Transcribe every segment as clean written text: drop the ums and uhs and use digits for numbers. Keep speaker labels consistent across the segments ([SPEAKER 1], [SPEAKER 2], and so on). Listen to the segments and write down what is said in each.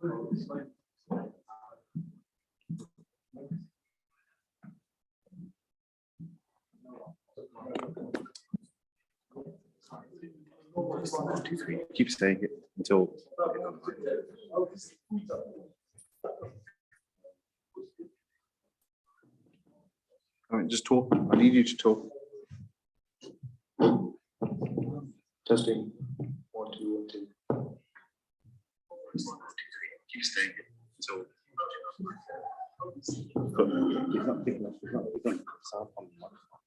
[SPEAKER 1] One, two, three. Keep saying it until. All right, just talk. I need you to talk.
[SPEAKER 2] Testing. 1, 2, 1, 2.
[SPEAKER 1] Keep saying it until.
[SPEAKER 3] He's not picking up. He's not picking up sound from the microphone.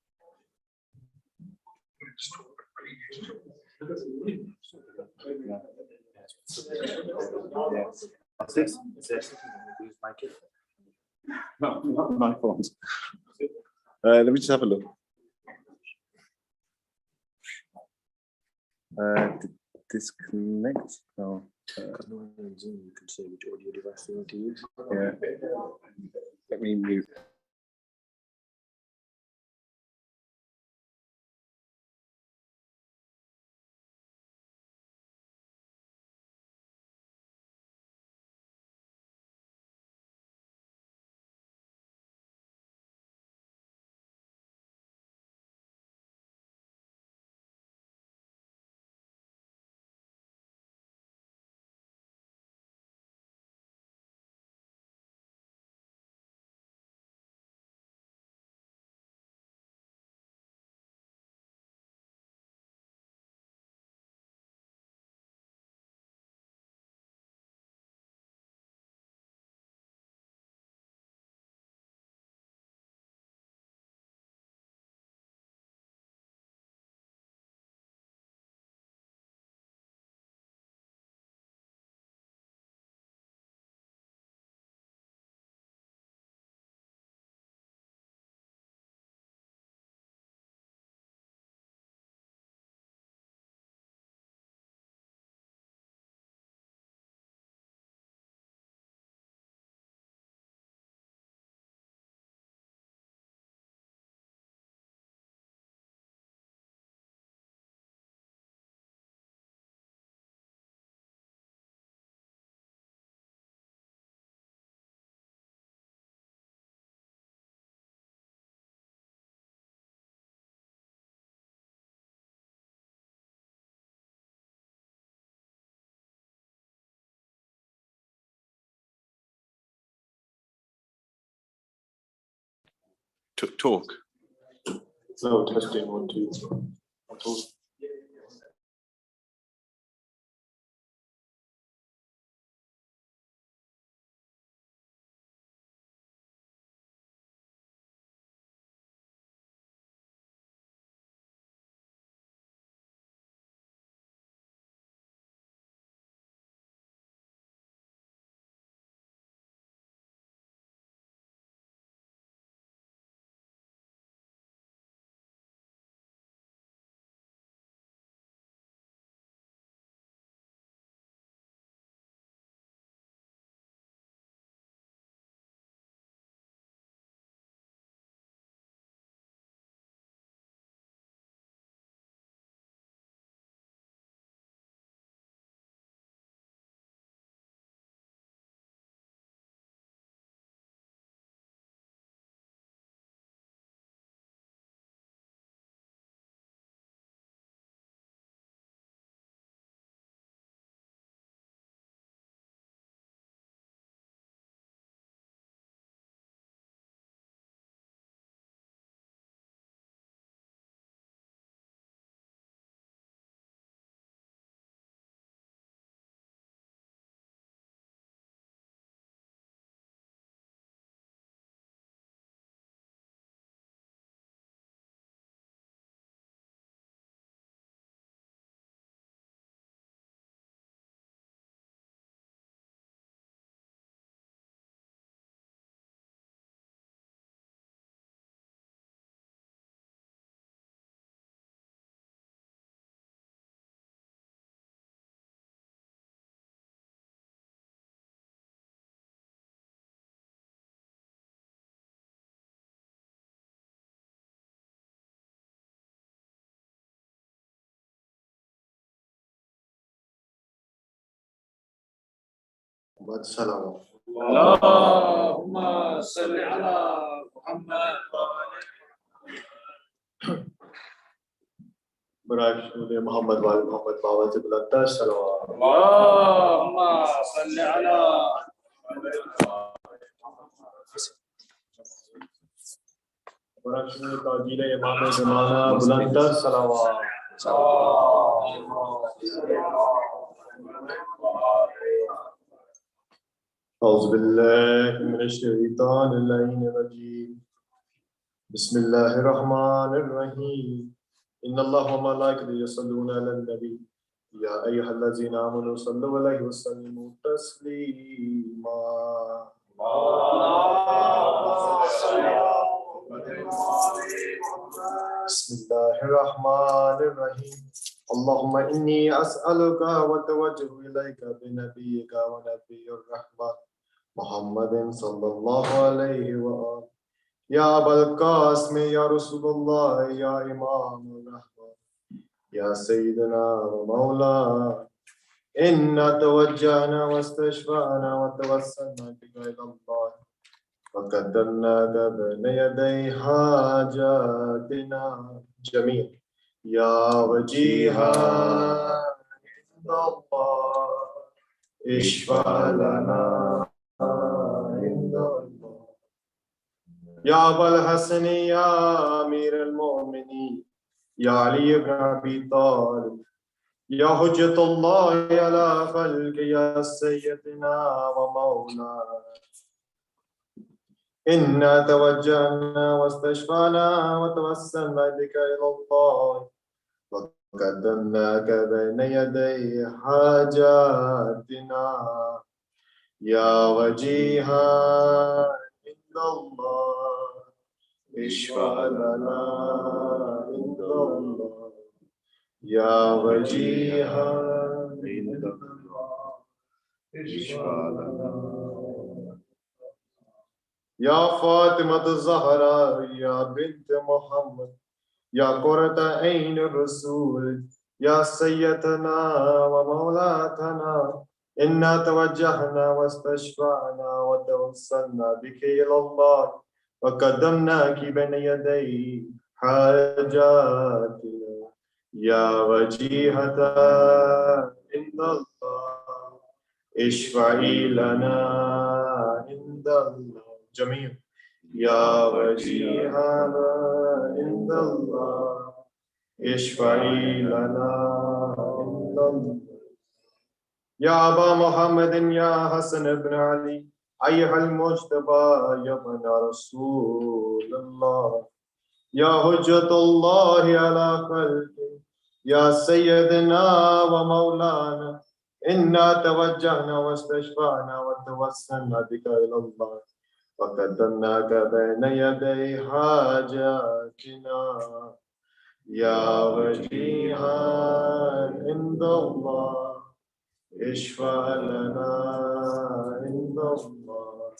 [SPEAKER 3] Yeah. That's it. Is there something that use my kid?
[SPEAKER 1] No, not my phones. Let me just have a look. Disconnect. No.
[SPEAKER 2] On Zoom, you can say which audio device you want to use.
[SPEAKER 1] Yeah. Let me mute. Talk.
[SPEAKER 2] No, testing 1, 2. I'm talking. والسلام.
[SPEAKER 3] اللهم صل على محمد.
[SPEAKER 2] برای محمد و آل محمد بابا سے بلندتر صلوات.
[SPEAKER 3] اللهم صل على
[SPEAKER 2] برای تاجیل امام زمانہ بلندتر صلوات. أعوذ بالله من الشيطان اللعين الرجيم. بسم الله الرحمن الرحيم. إن الله وملائكته يصلون على النبي يا أيها الذين آمنوا صلوا عليه وسلموا تسليما. بسم الله الرحمن الرحيم. اللهم إني أسألك وأتوجه إليك بنبيك ونبي الرحمة محمد صلى الله عليه وآله. يا أبا القاسم يا رسول الله يا إمام الرحمة يا سيدنا ومولانا إنا توجهنا واستشفعنا وتوسلنا بك إلى الله وقدمناك بين يدي حاجاتنا جميعا يا وجيها عند الله اشفع لنا عند الله. يا أبا الحسن يا أمير المؤمنين يا علي بن أبي طالب يا حجة الله على خلق يا سيدنا ومولانا إنا توجهنا واستشفعنا وتوسلنا بك إلى الله وقدمناك بين يدي حاجاتنا يا وجيها عند الله اشفع لنا عند الله يا وجيها عند الله اشفع لنا. يا فاطمة الزهراء يا بنت محمد يا قرة عين الرسول يا سيدنا ومولاتنا إنا توجهنا واستشفعنا وتوسلنا بك إلى الله وقدمناك بين يدي حاجاتنا يا وجيهة عند الله اشفعي لنا عند الله جميعا يا وجيها عند الله اشفعي لنا عند الله. يا أبا محمد يا حسن بن علي أيها المجتبى يا ابن رسول الله يا حجة الله على خلقه يا سيدنا ومولانا إنا توجهنا واستشفعنا وتوسلنا بك إلى الله وقدمناك بين يدي حاجاتنا يا وجيها عند الله اشفع لنا عند الله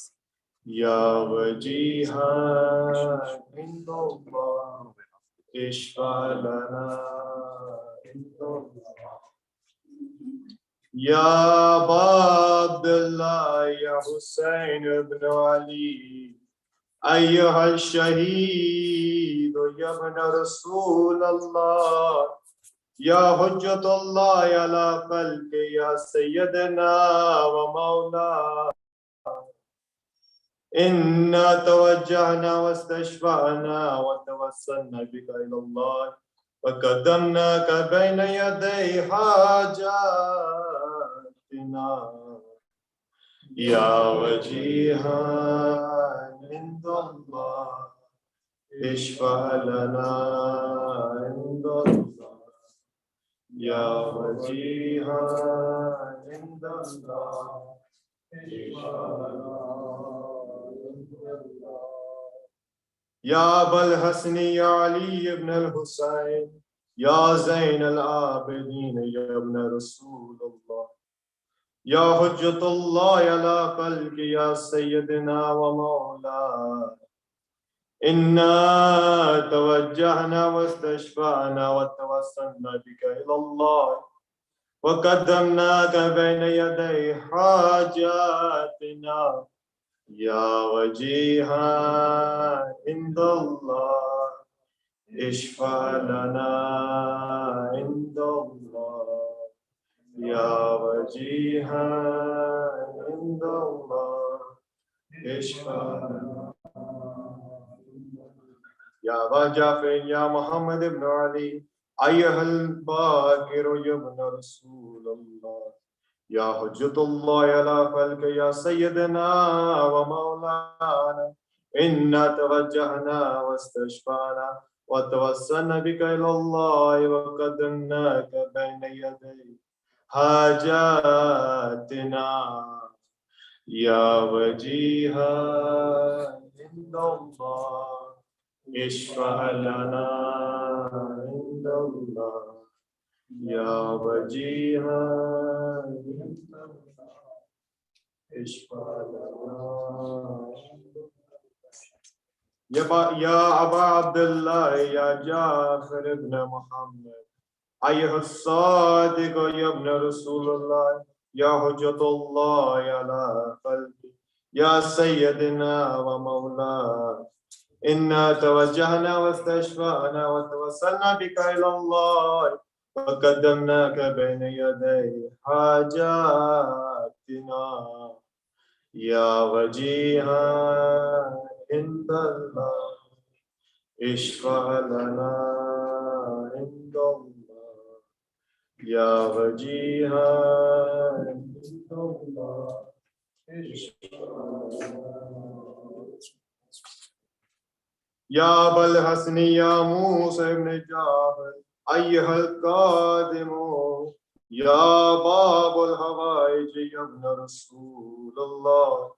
[SPEAKER 2] يا وجيها عند الله اشفع لنا عند الله. يا أبا عبد الله يا حسين بن علي أيها الشهيد يا ابن رسول الله يا حجة الله على خلق يا سيدنا ومولانا إنا توجهنا واستشفعنا وتوسلنا بك إلى الله وقدمناك بين يدي حاجاتنا يا وجيها عند الله اشفع لنا عند الله يا وجيها عند الله اشفع لنا عند الله. يا أبا الحسن يا علي بن الحسين يا زين العابدين يا ابن رسول الله يا حجة الله على خلق يا سيدنا ومولانا إنا توجهنا واستشفعنا وتوسلنا بك إلى الله وقدمناك بين يدي حاجاتنا يا وجيها عند الله اشفع لنا عند الله يا وجيها عند الله اشفع لنا يا أبا جعفر يا محمد بن علي أيها الباكر يا ابن رسول الله يا حجة الله على خلق يا سيدنا ومولانا إنا توجهنا واستشفعنا وتوسلنا بك إلى الله وقدمناك بين يدي حاجاتنا يا وجيها عند الله اشفع لنا عند الله يا وجيها عند الله اشفع لنا يا أبا عبد الله يا جعفر بن محمد أيها الصادق يا ابن رسول الله يا حجة الله على خلقه يا سيدنا ومولانا إنا توجهنا واستشفعنا وتوسلنا بك إلى الله وقدمناك بين يدي حاجاتنا يا وجيها عند الله اشفع لنا عند الله يا وجيها عند الله اشفع لنا يا أبا الحسن يا موسى بن جعفر أيها القادم يا باب الحوائج يا ابن رسول الله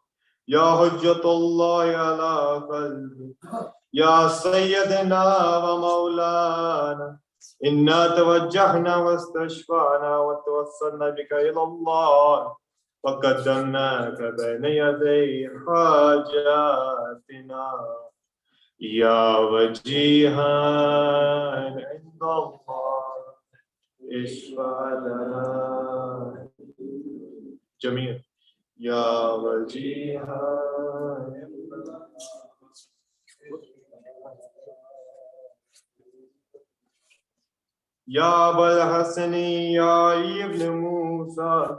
[SPEAKER 2] يا حجة الله على قلبك يا سيدنا ومولانا إنا توجهنا واستشفعنا وتوسلنا بك إلى الله وقدمناك بين يدي حاجاتنا يا وجيها عند الله اشفع لنا جميعا يا وجيها عند الله يا أبا الحسن يا ابن موسى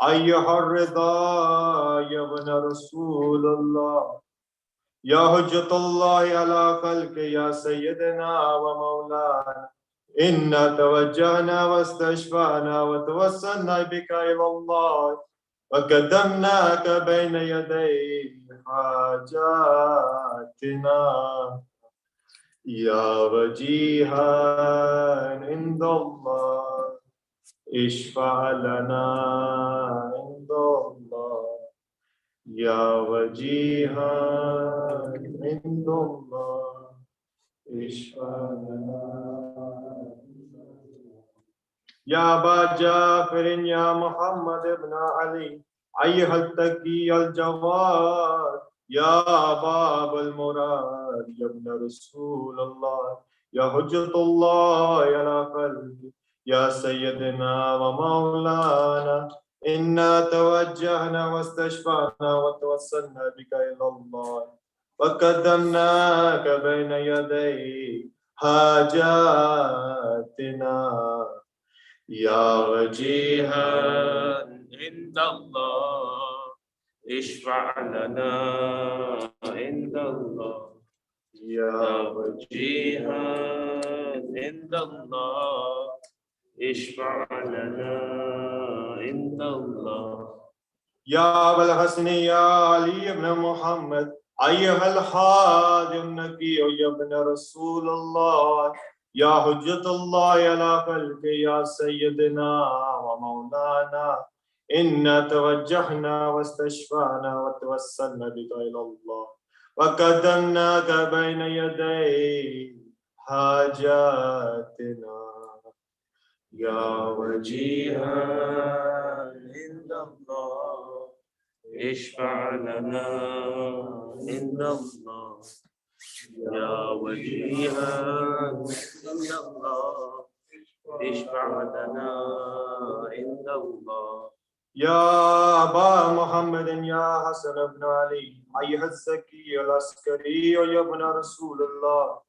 [SPEAKER 2] أيها الرضا يا ابن رسول الله يا حجة الله على خلق يا سيدنا ومولانا إنا توجهنا واستشفعنا وتوسلنا بك إلى الله وقدمناك بين يدي حاجاتنا يا وجيها عند الله اشفع لنا عند الله يا وجيها عند الله اشفع لنا يا أبا جعفر يا محمد بن علي أيها التقي الجواد يا باب المراد يا ابن رسول الله يا حجة الله على قلبي يا سيدنا ومولانا إنا توجهنا واستشفعنا وتوسلنا بك إلى الله وقدمناك بين يدي حاجاتنا يا وجيها
[SPEAKER 4] عند الله اشفع لنا عند الله
[SPEAKER 2] يا
[SPEAKER 4] وجيها عند الله اشفع لنا عند الله
[SPEAKER 2] يا أبا الحسن يا علي بن محمد أيها الحادي النبي يا ابن رسول الله يا حجة الله على خلق يا سيدنا ومولانا إنا توجهنا واستشفعنا وتوسلنا بك إلى الله وقدمناك بين يدي حاجاتنا يا وجيها
[SPEAKER 4] عند الله اشفع لنا عند الله يا وجيها عند الله اشفع لنا عند الله.
[SPEAKER 2] يا أبا محمد يا حسن بن علي أيها الزكي العسكري يا ابن رسول الله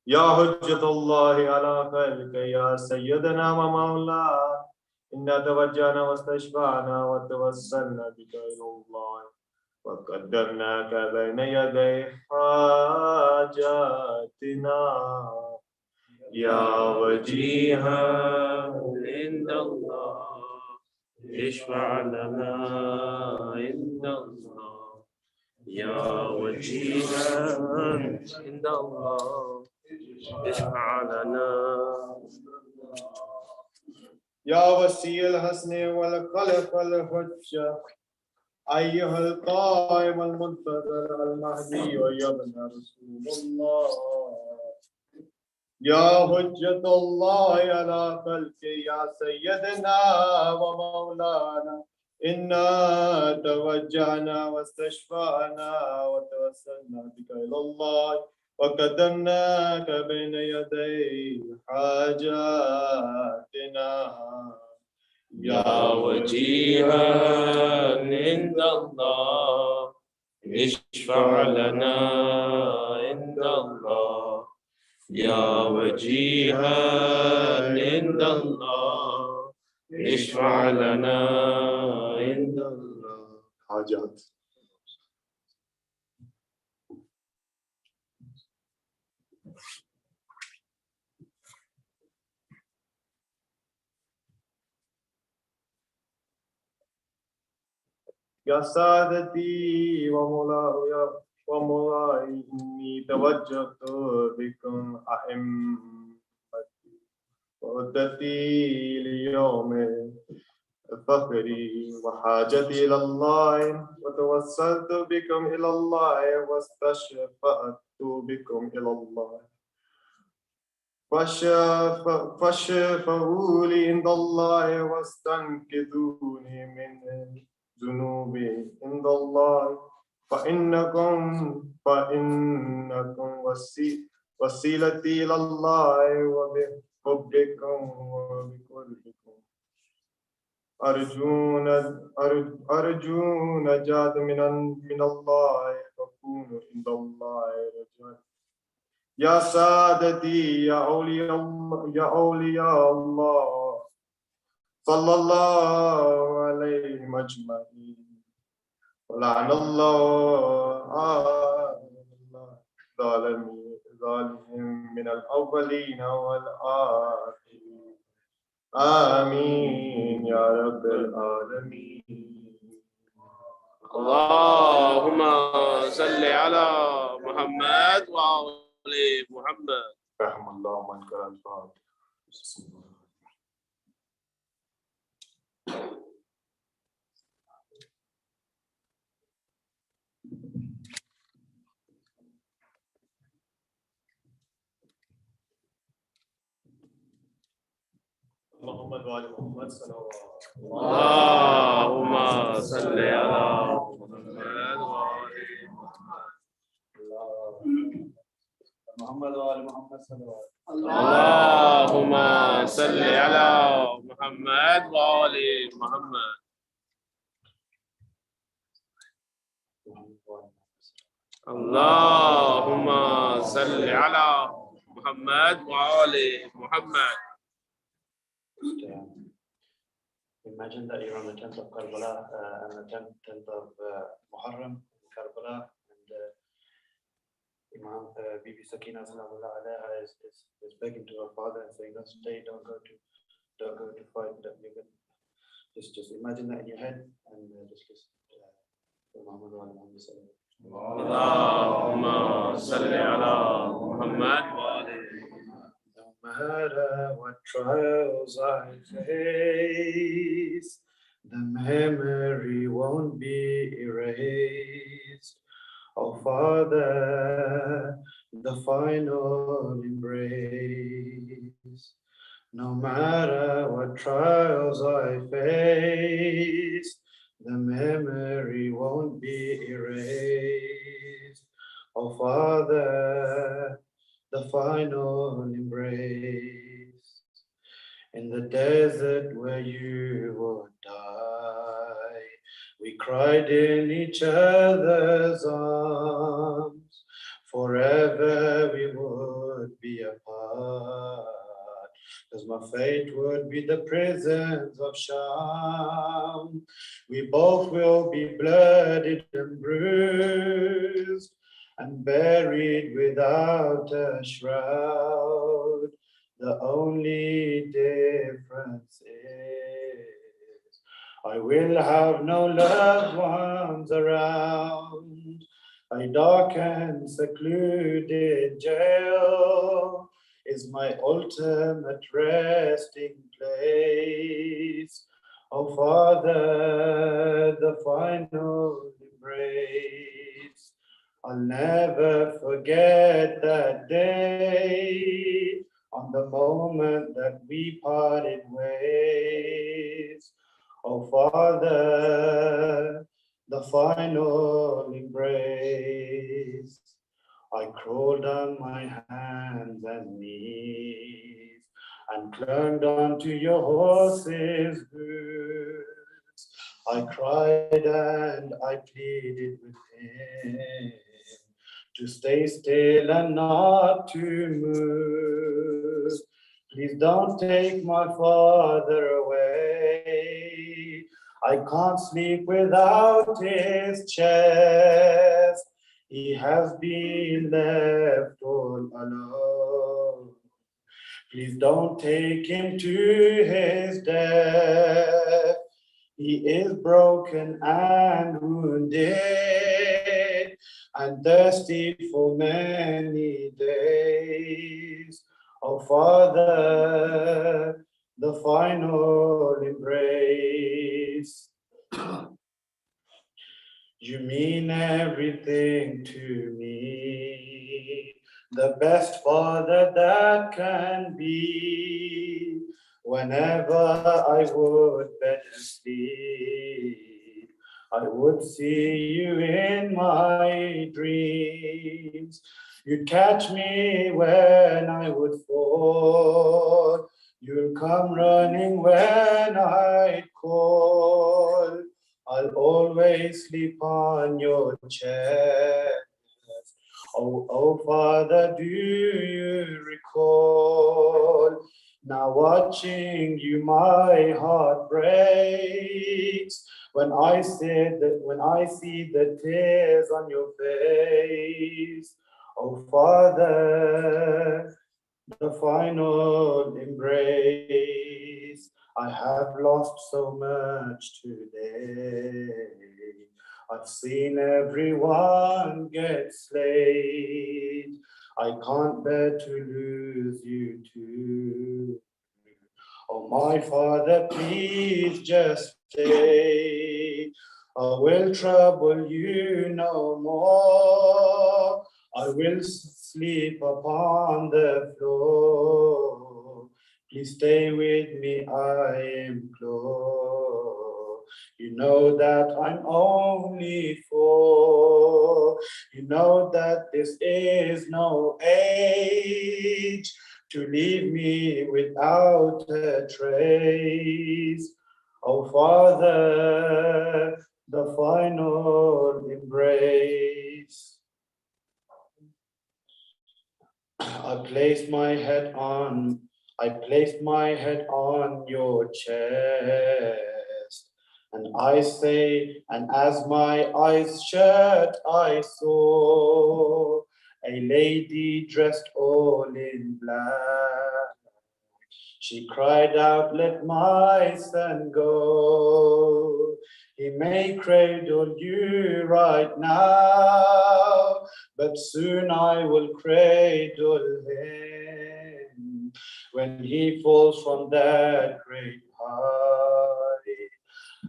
[SPEAKER 2] يا حجة الله على خلقك يا سيدنا ومولانا إنا توجهنا واستشفعنا وتوسلنا بك إلى الله وقدرناك بين يدي حاجاتنا يا
[SPEAKER 4] وجيها عند الله اشفع لنا عند الله. يا وجيها عند الله اشفع لنا.
[SPEAKER 2] يا وسيع الحسن والخلق والحجة أيها القائم المنتظر المهدي يا ابن رسول الله يا حجة الله على خلقه يا سيدنا ومولانا إنا توجهنا واستشفعنا وتوسلنا بك إلى الله وقدمناك بين يدي حاجاتنا
[SPEAKER 4] يا وجيها عند الله اشفع لنا عند الله. يا وجيها عند الله اشفع لنا عند الله.
[SPEAKER 2] حاجات يا سادتي ومولاي إني توجهت بكم أئمتي وعدتي ليوم فخري وحاجتي إلى الله وتوسلت بكم إلى الله واستشفعت بكم إلى الله فاشفعوا لي عند الله واستنقذوني من ذنوبي عند الله فإنكم وسيلتي إلى الله وبحبكم وبقربكم أرجو نجاة من الله فكونوا عند الله رجاء. يا سادتي يا أولياء الله صلى الله عليهم أجمعين ولعن الله ظالمين من الأولين والآخرين آمين يا رب العالمين.
[SPEAKER 4] اللهم صل على محمد وآل محمد.
[SPEAKER 2] رحم الله من كان الفاتح. محمد وآل محمد صلوات.
[SPEAKER 4] اللهم صل على محمد وآل
[SPEAKER 3] محمد وآل محمد صلوات.
[SPEAKER 4] اللهم صل على محمد وآل محمد. اللهم صل على محمد وآل محمد.
[SPEAKER 3] Imagine that you're on the 10th of Karbala and the 10th of Muharram in Karbala, and Imam Bibi Sakina Salamullah Alaiha is begging to her father and saying, "Don't stay, don't go to fight." Just imagine that in your head and just listen to Muhammad wa Muhammad sallallahu
[SPEAKER 4] اللهم صل على محمد وآل.
[SPEAKER 2] No matter what trials I face, the memory won't be erased. Oh Father, the final embrace. No matter what trials I face, the memory won't be erased. Oh Father, the final embrace.
[SPEAKER 3] in the desert where you would die. We cried in each other's arms, forever we would be apart. Cause my fate would be the prisons of Sham. We both will be blooded and bruised and buried without a shroud. The only difference is I will have no loved ones around. A dark and secluded jail is my ultimate resting place. Oh Father, the final embrace. I'll never forget that day, on the moment that we parted ways. Oh Father, the final embrace. I crawled on my hands and knees and clung onto your horse's hooves. I cried and I pleaded with him to stay still and not to move. Please don't take my father away. I can't sleep without his chest. He has been left all alone. Please don't take him to his death. He is broken and wounded and thirsty for many days. Oh Father, the final embrace. You mean everything to me, the best father that can be. Whenever I would better sleep, I would see you in my dreams. You'd catch me when I would fall. You'll come running when I call. I'll always sleep on your chest. Oh, Father, do you recall? Now watching you, my heart breaks. When I see the tears on your face. Oh, Father, the final embrace. I have lost so much today. I've seen everyone get slayed. I can't bear to lose you too. Oh, my Father, please just stay. I will trouble you no more. I will sleep upon the floor. Please stay with me, I implore. You know that I'm only 4. You know that this is no age to leave me without a trace. Oh Father, the final embrace. I placed my head on your chest, and I say, and as my eyes shut, I saw a lady dressed all in black. She cried out, let my son go. He may cradle you right now, but soon I will cradle him when he falls from that great height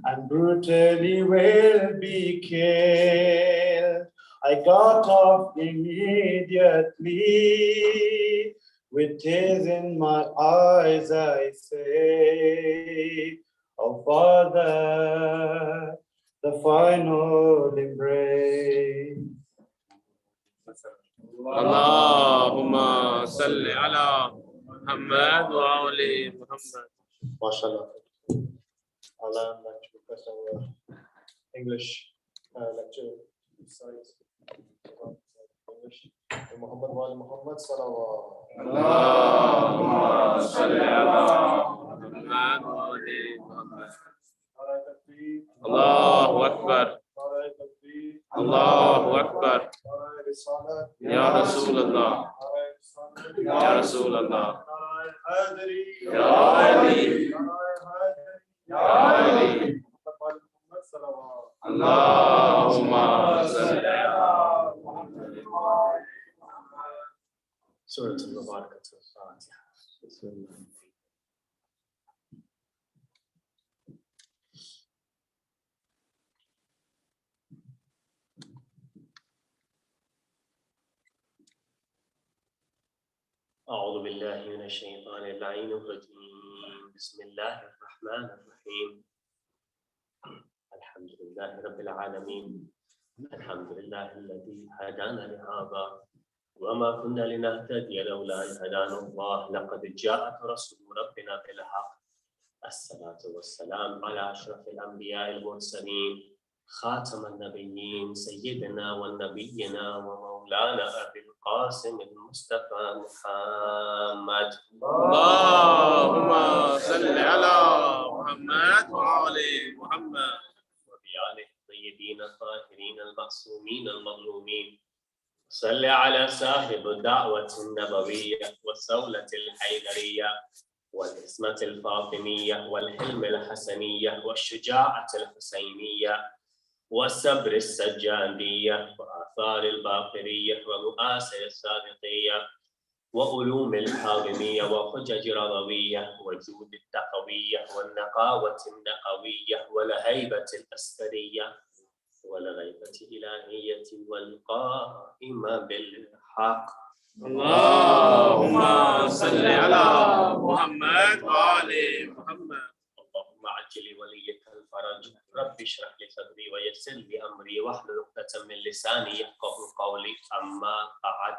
[SPEAKER 3] and brutally will be killed. I got off immediately. With tears in my eyes, I say, oh Father, the final embrace.
[SPEAKER 4] Allahumma salli ala Muhammad wa ali Muhammad.
[SPEAKER 2] MashaAllah. Allah, I'd like to request our English lecture sites. English. Muhammad wa ali Muhammad salawat.
[SPEAKER 4] Allahumma salli ala Muhammad wa ali Muhammad. Allahu Akbar. Allahu Akbar. Ya Rasulullah. Ya Rasulullah. Ya Ali. Ya Ali. Allahumma salli ala Muhammad.
[SPEAKER 2] Surah Al-Mubarak. Fatiha.
[SPEAKER 5] أعوذ بالله من الشيطان اللعين الرجيم بسم الله الرحمن الرحيم الحمد لله رب العالمين الحمد لله الذي هدانا لهذا وما كنا لنهتدي لولا أن هدانا الله لقد جاءت رسول ربنا بالحق الصلاة والسلام على أشرف الأنبياء المرسلين خاتم النبيين سيدنا ونبينا ومولانا أبي القاسم المصطفى محمد
[SPEAKER 4] اللهم صل على محمد وآل محمد
[SPEAKER 5] وبآله الطيبين الطاهرين المعصومين المظلومين صل على صاحب الدعوة النبوية والثولة الحيدرية والعصمة الفاطمية والحلم الحسنية والشجاعة الحسينية والصبر السجادية وآثار الباقرية ومآثر الصادقية وعلوم الحاضمية وحجج رضوية وجود التقوية والنقاوة النقوية والهيبة الأسكرية والغيبة الإلهية والقائمة بالحق
[SPEAKER 4] اللهم صل على محمد وآل محمد
[SPEAKER 5] اللهم عجل لوليك الفرج رب اشرح لي صدري ويسر لي أمري واحلل عقدة من لساني يفقه قولي أما بعد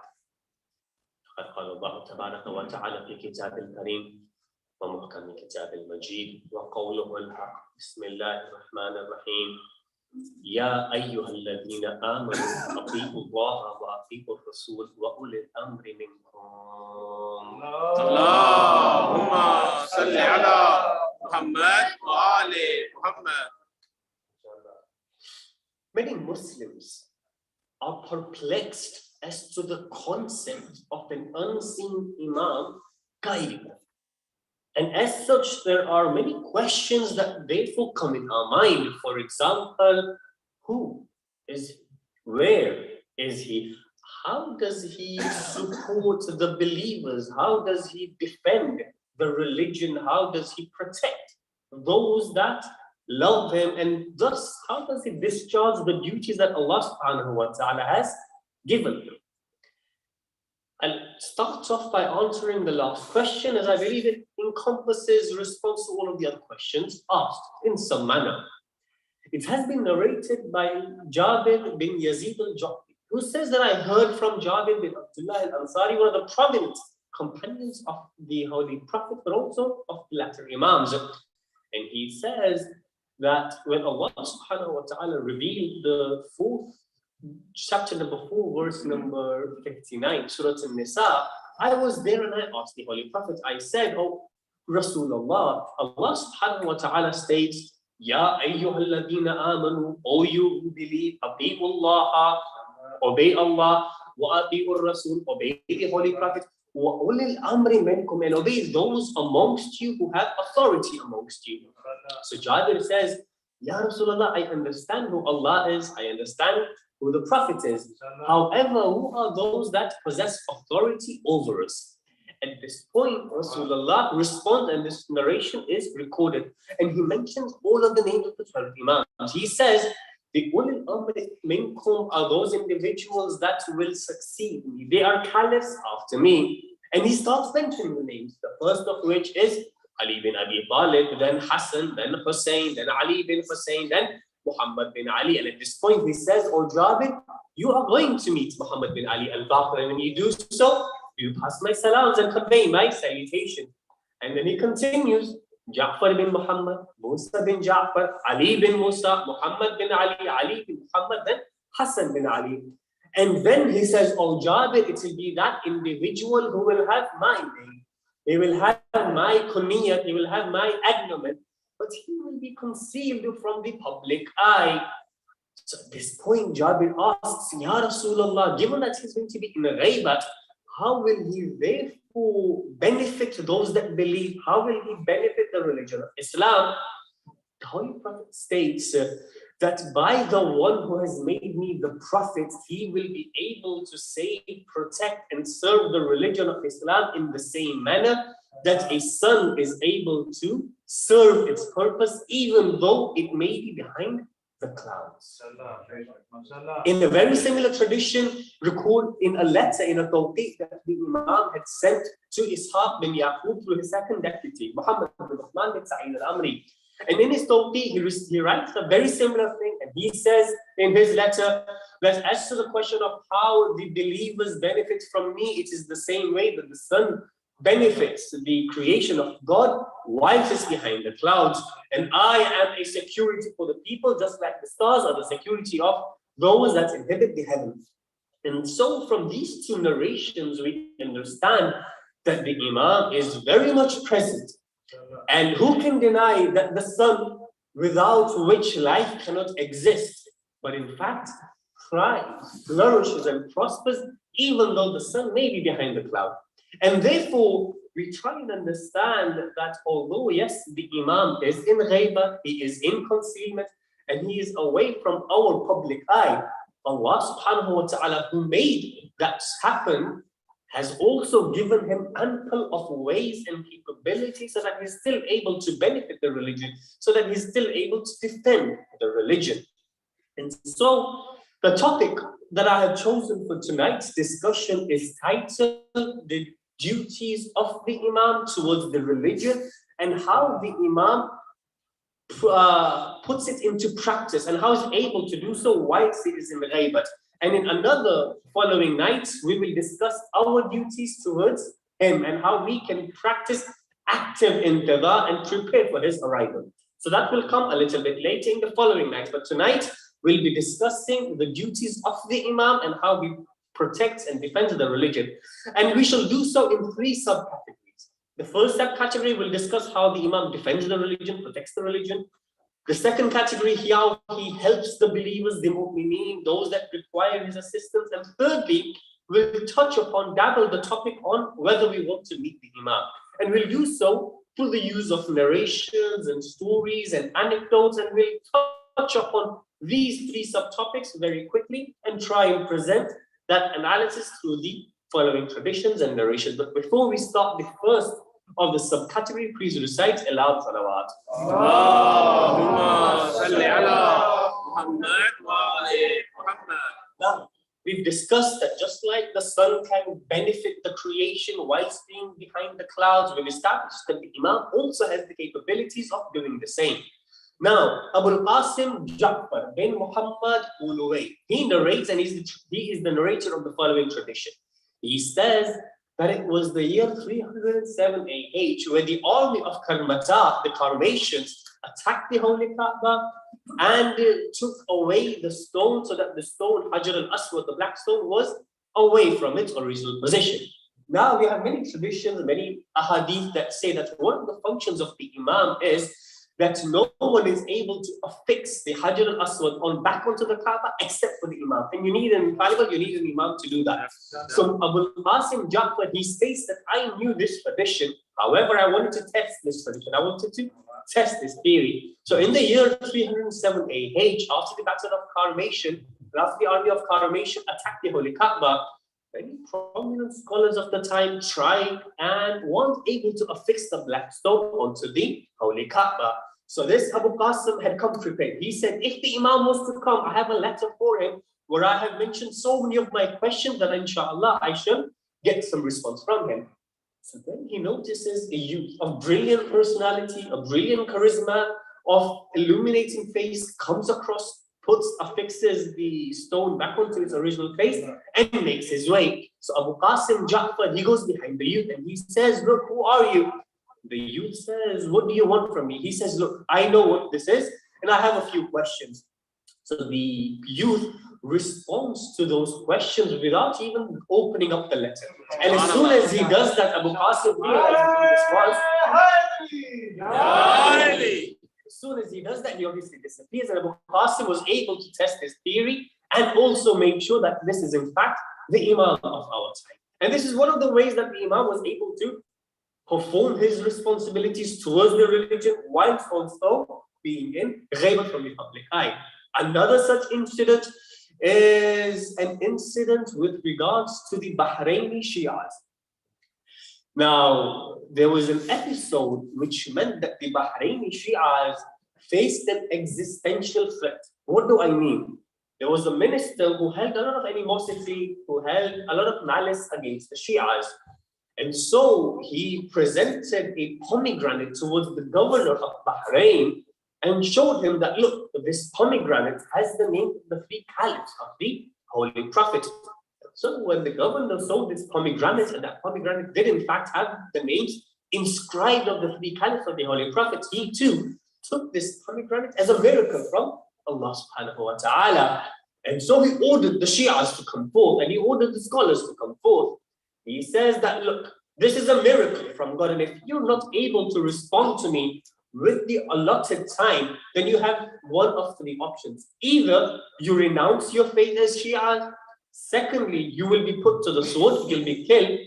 [SPEAKER 5] فقد قال الله تبارك وتعالى في كتاب الكريم ومحكم كتاب المجيد وقوله الحق بسم الله الرحمن الرحيم يا أيها الذين آمنوا أطيعوا الله وأطيعوا الرسول وأولي الأمر منكم
[SPEAKER 4] اللهم صل على محمد وآل محمد.
[SPEAKER 5] Many Muslims are perplexed as to the concept of an unseen Imam guiding them. And as such, there are many questions that therefore come in our mind. For example, who is he? Where is he? How does he support the believers? How does he defend the religion? How does he protect those that love him? And thus, how does he discharge the duties that Allah subhanahu wa ta'ala has given him? I'll start off by answering the last question, as I believe it encompasses response to all of the other questions asked in some manner. It has been narrated by Jabir bin Yazid al-Ju'fi, who says that I heard from Jabir bin Abdullah al-Ansari, one of the prominent companions of the Holy Prophet, but also of the latter Imams. And he says that when Allah subhanahu wa ta'ala revealed the fourth chapter number 4, verse number 59, Surah An-Nisa, I was there and I asked the Holy Prophet, I said, oh Rasulullah, Allah subhanahu wa ta'ala states, Ya ayyuhalladhina amanu, O you who believe, Ati'ullah, obey Allah, wa ati'ur Rasul, obey the Holy Prophet, wa ulil amri minkum, and obey those amongst you who have authority amongst you. So Jabir says, Ya Rasulullah, I understand who Allah is, I understand who the Prophet is. However, who are those that possess authority over us? At this point, Rasulullah responds, and this narration is recorded. And he mentions all of the names of the 12 Imams. He says, the ulil amri minkum are those individuals that will succeed me. They are caliphs after me. And he starts mentioning the names. The first of which is Ali bin Abi Talib, then Hassan, then Hussein, then Ali bin Hussein, then Muhammad bin Ali. And at this point he says, oh Jabir, you are going to meet Muhammad bin Ali al-Baqir, and when you do so, you pass my salams and convey my salutation. And then he continues, Ja'far bin Muhammad, Musa bin Ja'far, Ali bin Musa, Muhammad bin Ali, Ali bin Muhammad, then Hassan bin Ali. And then he says, oh Jabir, it will be that individual who will have my name. He will have my kunniyat, he will have my agnomen, but he will be concealed from the public eye. So at this point, Jabir asks, Ya Rasulullah, given that he's going to be in a ghaibat, how will he therefore benefit those that believe? How will he benefit the religion of Islam? The Holy Prophet states that by the one who has made me the Prophet, he will be able to save, protect, and serve the religion of Islam in the same manner that a sun is able to serve its purpose, even though it may be behind the clouds. In a very similar tradition, record in a letter, in a tawqeef that the Imam had sent to Ishaq bin Yaqub through his second deputy, Muhammad bin Uthman bin Sa'id al-Amri. And in his tawqeef, he writes a very similar thing, and he says in his letter that as to the question of how the believers benefit from me, it is the same way that the sun benefits the creation of God while it is behind the clouds. And I am a security for the people, just like the stars are the security of those that inhabit the heavens. And so from these two narrations, we understand that the Imam is very much present. And who can deny that the sun, without which life cannot exist, but in fact thrives, flourishes, and prospers, even though the sun may be behind the cloud. And therefore, we try and understand that although, yes, the Imam is in ghaiba, he is in concealment, and he is away from our public eye, Allah subhanahu wa ta'ala, who made that happen, has also given him ample of ways and capabilities so that he's still able to benefit the religion, so that he's still able to defend the religion. And so the topic that I have chosen for tonight's discussion is titled The Duties of the Imam Towards the Religion, and how the Imam puts it into practice and how he's able to do so whilst he is in the ghaibat. And in another following night, we will discuss our duties towards him and how we can practice active intidar and prepare for his arrival. So that will come a little bit later in the following night. But tonight, we'll be discussing the duties of the Imam and how we protect and defend the religion. And we shall do so in three subcategories. The first subcategory will discuss how the Imam defends the religion, protects the religion. The second category, how he helps the believers, the mu'mineen, those that require his assistance. And thirdly, we'll touch upon, dabble the topic on whether we want to meet the Imam. And we'll do so through the use of narrations and stories and anecdotes. And we'll touch upon these three subtopics very quickly and try and present that analysis through the following traditions and narrations. But before we start the first of the subcategory, please recite aloud salawat.
[SPEAKER 4] Allahumma salli ala Muhammad wa ali Muhammad.
[SPEAKER 5] Now, we've discussed that just like the sun can benefit the creation whilst being behind the clouds, we've established that the Imam also has the capabilities of doing the same. Now, Abu Qasim Ja'far bin Muhammad Ulaway, he narrates, and he is the narrator of the following tradition. He says that it was the year 307 AH where the army of Karmata, the Karmatians, attacked the Holy Kaaba and took away the stone, so that the stone, Hajar al-Aswad, the black stone, was away from its original position. Now, we have many traditions, many ahadith that say that one of the functions of the Imam is that no one is able to affix the Hajar al-Aswad back onto the Kaaba except for the Imam. And you need an Imam to do that. So Abu Qasim Ja'far, he states that I knew this tradition. However, I wanted to test this tradition. I wanted to test this theory. So in the year 307 AH, after the Battle of Karmation, after the army of Karmation attacked the Holy Kaaba, many prominent scholars of the time tried and weren't able to affix the black stone onto the Holy Kaaba. So this Abu Qasim had come prepared. He said, if the Imam was to come, I have a letter for him where I have mentioned so many of my questions that inshallah I shall get some response from him. So then he notices a youth of brilliant personality, a brilliant charisma, of illuminating face, comes across, affixes the stone back onto its original place and makes his way. So Abu Qasim Ja'far, he goes behind the youth and he says, look, who are you? The youth says, what do you want from me? He says, look, I know what this is, and I have a few questions. So the youth responds to those questions without even opening up the letter. And as soon as he does that, Abu Qasim realizes who this was. As soon as he does that, he obviously disappears. And Abu Qasim was able to test his theory and also make sure that this is in fact the Imam of our time. And this is one of the ways that the Imam was able to perform his responsibilities towards the religion whilst also being in ghaibat from the public eye. Another such incident is an incident with regards to the Bahraini Shias. Now, there was an episode which meant that the Bahraini Shias faced an existential threat. What do I mean? There was a minister who held a lot of animosity, who held a lot of malice against the Shias. And so he presented a pomegranate towards the governor of Bahrain and showed him that, look, this pomegranate has the name of the three caliphs of the Holy Prophet. So when the governor saw this pomegranate, and that pomegranate did in fact have the names inscribed of the three caliphs of the Holy Prophet, he too took this pomegranate as a miracle from Allah subhanahu wa ta'ala. And so he ordered the Shias to come forth, and he ordered the scholars to come forth. He says that, look, this is a miracle from God, and if you're not able to respond to me with the allotted time, then you have one of three options. Either you renounce your faith as Shia, secondly, you will be put to the sword, you'll be killed,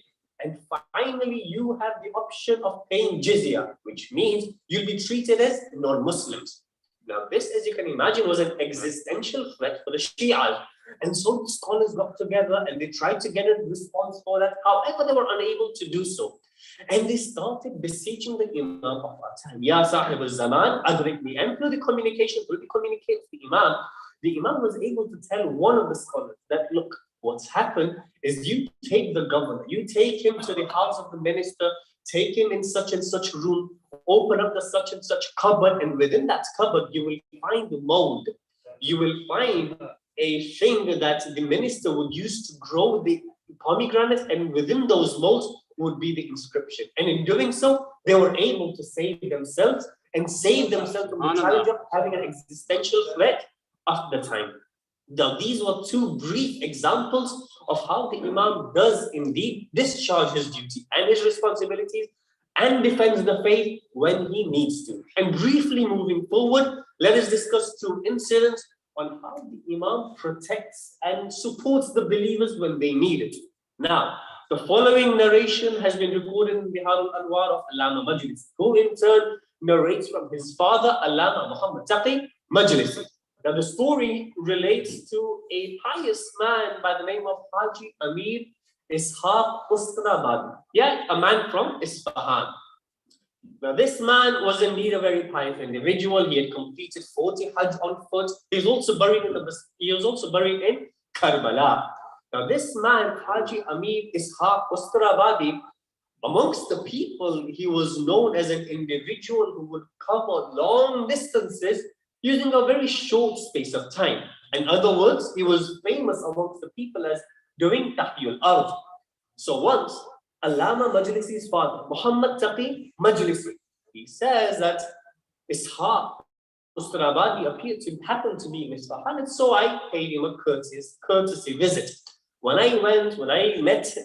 [SPEAKER 5] and finally, you have the option of paying jizya, which means you'll be treated as non-Muslims. Now, this, as you can imagine, was an existential threat for the Shias. And so the scholars got together and they tried to get a response for that. However, they were unable to do so. And they started beseeching the Imam of our time. Ya Sahib al-Zaman, adrikni. And through the communication, through the communication with the Imam was able to tell one of the scholars that, look, what's happened is you take the governor, you take him to the house of the minister, take him in such and such room, open up the such and such cupboard, and within that cupboard, you will find the mold. You will find a thing that the minister would use to grow the pomegranate, and within those molds would be the inscription. And in doing so, they were able to save themselves and save themselves from the challenge of having an existential threat of the time. Now, these were two brief examples of how the Imam does indeed discharge his duty and his responsibilities and defends the faith when he needs to. And briefly moving forward, let us discuss two incidents on how the Imam protects and supports the believers when they need it. Now, the following narration has been recorded in Bihar al-Anwar of Allama Majlisi, who in turn narrates from his father, Allama Muhammad Taqi Majlisi. Now, the story relates to a pious man by the name of Haji Amir Ishaq Ustrabadi. Yeah, a man from Isfahan. Now, this man was indeed a very pious individual. He had completed 40 Hajj on foot. He was also buried in Karbala. Now, this man, Haji Amir Ishaq Ustrabadi, amongst the people, he was known as an individual who would cover long distances using a very short space of time. In other words, he was famous amongst the people as doing Tahyul Ard. So once, Allama Majlisi's father, Muhammad Taqi Majlisi, he says that Ishaq Ustrabadi happened to be in Isfahan, and so I paid him a courtesy visit. When I met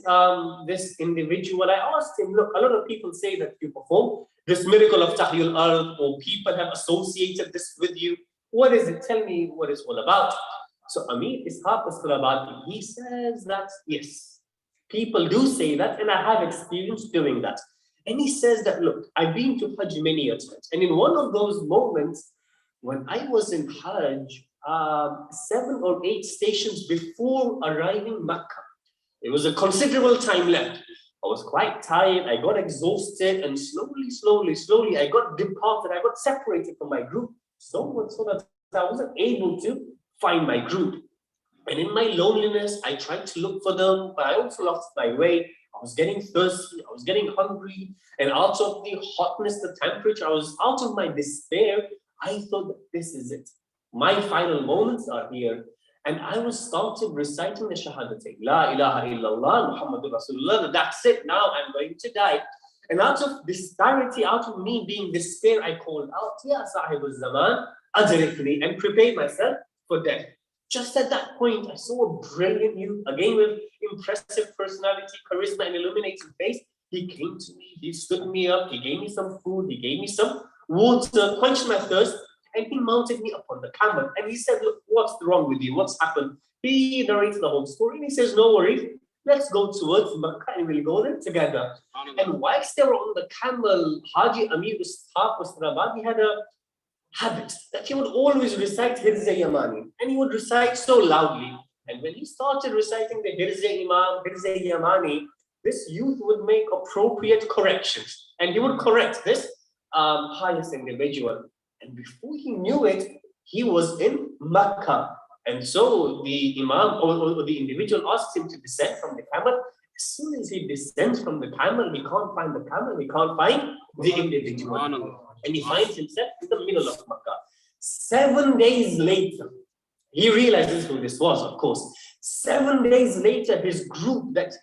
[SPEAKER 5] this individual, I asked him, look, a lot of people say that you perform this miracle of Tahyul Ard, or people have associated this with you. What is it? Tell me what it's all about. So Amir Ishaq Ustrabadi, he says that, yes, people do say that, and I have experience doing that. And he says that, look, I've been to Hajj many a times. And in one of those moments, when I was in Hajj, 7 or 8 stations before arriving Mecca, it was a considerable time left. I was quite tired, I got exhausted, and slowly, I got departed, I got separated from my group, so much so that I wasn't able to find my group. And in my loneliness, I tried to look for them, but I also lost my way. I was getting thirsty, I was getting hungry, and out of the hotness, the temperature, I was out of my despair. I thought that this is it. My final moments are here. And I was started reciting the Shahadatain, La ilaha illallah, Muhammadur Rasulullah. That's it, now I'm going to die. And out of disparity, out of me being despair, I called out, Ya Sahib al-Zaman, adrikni, and prepared myself for death. Just at that point, I saw a brilliant youth, again with impressive personality, charisma, and illuminating face. He came to me, he stood me up, he gave me some food, he gave me some water, quenched my thirst, and he mounted me upon the camel. And he said, look, what's wrong with you? What's happened? He narrates the whole story, and he says, no worries, let's go towards Makkah and we'll go there together. And whilst they were on the camel, Haji Amir Ustad, he had a habit that he would always recite Hirze Yamani, and he would recite so loudly. And when he started reciting the Hirze Imam, Hirze Yamani, this youth would make appropriate corrections, and he would correct this pious individual. And before he knew it, he was in Makkah. And so the Imam or the individual asks him to descend from the camel. As soon as he descends from the camel, he can't find the camel, he can't find the individual. And he finds himself in the middle of Makkah. 7 days later, he realizes who this was, of course. 7 days later, his group that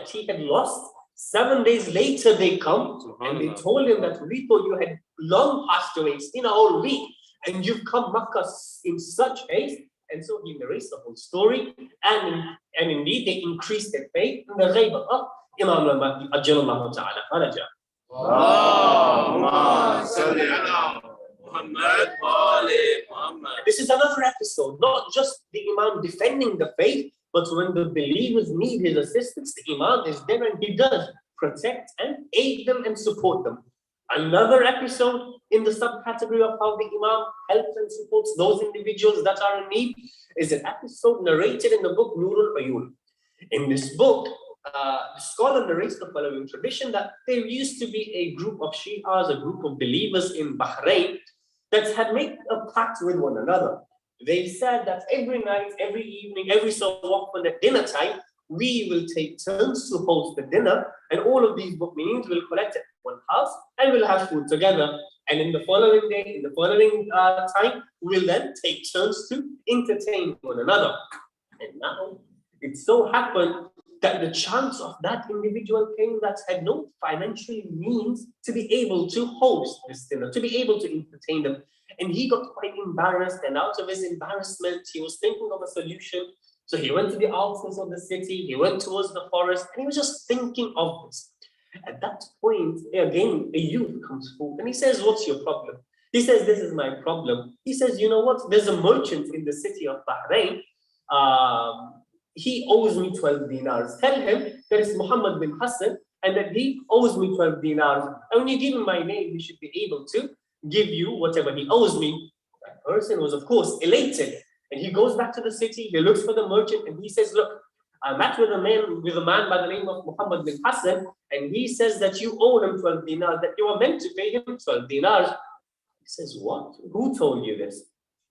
[SPEAKER 5] he had lost, 7 days later they come and they told him that we thought you had long passed away. It's been a whole week and you've come Makkah in such haste. And so he narrates the whole story, and indeed they increased their faith in the ghaibah of Imam al-Mahdi ajjalallahu ta'ala faraja. This is another episode, not just the Imam defending the faith, but when the believers need his assistance, the Imam is there and he does protect and aid them and support them. Another episode in the subcategory of how the Imam helps and supports those individuals that are in need is an episode narrated in the book Nurul Uyun. In this book, the scholar narrates the following tradition, that there used to be a group of Shi'as, a group of believers in Bahrain that had made a pact with one another. They said that every night, every evening, every so often at dinner time, we will take turns to host the dinner, and all of these mu'mineen will collect at one house and we'll have food together. And in the following day, in the following time, we'll then take turns to entertain one another. And now it so happened that the chance of that individual came that had no financial means to be able to host this dinner, to be able to entertain them. And he got quite embarrassed, and out of his embarrassment, he was thinking of a solution. So he went to the outskirts of the city, he went towards the forest, and he was just thinking of this. At that point, again, a youth comes forward and he says, what's your problem? He says, this is my problem. He says, you know what? There's a merchant in the city of Bahrain. He owes me 12 dinars. Tell him that it's Muhammad bin Hassan and that he owes me 12 dinars. And when you give him my name, he should be able to give you whatever he owes me. That person was, of course, elated. And he goes back to the city, he looks for the merchant, and he says, look, I met with a man by the name of Muhammad bin Hassan, and he says that you owe him 12 dinars, that you are meant to pay him 12 dinars. He says, what? Who told you this?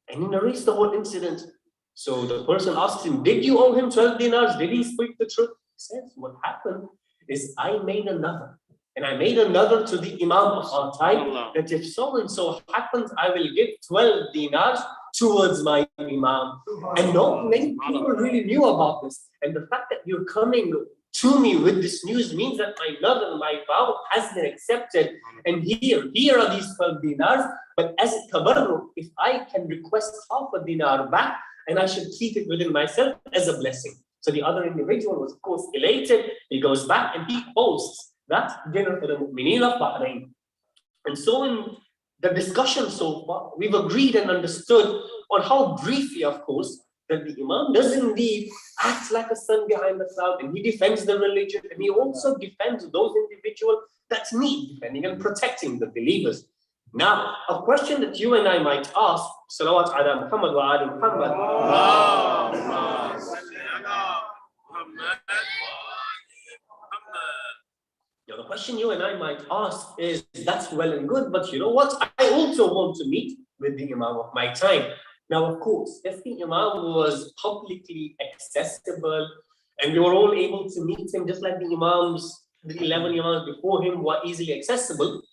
[SPEAKER 5] And he narrates the whole incident. So the person asks him, did you owe him 12 dinars? Did he speak the truth? He says, what happened is I made another. And I made another to the Imam of our time, that if so and so happens, I will give 12 dinars towards my Imam. And not many people really knew about this. And the fact that you're coming to me with this news means that my love, my vow has been accepted. And here are these 12 dinars. But as a tabarruk, if I can request half a dinar back, and I should keep it within myself as a blessing. So the other individual was, of course, elated. He goes back and he hosts that dinner for the mu'mineen of Bahrain. And so in the discussion so far, we've agreed and understood on how briefly, of course, that the Imam does indeed act like a sun behind the cloud, and he defends the religion, and he also defends those individuals that need defending and protecting the believers. Now, a question that you and I might ask, salawat ala Muhammad wa ali Muhammad. Now, the question you and I might ask is, that's well and good, but you know what? I also want to meet with the Imam of my time. Now, of course, if the Imam was publicly accessible and we were all able to meet him just like the 11 Imams before him were easily accessible,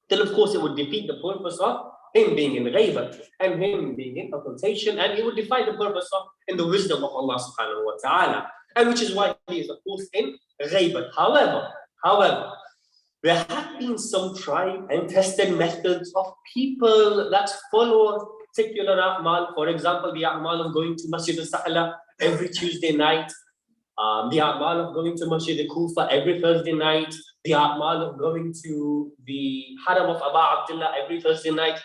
[SPEAKER 5] then of course it would defeat the purpose of him being in ghaibah and him being in occultation, and it would defy the purpose of in the wisdom of Allah subhanahu wa ta'ala, and which is why he is of course in ghaibah. However, There have been some tried and tested methods of people that follow particular a'mal. For example, the a'mal of going to Masjid al-Sahla every Tuesday night, the a'mal of going to Masjid al-Kufa every Thursday night, the a'mal of going to the Haram of Aba Abdullah every Thursday night.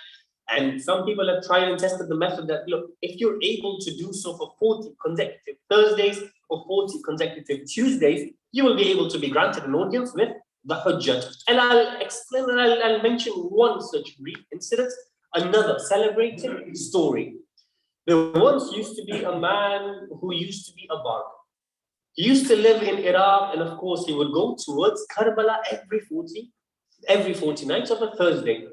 [SPEAKER 5] And some people have tried and tested the method that, look, if you're able to do so for 40 consecutive Thursdays or 40 consecutive Tuesdays, you will be able to be granted an audience with the Hujjat. And I'll explain and I'll mention one such brief incident, another celebrated story. There once used to be a man who used to be a barber. He used to live in Iraq, and of course he would go towards Karbala every 40 nights of a Thursday.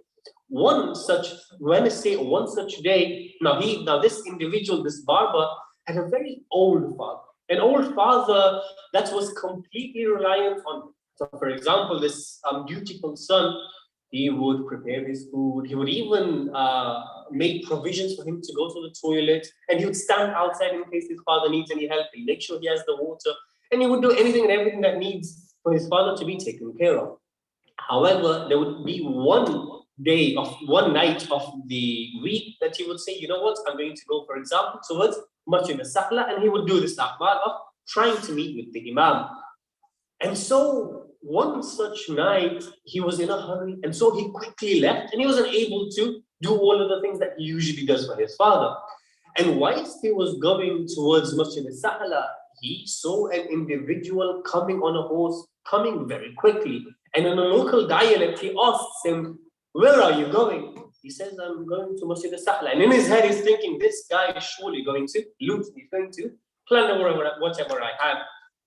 [SPEAKER 5] One such Wednesday or one such day, now this individual, this barber, had a very old father. An old father that was completely reliant on him. So for example, this beautiful son, he would prepare his food. He would even make provisions for him to go to the toilet. And he would stand outside in case his father needs any help. He'd make sure he has the water. And he would do anything and everything that needs for his father to be taken care of. However, there would be one night of the week that he would say, you know what, I'm going to go, for example, towards Masjid al-Sahla, and he would do this a'mal of trying to meet with the Imam. And so one such night, he was in a hurry, and so he quickly left, and he wasn't able to do all of the things that he usually does for his father. And whilst he was going towards Masjid al-Sahla, he saw an individual coming on a horse, coming very quickly. And in a local dialect, he asks him, where are you going? He says, I'm going to Masjid al-Sahla. And in his head, he's thinking, this guy is surely going to loot. He's going to plunder whatever I have.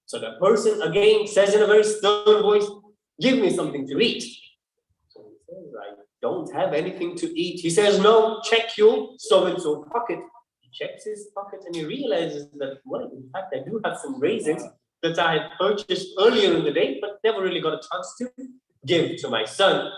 [SPEAKER 5] So the person again says in a very stern voice, give me something to eat. So he says, I don't have anything to eat. He says, no, check your so-and-so pocket. He checks his pocket and he realizes that, well, in fact, I do have some raisins that I had purchased earlier in the day, but never really got a chance to give to my son.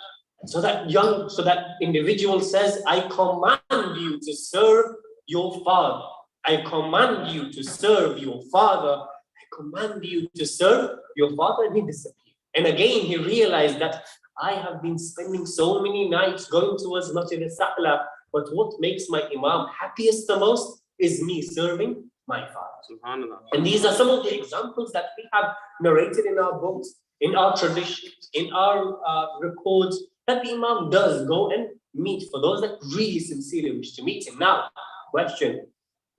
[SPEAKER 5] So that individual says, I command you to serve your father. I command you to serve your father. I command you to serve your father. And he disappeared. And again, he realized that I have been spending so many nights going towards Masjid al-Sahla, but what makes my Imam happiest the most is me serving my father. And these are some of the examples that we have narrated in our books, in our traditions, in our records, that the Imam does go and meet for those that really sincerely wish to meet him. Now, question.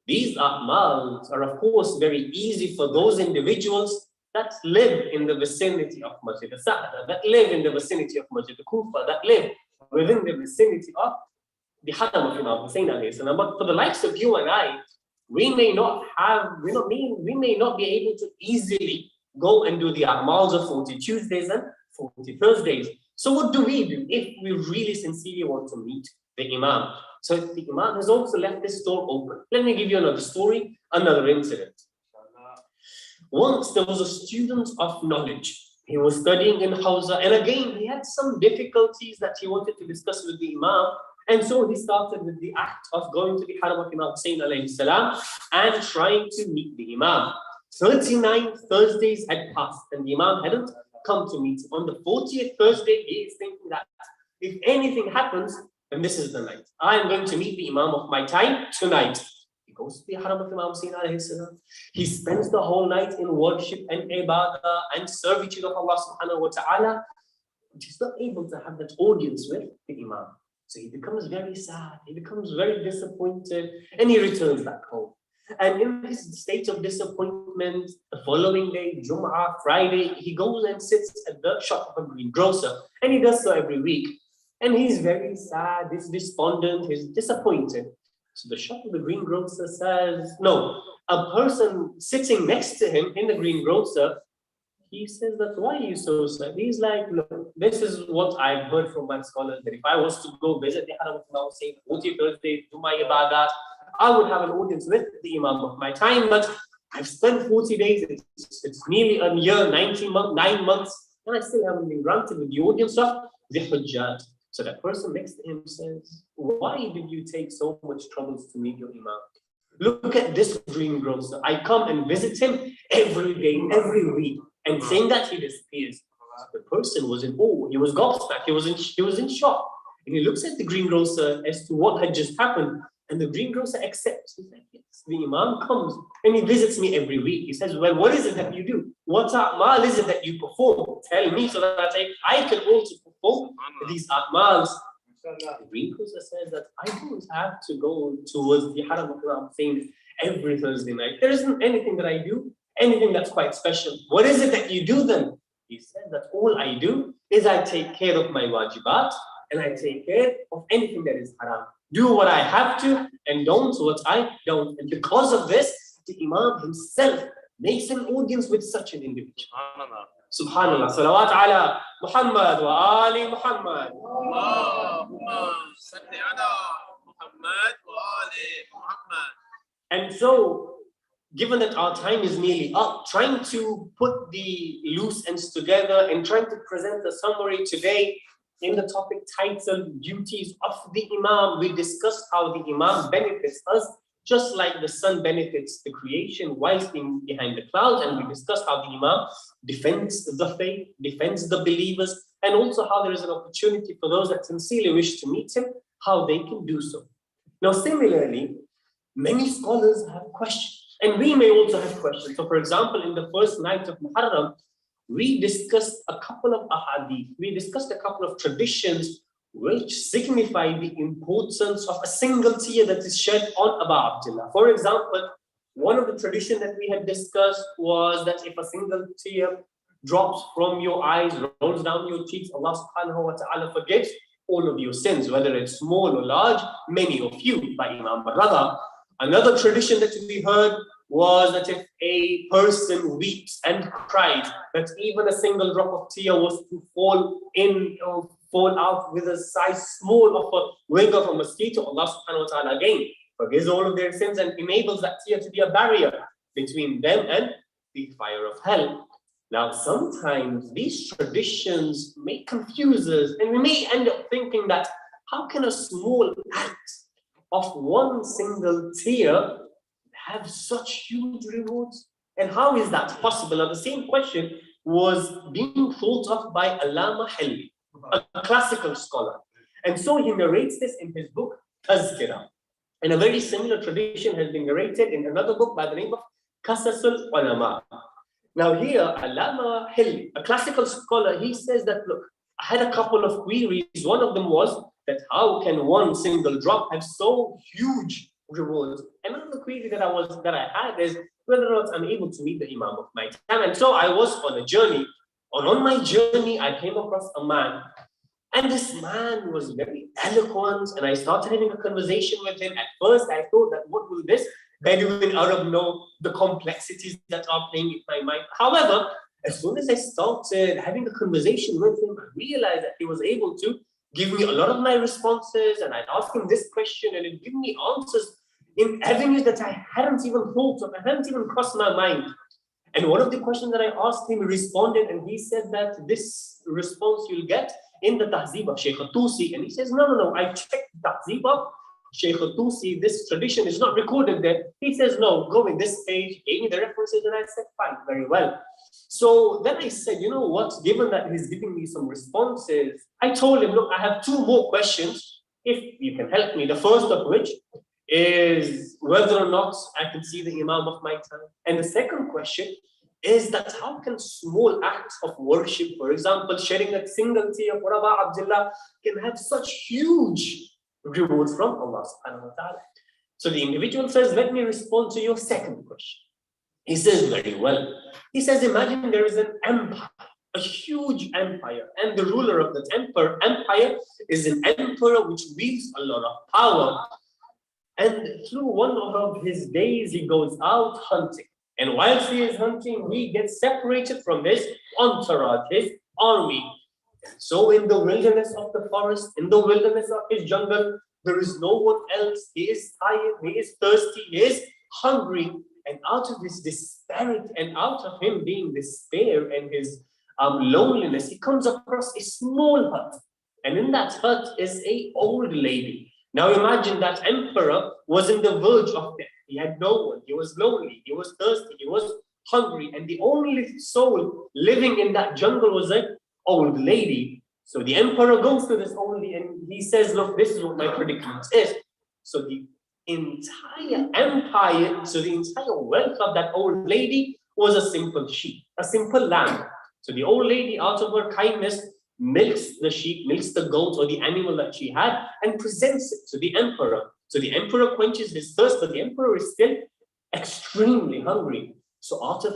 [SPEAKER 5] These a'mals are, of course, very easy for those individuals that live in the vicinity of Masjid al-Sahla, that live in the vicinity of Masjid al-Kufa, that live within the vicinity of the Haram of Imam Hussain. But for the likes of you and I, we may not be able to easily go and do the a'mals of 40 Tuesdays and 40 Thursdays. So what do we do if we really sincerely want to meet the Imam? So the Imam has also left this door open. Let me give you another story, another incident. Once there was a student of knowledge. He was studying in Hausa, and again, he had some difficulties that he wanted to discuss with the Imam. And so he started with the act of going to the Haram of Imam Hussain alayhi salam and trying to meet the Imam. 39 Thursdays had passed, and the Imam hadn't come to meet him. On the 40th Thursday, he is thinking that if anything happens, then this is the night. I am going to meet the Imam of my time tonight. He goes to the Haram of Imam Hussain alayhi salam. He spends the whole night in worship and ibadah and servitude of Allah subhanahu wa ta'ala. He's not able to have that audience with the Imam. So he becomes very sad, he becomes very disappointed, and he returns back home. And in this state of disappointment, the following day, Jum'ah, Friday, he goes and sits at the shop of a greengrocer. And he does so every week. And he's very sad, he's despondent, he's disappointed. So the shop of the greengrocer says, no, a person sitting next to him in the greengrocer, he says that, why are you so sad? He's like, look, this is what I've heard from my scholars, that if I was to go visit the Haram of Imam Hussain, 40 Thursday, do my ibadat, I would have an audience with the Imam of my time, but I've spent 40 days, it's nearly a year, 9 months, and I still haven't been granted with the audience of the Hujjat. So that person next to him says, why did you take so much troubles to meet your Imam? Look at this greengrocer. I come and visit him every day, every week. And saying that, he disappears. The person was in awe. He was gobsmacked. He was in shock. And he looks at the greengrocer as to what had just happened. And the greengrocer accepts. He's like, yes, the Imam comes and he visits me every week. He says, well, what is it that you do? What a'mal is it that you perform? Tell me so that I can also perform these a'mals. The greengrocer says that I don't have to go towards the Haram of Haram things every Thursday night. There isn't anything that I do, anything that's quite special. What is it that you do then? He said that all I do is I take care of my wajibat and I take care of anything that is haram. Do what I have to and don't what I don't. And because of this, the Imam himself makes an audience with such an individual. Subhanallah. Salawat ala Muhammad wa ali Muhammad. And so, given that our time is nearly up, trying to put the loose ends together and trying to present a summary today in the topic titled Duties of the Imam, we discussed how the Imam benefits us just like the sun benefits the creation whilst being behind the clouds. And we discussed how the Imam defends the faith, defends the believers, and also how there is an opportunity for those that sincerely wish to meet him, how they can do so. Now, similarly, many scholars have questions, and we may also have questions. So, for example, in the first night of Muharram, we discussed a couple of ahadith, we discussed a couple of traditions which signify the importance of a single tear that is shed on Abu Abdullah. For example, one of the traditions that we had discussed was that if a single tear drops from your eyes, rolls down your cheeks, Allah subhanahu wa ta'ala forgives all of your sins, whether it's small or large, many of you, by Imam Barada. Another tradition that we heard was that if a person weeps and cries, that even a single drop of tear was to fall in or fall out with a size small of a wing of a mosquito, Allah subhanahu wa ta'ala again forgives all of their sins and enables that tear to be a barrier between them and the fire of hell. Now, sometimes these traditions may confuse us, and we may end up thinking that how can a small act of one single tear have such huge rewards? And how is that possible? Now, the same question was being thought of by Allama Halli, a classical scholar. And so he narrates this in his book, Tazkirah. And a very similar tradition has been narrated in another book by the name of Qasasul Ulama. Now here, Allama Halli, a classical scholar, he says that, look, I had a couple of queries. One of them was that how can one single drop have so huge rewards? And another query that I had is whether or not I'm able to meet the Imam of my time. And so I was on a journey. On my journey, I came across a man. And this man was very eloquent. And I started having a conversation with him. At first, I thought that what will this Bedouin Arab know, the complexities that are playing in my mind. However, as soon as I started having a conversation with him, I realized that he was able to give me a lot of my responses, and I'd ask him this question and he'd give me answers in avenues that I hadn't even thought of, I hadn't even crossed my mind. And one of the questions that I asked him, he responded, and he said that this response you'll get in the Tahzib of Shaykh Tusi. And he says, no, I checked the Tahzib of Shaykh Tusi, this tradition is not recorded there. He says, no, go in this page, gave me the references, and I said, fine, very well. So then I said, you know what, given that he's giving me some responses, I told him, look, I have two more questions, if you can help me. The first of which is whether or not I can see the Imam of my time. And the second question is that how can small acts of worship, for example, shedding a single tear for Abu Abdullah, can have such huge rewards from Allah subhanahu wa ta'ala. So the individual says, let me respond to your second question. He says, very well. He says, imagine there is an empire, a huge empire, and the ruler of that empire is an emperor which wields a lot of power. And through one of his days, he goes out hunting. And whilst he is hunting, he gets separated from his entourage, his army. So in the wilderness of the forest, in the wilderness of his jungle, there is no one else. He is tired, he is thirsty, he is hungry. And out of his disparity and out of him being despair and his loneliness, he comes across a small hut. And in that hut is an old lady. Now imagine that emperor was in the verge of death. He had no one. He was lonely. He was thirsty. He was hungry. And the only soul living in that jungle was a old lady. So the emperor goes to this old lady and he says, look, this is what my predicament is. So the entire empire, so the entire wealth of that old lady was a simple sheep, a simple lamb. So the old lady, out of her kindness, milks the sheep, milks the goat or the animal that she had and presents it to the emperor. So the emperor quenches his thirst, but the emperor is still extremely hungry. So out of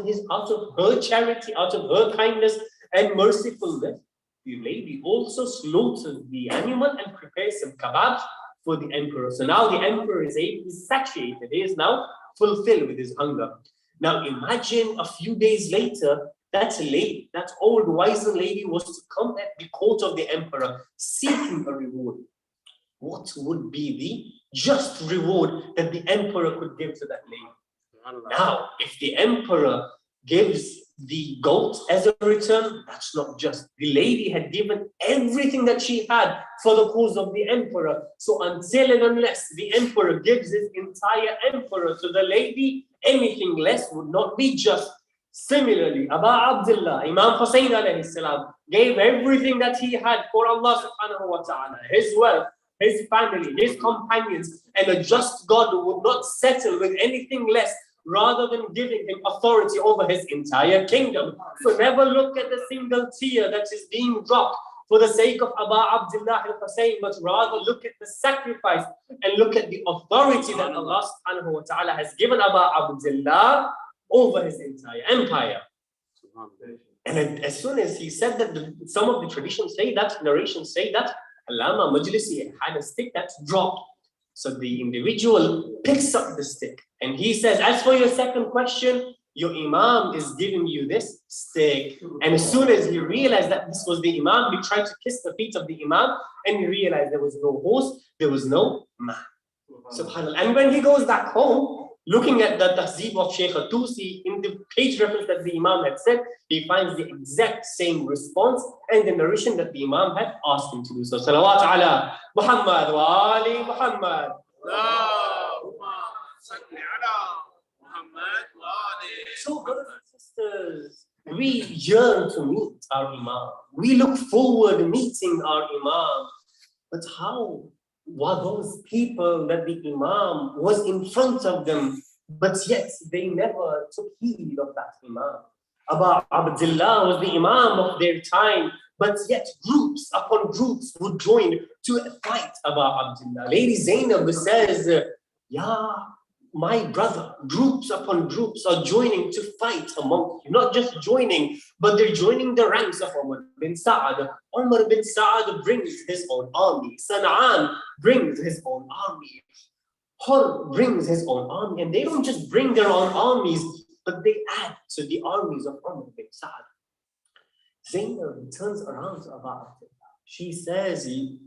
[SPEAKER 5] her charity, out of her kindness and mercifulness, the lady also slaughters the animal and prepares some kebabs for the emperor. So now the emperor is satiated. He is now fulfilled with his hunger. Now imagine a few days later, that lady, that old wizened lady was to come at the court of the emperor seeking a reward. What would be the just reward that the emperor could give to that lady? Now, if the emperor gives the goat as a return, that's not just. The lady had given everything that she had for the cause of the emperor. So until and unless the emperor gives his entire emperor to the lady, anything less would not be just. Similarly, Aba Abdullah, Imam Hussain alayhi salam, gave everything that he had for Allah subhanahu wa ta'ala, his wealth, his family, his companions, and a just God would not settle with anything less rather than giving him authority over his entire kingdom. So never look at the single tear that is being dropped for the sake of Aba Abdullah al-Hussain, but rather look at the sacrifice and look at the authority that Allah subhanahu wa ta'ala has given Aba Abdullah over his entire empire. And as soon as he said that, some of the traditions say that, narrations say that, Allama Majlisi had a stick that's dropped. So the individual picks up the stick and he says, as for your second question, your Imam is giving you this stick. And as soon as he realized that this was the Imam, he tried to kiss the feet of the Imam and he realized there was no horse, there was no man. Subhanallah. And when he goes back home, looking at the Tahzeeb of Shaykh Tusi, in the page reference that the Imam had said, he finds the exact same response and the narration that the Imam had asked him to do. So, salawat ala Muhammad wa ali Muhammad. So, brothers and sisters, we yearn to meet our Imam. We look forward to meeting our Imam. But how were those people that the Imam was in front of them, but yet they never took heed of that Imam? Aba Abdullah was the Imam of their time, but yet groups upon groups would join to fight Aba Abdullah. Lady Zainab says, "Ya, my brother, groups upon groups are joining to fight among you. Not just joining, but they're joining the ranks of Umar bin Sa'ad. Umar bin Sa'ad brings his own army. San'an brings his own army. Hur brings his own army. And they don't just bring their own armies, but they add to the armies of Umar bin Sa'ad." Zainab turns around to Aba Abdullah. She says,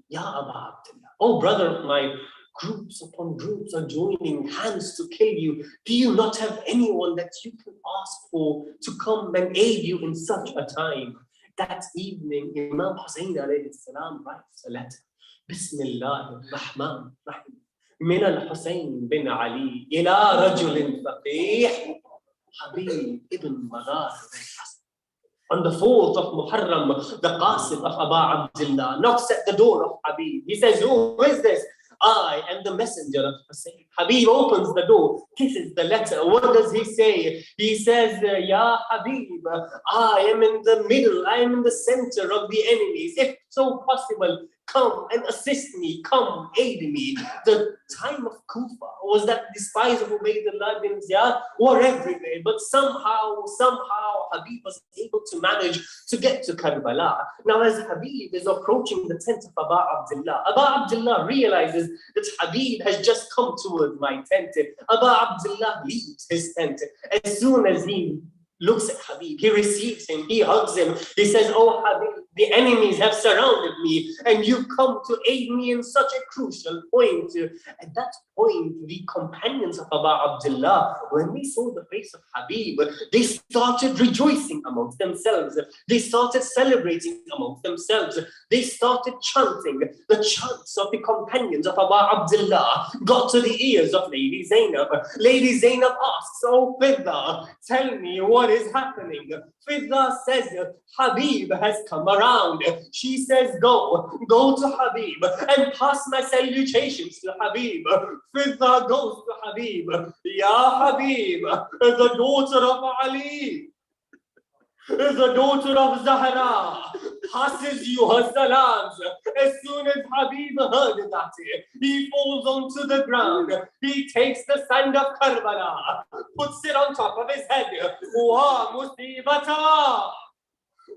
[SPEAKER 5] "Ya Aba Abdullah, oh brother of mine, groups upon groups are joining hands to kill you. Do you not have anyone that you can ask for to come and aid you in such a time?" That evening, Imam Hussain alayhi salam writes a letter. Bismillah ar-Rahman ar-Rahim. Min al-Hussain bin Ali ila rajulin faqih Habib ibn Madar bin Hassan. On the 4th of Muharram, the Qasim of Aba Abdullah knocks at the door of Habib. He says, "Who is this?" "I am the messenger of Hussain." Habib opens the door, kisses the letter. What does he say? He says, "Ya Habib, I am in the middle, I am in the center of the enemies. If so possible, come and assist me, come aid me." The time of Kufa was that the spies of Ubaydullah bin Ziyad were everywhere, but somehow Habib was able to manage to get to Karbala. Now as Habib is approaching the tent of Aba Abdullah realizes that Habib has just come towards my tent. Aba Abdullah leaves his tent. As soon as he looks at Habib, he receives him, he hugs him. He says, "Oh Habib, the enemies have surrounded me and you've come to aid me in such a crucial point." At that point, the companions of Aba Abdullah, when they saw the face of Habib, they started rejoicing amongst themselves. They started celebrating amongst themselves. They started chanting. The chants of the companions of Aba Abdullah got to the ears of Lady Zainab. Lady Zainab asks, "Oh Fidda, tell me what is happening." Fidda says, "Habib has come around around. She says, go to Habib and pass my salutations to Habib. Fidda goes to Habib. Ya Habib, the daughter of Ali, the daughter of Zahra, passes you her salams. As soon as Habib heard that, he falls onto the ground. He takes the sand of Karbala, puts it on top of his head. Wa musibata!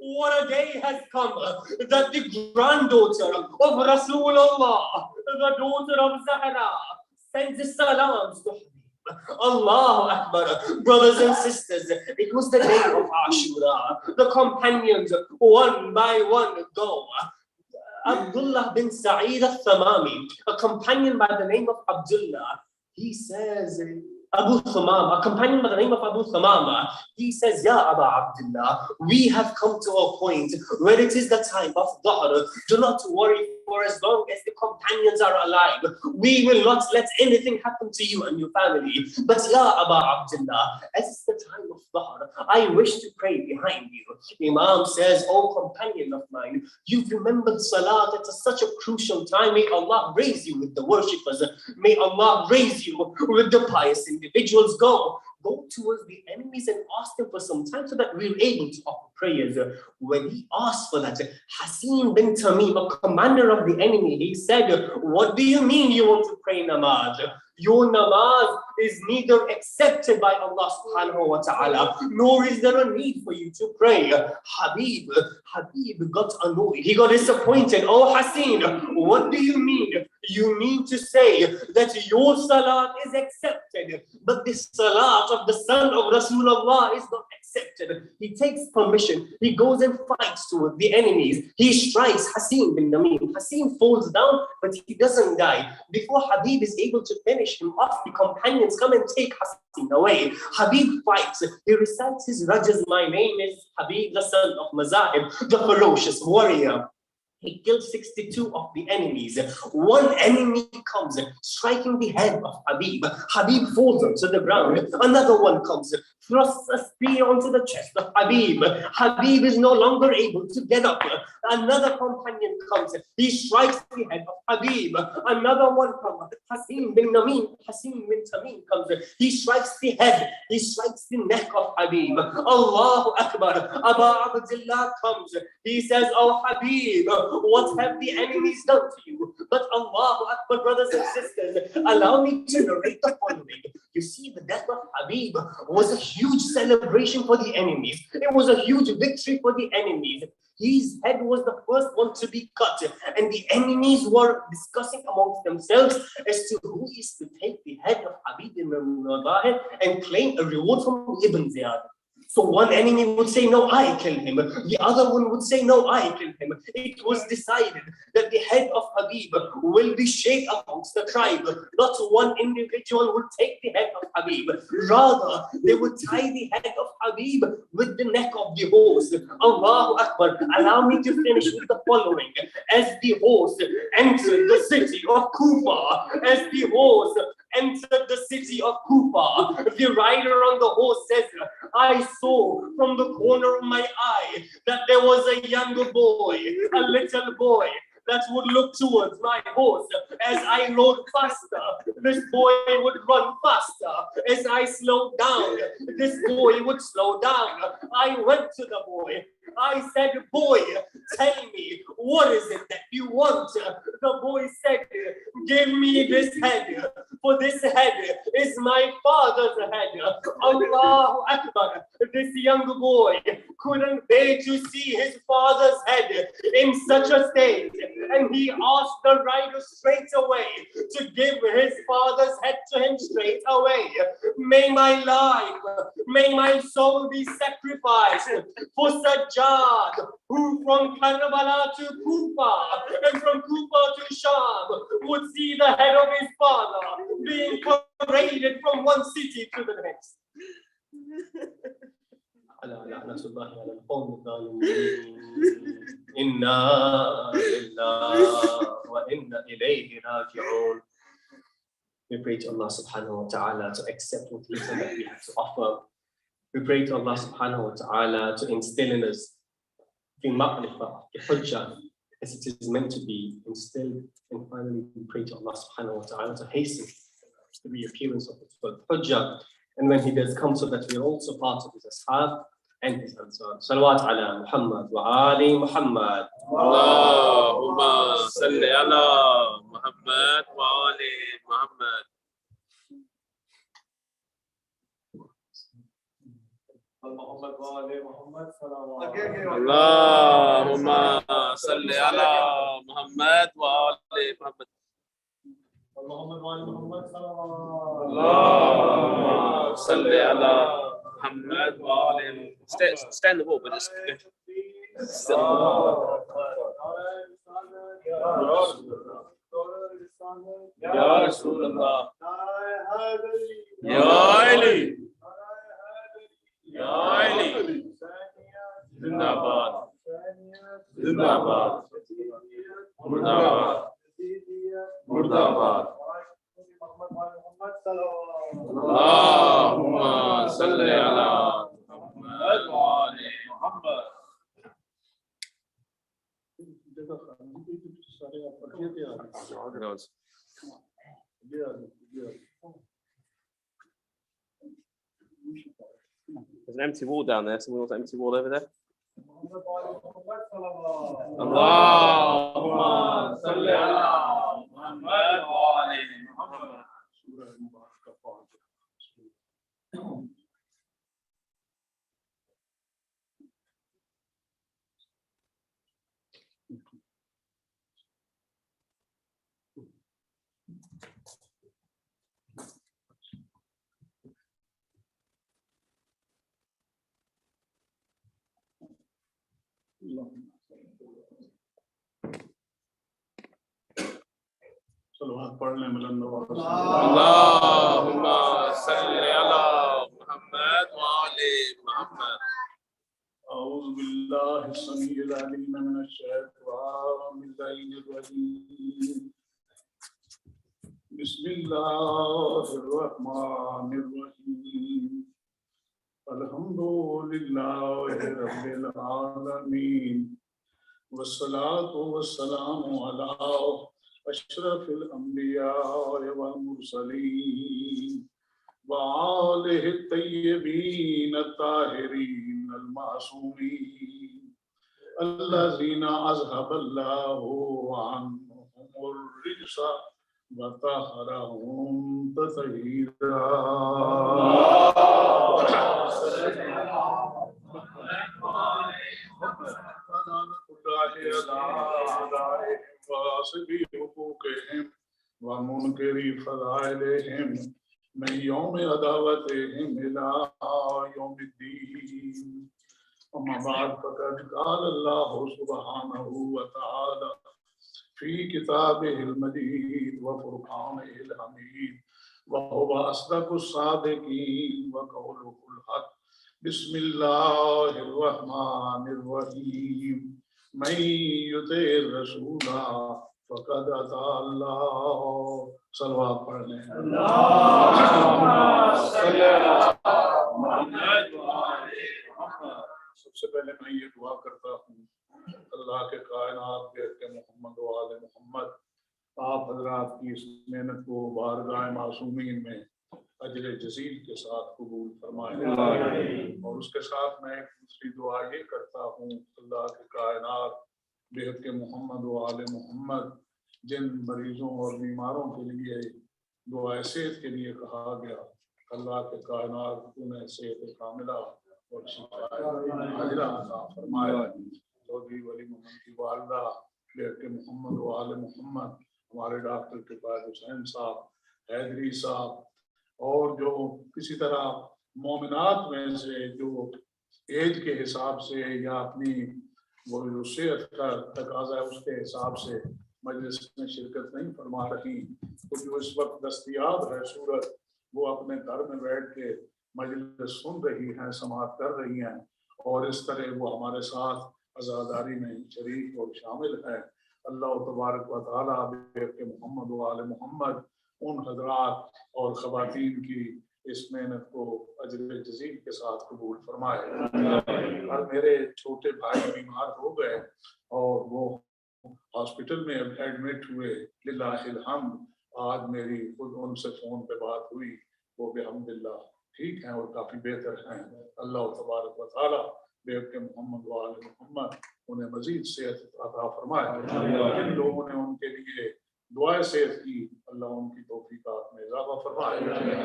[SPEAKER 5] What a day has come that the granddaughter of Rasulullah, the daughter of Zahra, sends the salams to Habib. Allahu Akbar. Brothers and sisters, it was the day of Ashura. The companions, one by one, go. Abdullah bin Sa'id al-Thamami, a companion by the name of Abdullah, he says, Abu Thamama, a companion by the name of Abu Thamama, he says, Ya Aba Abdullah, we have come to a point where it is the time of Dhuhr. Do not worry, for as long as the companions are alive, we will not let anything happen to you and your family. But Ya Aba Abdullah, as it's the time of Dhuhr, I wish to pray behind you. Imam says, O companion of mine, you've remembered Salat at such a crucial time. May Allah raise you with the worshippers. May Allah raise you with the pious individuals. Go towards the enemies and ask them for some time so that we're able to offer prayers. When he asked for that, Hasim bin Tamim, a commander of the enemy, he said, what do you mean you want to pray namaz? Your namaz is neither accepted by Allah subhanahu wa ta'ala, nor is there a need for you to pray. Habib got annoyed. He got disappointed. Oh Hasim, what do you mean? You mean to say that your salat is accepted, but the salat of the son of Rasulullah is not accepted. He takes permission. He goes and fights towards the enemies. He strikes Hasim bin Namim. Hasim falls down, but he doesn't die. Before Habib is able to finish him off, the companions come and take Hasim away. Habib fights. He recites his rajas. My name is Habib, the son of Mazahib, the ferocious warrior. He killed 62 of the enemies. One enemy comes, striking the head of Habib. Habib falls onto the ground. Another one comes, thrusts a spear onto the chest of Habib. Habib is no longer able to get up. Another companion comes. He strikes the head of Habib. Another one comes. Hasim bin Tamim comes. He strikes the head. He strikes the neck of Habib. Allahu Akbar. Aba Abdullah comes. He says, Oh Habib, what have the enemies done to you? But Allahu Akbar, brothers and sisters, allow me to narrate the following. You see, the death of Habib was a huge celebration for the enemies. It was a huge victory for the enemies. His head was the first one to be cut, and the enemies were discussing amongst themselves as to who is to take the head of Habib ibn Rabah and claim a reward from Ibn Ziyad. So one enemy would say, no, I killed him. The other one would say, no, I killed him. It was decided that the head of Habib will be shared amongst the tribe. Not one individual would take the head of Habib. Rather, they would tie the head of Habib with the neck of the horse. Allahu Akbar. Allow me to finish with the following. As the horse entered the city of Kufa, entered the city of Kufa, the rider on the horse says, I saw from the corner of my eye that there was a younger boy, a little boy, that would look towards my horse. As I rode faster, this boy would run faster. As I slowed down, this boy would slow down. I went to the boy. I said, boy, tell me, what is it that you want? The boy said, give me this head, for this head is my father's head. Allahu Akbar. This young boy couldn't bear to see his father's head in such a state, and he asked the rider straight away to give his father's head to him straight away. May my life, may my soul be sacrificed for Sajjad, who from Karbala to Kufa and from Kufa to Sham would see the head of his father being paraded from one city to the next. We pray to Allah subhanahu wa ta'ala to accept what little that we have to offer. We pray to Allah subhanahu wa ta'ala to instill in us في معرفة بحجة, as it is meant to be instilled, and finally we pray to Allah subhanahu wa ta'ala to hasten the reappearance of the 12th Hujjah, and when he does come, so that we are also part of his ashab and his ansar. Salawat ala Muhammad wa ali Muhammad.
[SPEAKER 4] Allahumma salli ala Muhammad wa ali Muhammad. Allahumma salli ala Muhammad wa ali Muhammad. Allahumma salli ala Muhammad wa ali. Stay in the wall, but just sit on the wall. Ya Rasulullah. Ya Ali. Ya Ali. Zindabad. Zindabad. Murdabad. Murdabad. Allahumma salli ala Muhammad wa ali Muhammad. There's an empty wall down there. Someone wants an empty wall over there. Allahumma salli ala Muhammad wa ali Muhammad. Allahumma salli ala Muhammad wa ali Muhammad.
[SPEAKER 1] أعوذ بالله السميع العليم من الشيطان الرجيم. بسم الله الرحمن الرحيم. الحمد لله رب العالمين والصلاة والسلام على أشرف الأنبياء والمرسلين وآله الطيبين الطاهرين المعصومين الذين أذهب الله عنهم الرجس وطهرهم تطهيرا. حقوقهم ومنكر فضائلهم من يوم عداوتهم إلى يوم الدين. أما بعد فقد قال الله سبحانه وتعالى في كتابه المجيد وفرقانه الحميد وهو أصدق الصادقين وقوله الحق. بسم الله الرحمن الرحيم. من يطع الرسول فقد اطاع اللہ. صلوات پڑھ لیں. سب سے پہلے میں یہ دعا کرتا ہوں اللہ کے کائنات کے محمد و آل محمد آپ حضرات کی اس محنت کو بارگاہ معصومین میں اجر جزیل کے ساتھ قبول فرمائے. اور اس کے ساتھ میں ایک دوسری دعا یہ کرتا ہوں اللہ کے کائنات بہت کے محمد و آل محمد جن مریضوں اور بیماروں کے لیے دعائے صحت کے لیے کہا گیا اللہ کے کائنات انہیں صحت کاملہ اور شفا عاجلہ عطا فرمائے. چودھری ولی محمد کی والدہ بہت کے محمد و آل محمد ہمارے ڈاکٹر کے پاس حسین صاحب حیدری صاحب اور جو کسی طرح مومنات میں سے جو ایج کے حساب سے یا اپنی وہ جو صحت کا تقاضا ہے اس کے حساب سے مجلس میں شرکت نہیں فرما رہی تو جو اس وقت دستیاب ہے صورت وہ اپنے گھر میں بیٹھ کے مجلس سن رہی ہیں سماعت کر رہی ہیں اور اس طرح وہ ہمارے ساتھ عزاداری میں شریک اور شامل ہے. اللہ تبارک و تعالیٰ بہت کے محمد و آل محمد ان حضرات اور خواتین کی इस मेहनत को अजर जजील के साथ कबूल फरमाए। और मेरे छोटे भाई बीमार हो गए और वो हॉस्पिटल में एडमिट हुए, लिल्लाहिल हम्द। आज मेरी खुद उनसे फ़ोन पे बात हुई, वो बिहम्दिल्लाह ठीक हैं और काफ़ी बेहतर हैं। अल्लाह तबारक व तआला बेब के मोहम्मद व आले मोहम्मद उन्हें मज़ीद सेहत अता फरमाए। जिन लोगों ने उनके लिए दुआएं सेहत की, अल्लाह उनकी तौफीकात में इजाफा फरमाए।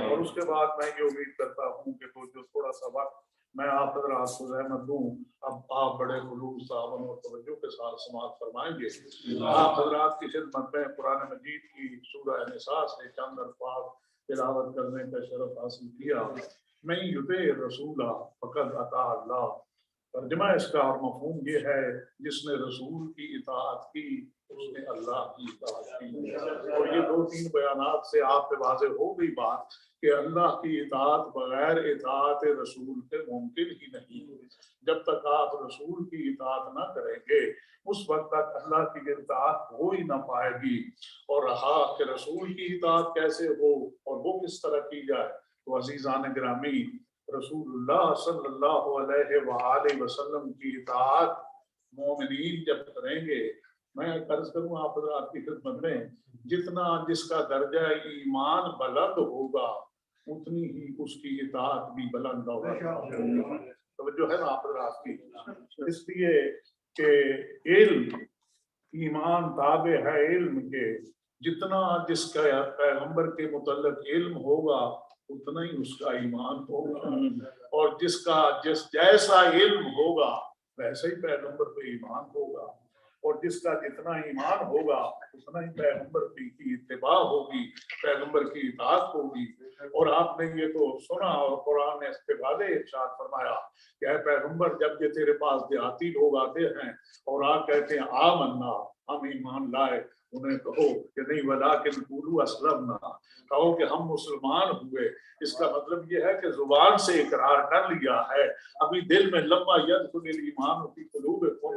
[SPEAKER 1] और उसके बाद मैं ये उम्मीद करता हूँ कि तो जो थोड़ा सा वक्त मैं आप हज़रात को रहमत दूँ, अब आप बड़े खुलूस सावन और तवज्जो के साथ समाअत फरमाएंगे। आप हज़रात की खिदमत में कुरान मजीद की सूरह निसा से चंद अल्फाज तिलावत करने का शरफ हासिल किया। मैं युते रसूला फ़क़द अता अल्लाह। तर्जुमा इसका और मफ़हूम ये है, जिसने रसूल की इताअत की उसने अल्लाह की इताअत की। और ये दो तीन बयानात से आप पे वाज़ेह हो गई बात कि अल्लाह की इताअत बगैर इताअत रसूल के मुमकिन ही नहीं। जब तक आप रसूल की इताअत ना करेंगे उस वक्त तक अल्लाह की इताअत हो ही ना पाएगी। और रहा कि रसूल की इताअत कैसे हो और वो किस तरह की जाए, तो अज़ीज़ान गिरामी रसूलुल्लाह सल्लल्लाहु अलैहि वसल्लम की इताअत मोमिनीन जब करेंगे, मैं अर्ज करूँ आप हज़रात की खिदमत में, जितना जिसका दर्जा ईमान बुलंद होगा उतनी ही उसकी इताअत भी बुलंद होगा। तो जो है ना आप हज़रात की, इसलिए कि इल्म ईमान ताबे है इल्म के, जितना जिसका पैगंबर के मुतल्लिक इल्म होगा उतना ही उसका ईमान होगा। और जिसका जैसा इल्म होगा वैसे ही पैगंबर पे ईमान होगा। और जिसका जितना ईमान होगा उतना ही पैगंबर की इत्तिबा होगी, पैगंबर की इताअत होगी। और आपने ये तो सुना और कुरान ने इसके वाले इरशाद फरमाया कि ऐ पैगंबर, जब ये तेरे पास देहाती लोग आते हैं और आप कहते हैं आमन्ना, हम ईमान लाए, उन्हें कहो कि नहीं वलाकिन कुलू अस्लमना, कहो कि हम मुसलमान हुए। इसका मतलब ये है कि जुबान से इकरार कर लिया है, अभी दिल में लम्मा यदखुलुल ईमान फी कुलूबिकुम,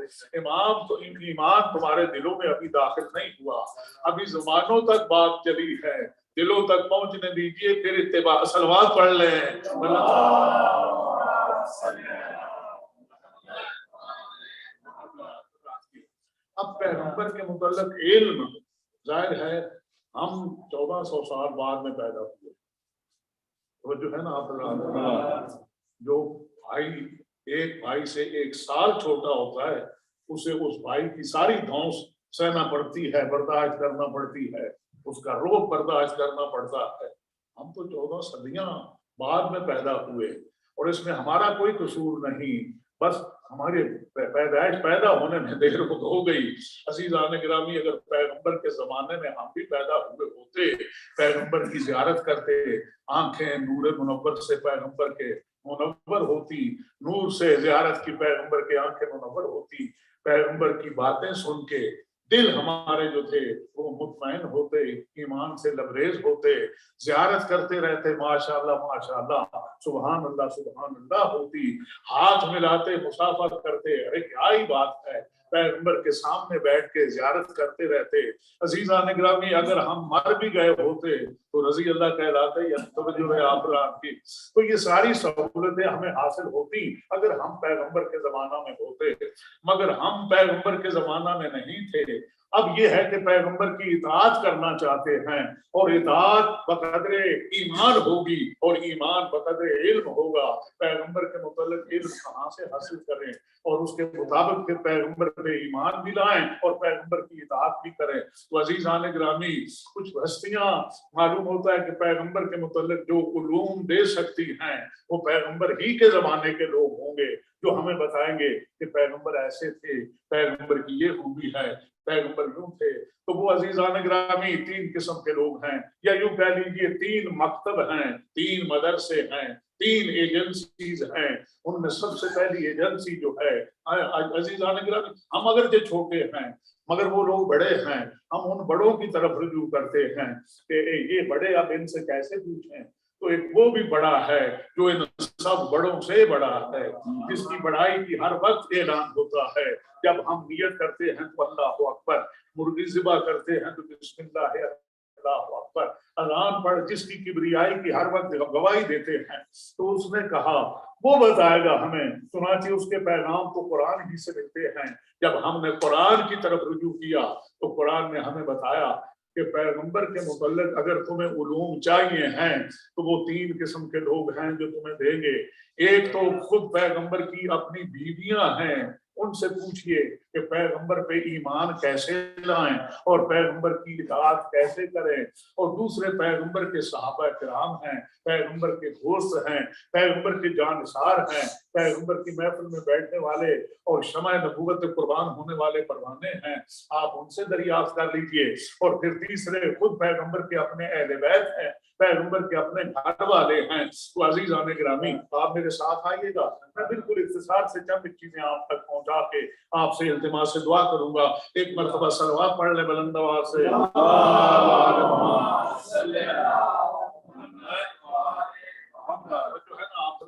[SPEAKER 1] ईमान तुम्हारे दिलों में अभी दाखिल नहीं हुआ, अभी जुबानों तक बात चली है, दिलों तक पहुंचने दीजिए, फिर इत्तिबा सलवात पढ़ लें। अब पैगंबर के मुतल्लिक इल्म, जाहिर है हम 1400 साल बाद में पैदा हुए, तो जो है ना आप जो भाई एक भाई से एक साल छोटा होता है उसे उस भाई की सारी धौंस सहना पड़ती है, बर्दाश्त करना पड़ती है, उसका रोब बर्दाश्त करना पड़ता है। हम तो 14 सदियां बाद में पैदा हुए और इसमें हमारा कोई कसूर नहीं, बस हमारे पैदाइश पैदा होने में देर हो गई। अज़ीज़ान गिरामी, अगर पैगंबर के जमाने में हम भी पैदा हुए होते, पैगंबर की ज़ियारत करते, आंखें नूर मुनव्वर से पैगंबर के मुनव्वर होती, नूर से ज़ियारत की पैगंबर के आंखें मुनव्वर होती, पैगंबर की बातें सुन के दिल हमारे जो थे वो मुतमईन होते, ईमान से लबरेज होते, ज़ियारत करते रहते, माशाअल्लाह माशाअल्लाह, सुभान अल्लाह होती, हाथ मिलाते, मुसाफा करते, अरे क्या ही बात है, पैगंबर के सामने बैठ के ज़ियारत करते रहते। अज़ीज़ान गिरामी, अगर हम मर भी गए होते तो रज़ी अल्लाह कहलाते या तवज्जो है आप की। तो ये सारी सहूलतें हमें हासिल होती अगर हम पैगंबर के जमाना में होते, मगर हम पैगंबर के जमाना में नहीं थे। अब ये है कि पैगंबर की इताअत करना चाहते हैं और इताअत बक़द्रे ईमान होगी और ईमान बक़द्रे इल्म होगा। पैगंबर के मुतल्लिक़ इल्म कहाँ से हासिल करें और उसके मुताबिक फिर पैगंबर पे ईमान भी लाएं और पैगंबर की इताअत भी करें। तो अज़ीज़ान गिरामी, कुछ हस्तियां मालूम होता है कि पैगंबर के मुतल्लिक़ जो उलूम दे सकती हैं वो पैगंबर ही के जमाने के लोग होंगे, जो हमें बताएंगे कि पैगंबर ऐसे थे, पैगंबर की ये खूबी है, पैगंबर यूं थे। तो वो अज़ीज़ान गिरामी तीन किस्म के लोग हैं, या यूं कह लीजिए तीन मकतब हैं, तीन मदरसे हैं, तीन एजेंसीज हैं। उनमें सबसे पहली एजेंसी जो है अज़ीज़ान गिरामी, हम अगर जो छोटे हैं मगर वो लोग बड़े हैं, हम उन बड़ों की तरफ रुजू करते हैं कि ये बड़े, अब इनसे कैसे पूछें। तो एक वो भी बड़ा है जो इन सब बड़ों से बड़ा है, जिसकी बड़ाई की हर वक्त ऐलान होता है। जब हम नियत करते हैं तो अल्लाहु अकबर, मुर्गी ज़िबा करते हैं तो बिस्मिल्लाह अल्लाहु अकबर, अज़ान पढ़ जिसकी किबरियाई की हर वक्त गवाही देते हैं। तो उसने कहा वो बताएगा हमें, चुनांचे उसके पैगाम तो कुरान ही से मिलते हैं। जब हमने कुरान की तरफ रुजू किया तो कुरान ने हमें बताया कि पैगंबर के मुतल्लिक अगर तुम्हें उलूम चाहिए हैं तो वो 3 किस्म के लोग हैं जो तुम्हें देंगे। एक तो खुद पैगंबर की अपनी बीवियां हैं, उनसे पूछिए कि पैगंबर पे ईमान कैसे लाएं और पैगंबर की इताअत कैसे करें। और दूसरे पैगंबर के सहाबा किराम हैं, पैगंबर के दोस्त हैं, पैगंबर के जानसार हैं, पैगंबर की महफिल में बैठने वाले और शमाए नबूवत पे कुर्बान होने वाले परवाने हैं, आप उनसे दरियाफ्त कर लीजिए। और फिर तीसरे खुद पैगंबर के अपने अहले बैत हैं, पैगंबर के अपने घर वाले हैं। तो अजीज़ान गिरामी, आप मेरे साथ आइएगा, मैं बिल्कुल इख्तिसार से चंद चीजें आप तक पहुंचा के आपसे इल्तिमास से दुआ करूंगा। एक मरतबा सलवात पढ़ ले बुलंद आवाज से। जो है ना आप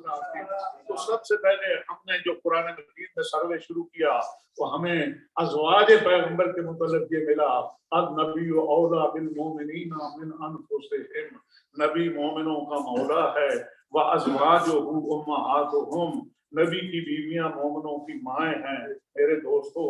[SPEAKER 1] तो सबसे पहले हमने जो कुरान मजीद में सर्वे शुरू किया तो हमें अज़वाज पैगंबर के मुतल्लिक़ ये मिला, अन नबी औला बिल मोमिनीना मिन अनफुसिहिम, नबी मोमिनों का मौला है, व अज़वाजुहु उम्महातुहुम, नबी की बीवियां मोमिनों की माएँ हैं। मेरे दोस्तों,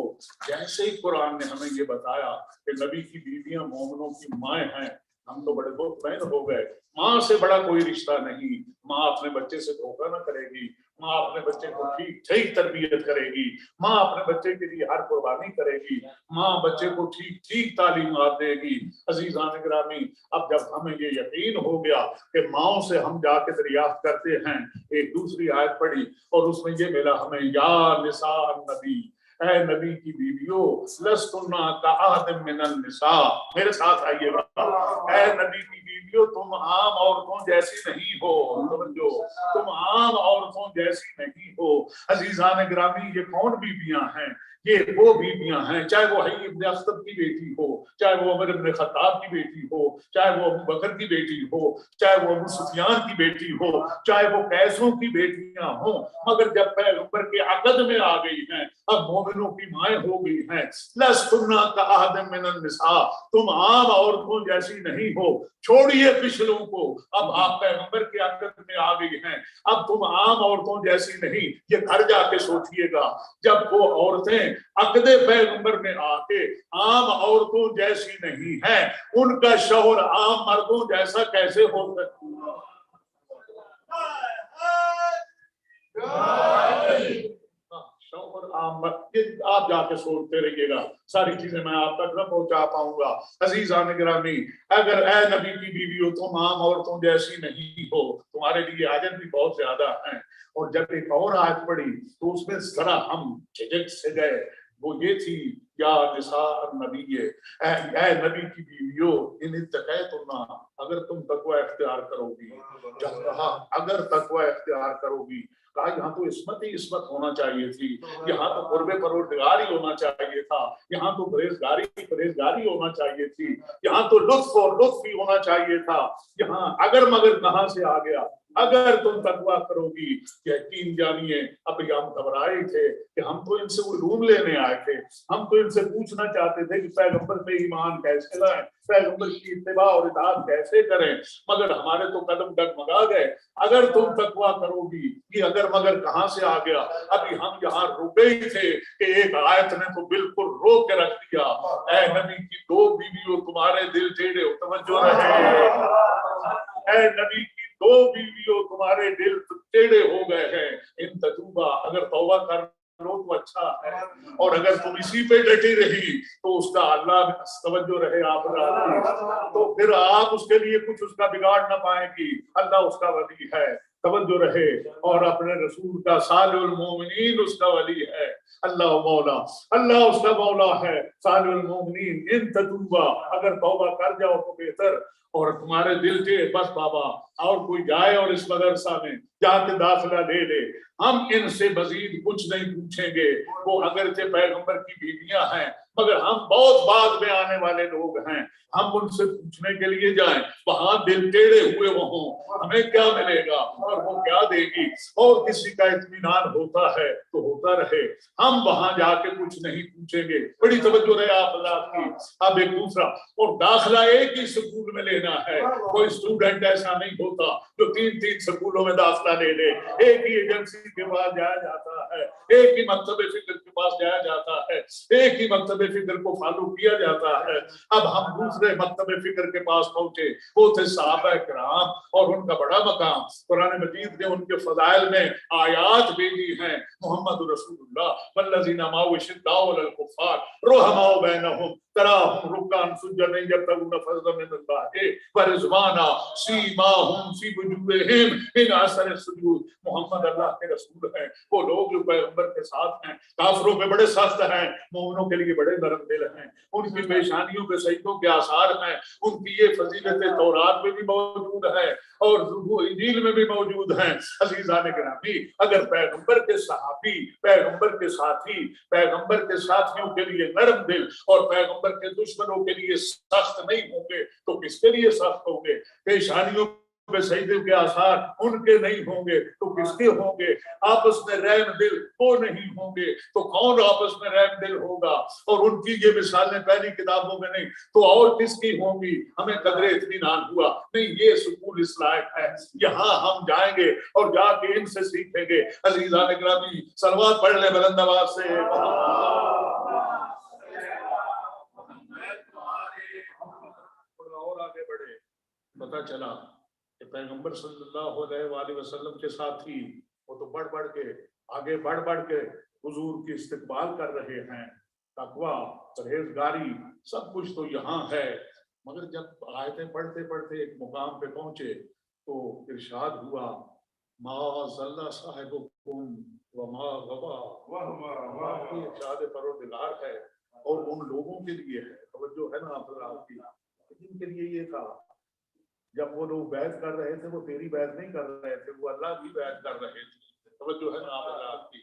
[SPEAKER 1] जैसे ही कुरान ने हमें ये बताया कि नबी की बीवियां मोमिनों की माएँ हैं, हम तो बड़े मुतमईन हो गए। माँ से बड़ा कोई रिश्ता नहीं। माँ अपने बच्चे से धोखा ना करेगी, माँ अपने बच्चे को ठीक ठीक तरबियत करेगी, माँ अपने बच्चे के लिए हर कुर्बानी करेगी, माँ बच्चे को ठीक ठीक तालीमात देगी। अजीज़ान गिरामी, अब जब हमें ये यकीन हो गया कि माँओं से हम जाके दरियाफ्त करते हैं, एक दूसरी आयत पढ़ी और उसमें ये मिला हमें, या निसा नबी, ऐ नबी की बीवियों, लस्तुन्ना कअहदिम मिनन निसा, मेरे साथ आइएगा, ऐ नबी की बीवियों तुम आम औरतों जैसी नहीं हो, समझो, तुम आम औरतों जैसी नहीं हो। अजीज़ान गिरामी, ये कौन बीवियां हैं? ये वो बीवियां हैं, चाहे वो हई इब्न अख्तब की बेटी हो, चाहे वो उमर इब्न खत्ताब की बेटी हो, चाहे वो अबू बकर की बेटी हो, चाहे वो अबू सुफियान की बेटी हो, चाहे वो कैसों की बेटियां हो, मगर जब पैगंबर के अक़द में आ गई हैं, अब मोमिनों की माएँ हो गई हैं। लस्तुन्ना कअहदिम मिनन निसा, तुम आम औरतों जैसी नहीं हो। छोड़िए पिछलों को, अब आप पैगंबर के अक़द में आ गई हैं, अब तुम आम औरतों जैसी नहीं। ये घर जाके सोचिएगा, जब वो औरतें अक़दे पैगंबर में आके आम औरतों जैसी नहीं है, उनका शौहर आम मर्दों जैसा कैसे हो सकता? शौहर आम मर्द, आप जाके सोचते रहिएगा, सारी चीजें मैं आप तक न पहुंचा पाऊंगा। अजीज़ान गिरामी, अगर ए नबी की बीवियों तुम आम औरतों जैसी नहीं हो, तुम्हारे लिए आजत भी बहुत ज्यादा है। और जब एक और आयत पढ़ी तो उसमें जरा हम झिझक से गए, वो ये थी, या निसा नबी, ऐ नबी की बीवियों, इन इत्तक़ैतुन्ना, अगर तुम तक़वा इख्तियार करोगी, जब कहा अगर तक़वा इख्तियार करोगी, कहा यहाँ तो इस्मत ही इस्मत होना चाहिए थी, यहाँ तो कुर्बे परवरदिगार ही होना चाहिए था, यहाँ तो परहेज़गारी होना चाहिए थी, यहाँ तो लुत्फ और लुत्फ ही होना चाहिए था। यहाँ अगर मगर कहाँ से आ गया? अगर तुम तकवा करोगी, यकीन जानिए, अब हम घबराए थे कि हम तो इनसे उलूम लेने आए थे, हम तो इनसे पूछना चाहते थे कि पैगंबर पे ईमान कैसे लाएं, पैगंबर की इत्तिबा और इताअत कैसे करें, मगर हमारे तो कदम डगमगा गए। अगर तुम तकवा करोगी, ये अगर मगर कहाँ से आ गया? अभी हम यहाँ रुके ही थे कि एक आयत ने तो बिल्कुल रोक के रख दिया, ऐ नबी की 2 बीवियों तुम्हारे दिल टेढ़े हो, तवज्जो रहे, ऐ नबी की 2 बीवियों तुम्हारे दिल टेढ़े हो गए हैं, इन ततूबा, अगर तौबा कर लो तो अच्छा है, और अगर तुम इसी पे डटी रही तो उसका अल्लाह, तवज्जो रहे आप, तो फिर आप उसके लिए कुछ उसका बिगाड़ ना पाएंगी, अल्लाह उसका वली है, तवज्जो रहे, और अपने रसूल का सालिहुल मोमिनीन उसका वली है, अल्लाह मौला, अल्लाह उसका मौला है, सालिहुल मोमिनीन, इन ततूबा, अगर तौबा कर जाओ तो बेहतर, और तुम्हारे दिल के बस बाबा और कोई जाए और इस मदरसा में जाके दाखिला ले ले, हम इनसे मजीद कुछ नहीं पूछेंगे, वो अगर के पैगंबर की बीवियां हैं, मगर हम बहुत बाद में आने वाले लोग हैं, हम उनसे पूछने के लिए जाएं, वहां दिल टेढ़े हुए वो हों, हमें क्या मिलेगा और वो क्या देगी, और किसी का इत्मीनान होता है तो होता रहे, हम वहां जाके कुछ नहीं पूछेंगे। बड़ी तवज्जो रहे आप हज़रात की। अब एक दूसरा, और दाखिला एक ही स्कूल में लेना है, कोई स्टूडेंट ऐसा नहीं होता जो 3-3 स्कूलों में दाखिला ले ले। एक ही एजेंसी के पास जाया जाता है, एक ही मकतबे फिक्र के पास जाया जाता है, एक ही मकतबे फिक्र को फॉलो किया जाता है। अब हम दूसरे मकतबे फिक्र के पास पहुंचे, वो थे सहाबा किराम और उनका बड़ा मकाम। कुरान मजीद ने उनके फजाइल में आयात भेजी हैं, मोहम्मद रसूलुल्लाह वल्लज़ीना माअहु शिद्दाउ अलल कुफ़ार रुहमाउ बैनहुम तराहुम रुक्कान सुज्जदन यब्तगूना फज़लन मिनल्लाहि व रिज़वाना सीमाहुम फी वुजूहिहिम मिन असर सुजूद। मोहम्मद अल्लाह के रसूल हैं, वो लोग जो पैगंबर के साथ हैं, काफिरों पे बड़े सख्त हैं, मोमिनों के लिए बड़े नरम दिल हैं, उनकी पेशानियों पे सजदों के आसार हैं, उनकी ये फजीलतें तौरात में भी मौजूद है और इंजील में भी मौजूद हैं। अज़ीज़ान गिरामी, अगर पैगंबर के सहाबी, पैगंबर के साथी, पैगंबर के साथियों के लिए नरम दिल और पैगंबर के दुश्मनों के लिए सख्त नहीं होंगे तो किसके लिए सख्त होंगे? पेशानियों पे सजदे के आसार उनके नहीं होंगे तो किसके होंगे? आपस में रहम दिल वो नहीं होंगे तो कौन आपस में रहम दिल होगा? और उनकी ये मिसालें पहली किताबों में नहीं तो और किसकी होंगी? हमें कदरे इत्मीनान हुआ नहीं, ये स्कूल इस लायक है, यहाँ हम जाएंगे और जाके इनसे सीखेंगे। अज़ीज़ान गिरामी, सलवात पढ़ ले बुलंद आवाज से। और आगे बढ़े, पता चला कि पैगंबर सल्लल्लाहु अलैहि वसल्लम के साथी वो तो बढ़ बढ़ के आगे बढ़ बढ़ के हुजूर की इस्तकबाल कर रहे हैं। तकवा, परहेजगारी, सब कुछ तो यहाँ है, मगर जब आयतें पढ़ते पढ़ते एक मुकाम पे पहुंचे तो इरशाद हुआ, मा ज़ल्ला साहिबुकुम व मा गवा। वाह, इरशाद परवरदिगार है और उन लोगों के लिए है, तवज्जो है ना आपकी, जिनके लिए ये था। जब वो लोग बैत कर रहे थे वो तेरी बैत नहीं कर रहे थे, वो अल्लाह की बैत कर रहे थे, तवज्जो है ना आपकी।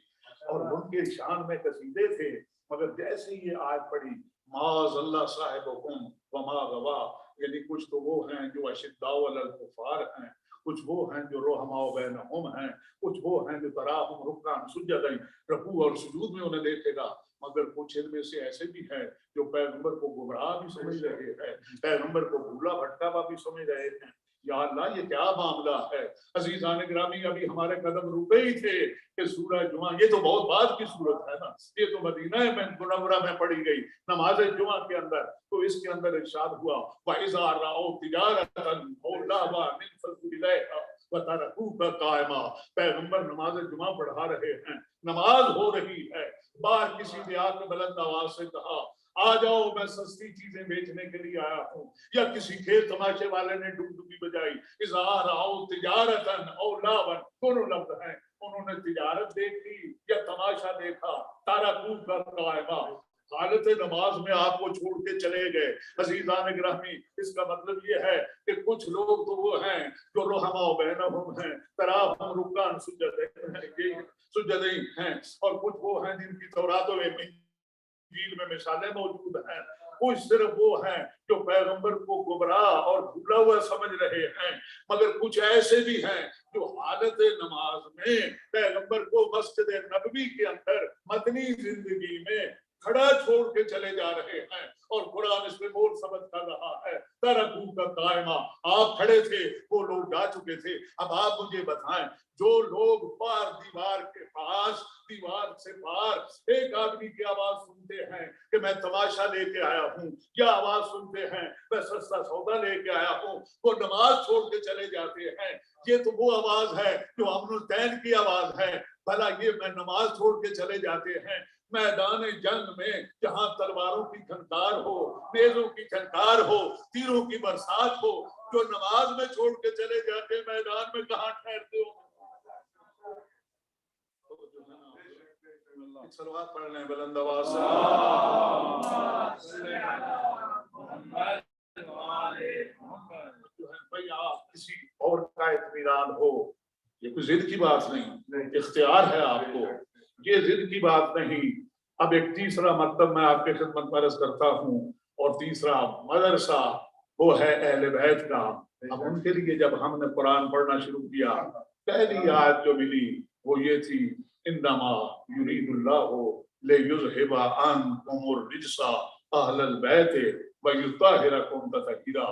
[SPEAKER 1] और उनके शान में कसीदे थे, मगर जैसे ये आयत पड़ी, माज़ल्ला साहिबुकुम व मा गवा, यानी कुछ तो वो हैं जो अशिद्दाउ अलल कुफ़ार हैं, कुछ वो हैं जो रुहमाउ बैनहुम हैं, कुछ वो हैं जो तराहुम रुक्कान सुज्जदन, रुकू और सुजूद में उन्हें देखेगा, मगर कुछ इनमें से ऐसे भी हैं जो पैगंबर को गुमराह भी समझ रहे हैं, पैगंबर को भूला भटका भी समझ रहे हैं। या अल्लाह, ये क्या मामला है? अजीजान गिरामी, अभी हमारे कदम रुके ही थे कि सूरह जुमा, ये तो बहुत बाद की सूरत है ना, ये तो मदीना में मुनव्वरा में पढ़ी गई नमाज जुमा के अंदर, तो इसके अंदर इरशाद हुआ, वइज़ा राओ तिजारतन औ लहवा इन्फज़ू व तरकूका कायमा। पैगंबर नमाज जुमा पढ़ा रहे हैं, नमाज हो रही है, बाहर किसी ने आके बुलंद आवाज से कहा, आ जाओ मैं सस्ती चीजें बेचने के लिए आया हूँ, या किसी खेल तमाशे वाले ने डुगडुगी बजाई, इज़हार आओ तिजारतन औ लावन, दोनों लफ्ज हैं, उन्होंने तिजारत देखी या तमाशा देखा, तारकू का कायमा, हालत नमाज में आपको छोड़ के चले गए। अज़ीज़ान गिरामी, इसका मतलब ये है कि कुछ लोग तो वो हैं जो रुहमाउ बैनहुम हैं, तराहुम रुक्कान सुज्जदैन हैं, और कुछ वो हैं जिनकी तौरात व इंजील में मिसालें मौजूद हैं, कुछ सिर्फ वो हैं जो पैगंबर को गुमराह और भूला हुआ समझ रहे हैं, मगर कुछ ऐसे भी हैं जो हालत नमाज में पैगंबर को मस्जिद नबवी के अंदर मदनी जिंदगी में खड़ा छोड़ के चले जा रहे हैं, और कुरान इसमें मोर समझ कर रहा है, तरकू का कायमा, आप खड़े थे, वो लोग जा चुके थे। अब आप मुझे बताएं, जो लोग पार दीवार के पास, दीवार से पार एक आदमी की आवाज सुनते हैं कि मैं तमाशा लेके आया हूँ, या आवाज सुनते हैं मैं सस्ता सौदा लेके आया हूँ, वो नमाज छोड़ के चले जाते हैं। ये तो वो आवाज है जो अमनुल तैन की आवाज है। भला ये मैं नमाज छोड़ के चले जाते हैं मैदान जंग में, जहां तलवारों की झनकार हो, नेज़ों की झनकार हो, तीरों की बरसात हो, जो नमाज में छोड़ के चले जाते मैदान में कहां ठहरते हो? सलवात पढ़ लें बुलंद आवाज से। भाई आप किसी और का इत्मीनान हो, ये कोई जिद की बात नहीं, इख्तियार है आपको, ये जिद की बात नहीं, अब एक तीसरा मतलब मैं आपके खिदमत में अर्ज करता हूँ, और तीसरा मदरसा वो है अहले बैत का। अब उनके लिए जब हमने कुरान पढ़ना शुरू किया, पहली आयत जो मिली वो ये थी, इन्नमा युरीदुल्लाहु लियुज़हिबा अन्कुमुर रिज्सा अहलल बैत व युत्ताहिरकुम तत्हीरा।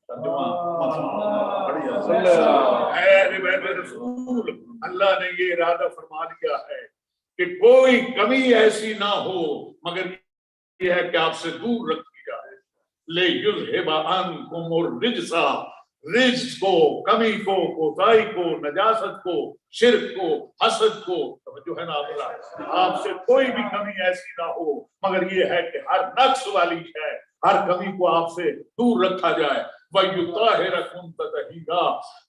[SPEAKER 1] तर्जुमा रसूल, अल्लाह ने ये इरादा फरमा लिया है कि कोई कमी ऐसी ना हो मगर ये है कि आपसे दूर रखी जाए। ले युज़हिबा अन्कुमुर रिज्सा, रिज्स को, कमी को, कोताही को, नजासत को, शिर्क को, हसद को, जो है ना आपसे कोई भी कमी ऐसी ना हो मगर ये है कि हर नक्स वाली है, हर कमी को आपसे दूर रखा जाए। वयुत्ताहिरकुम तत्हीरा,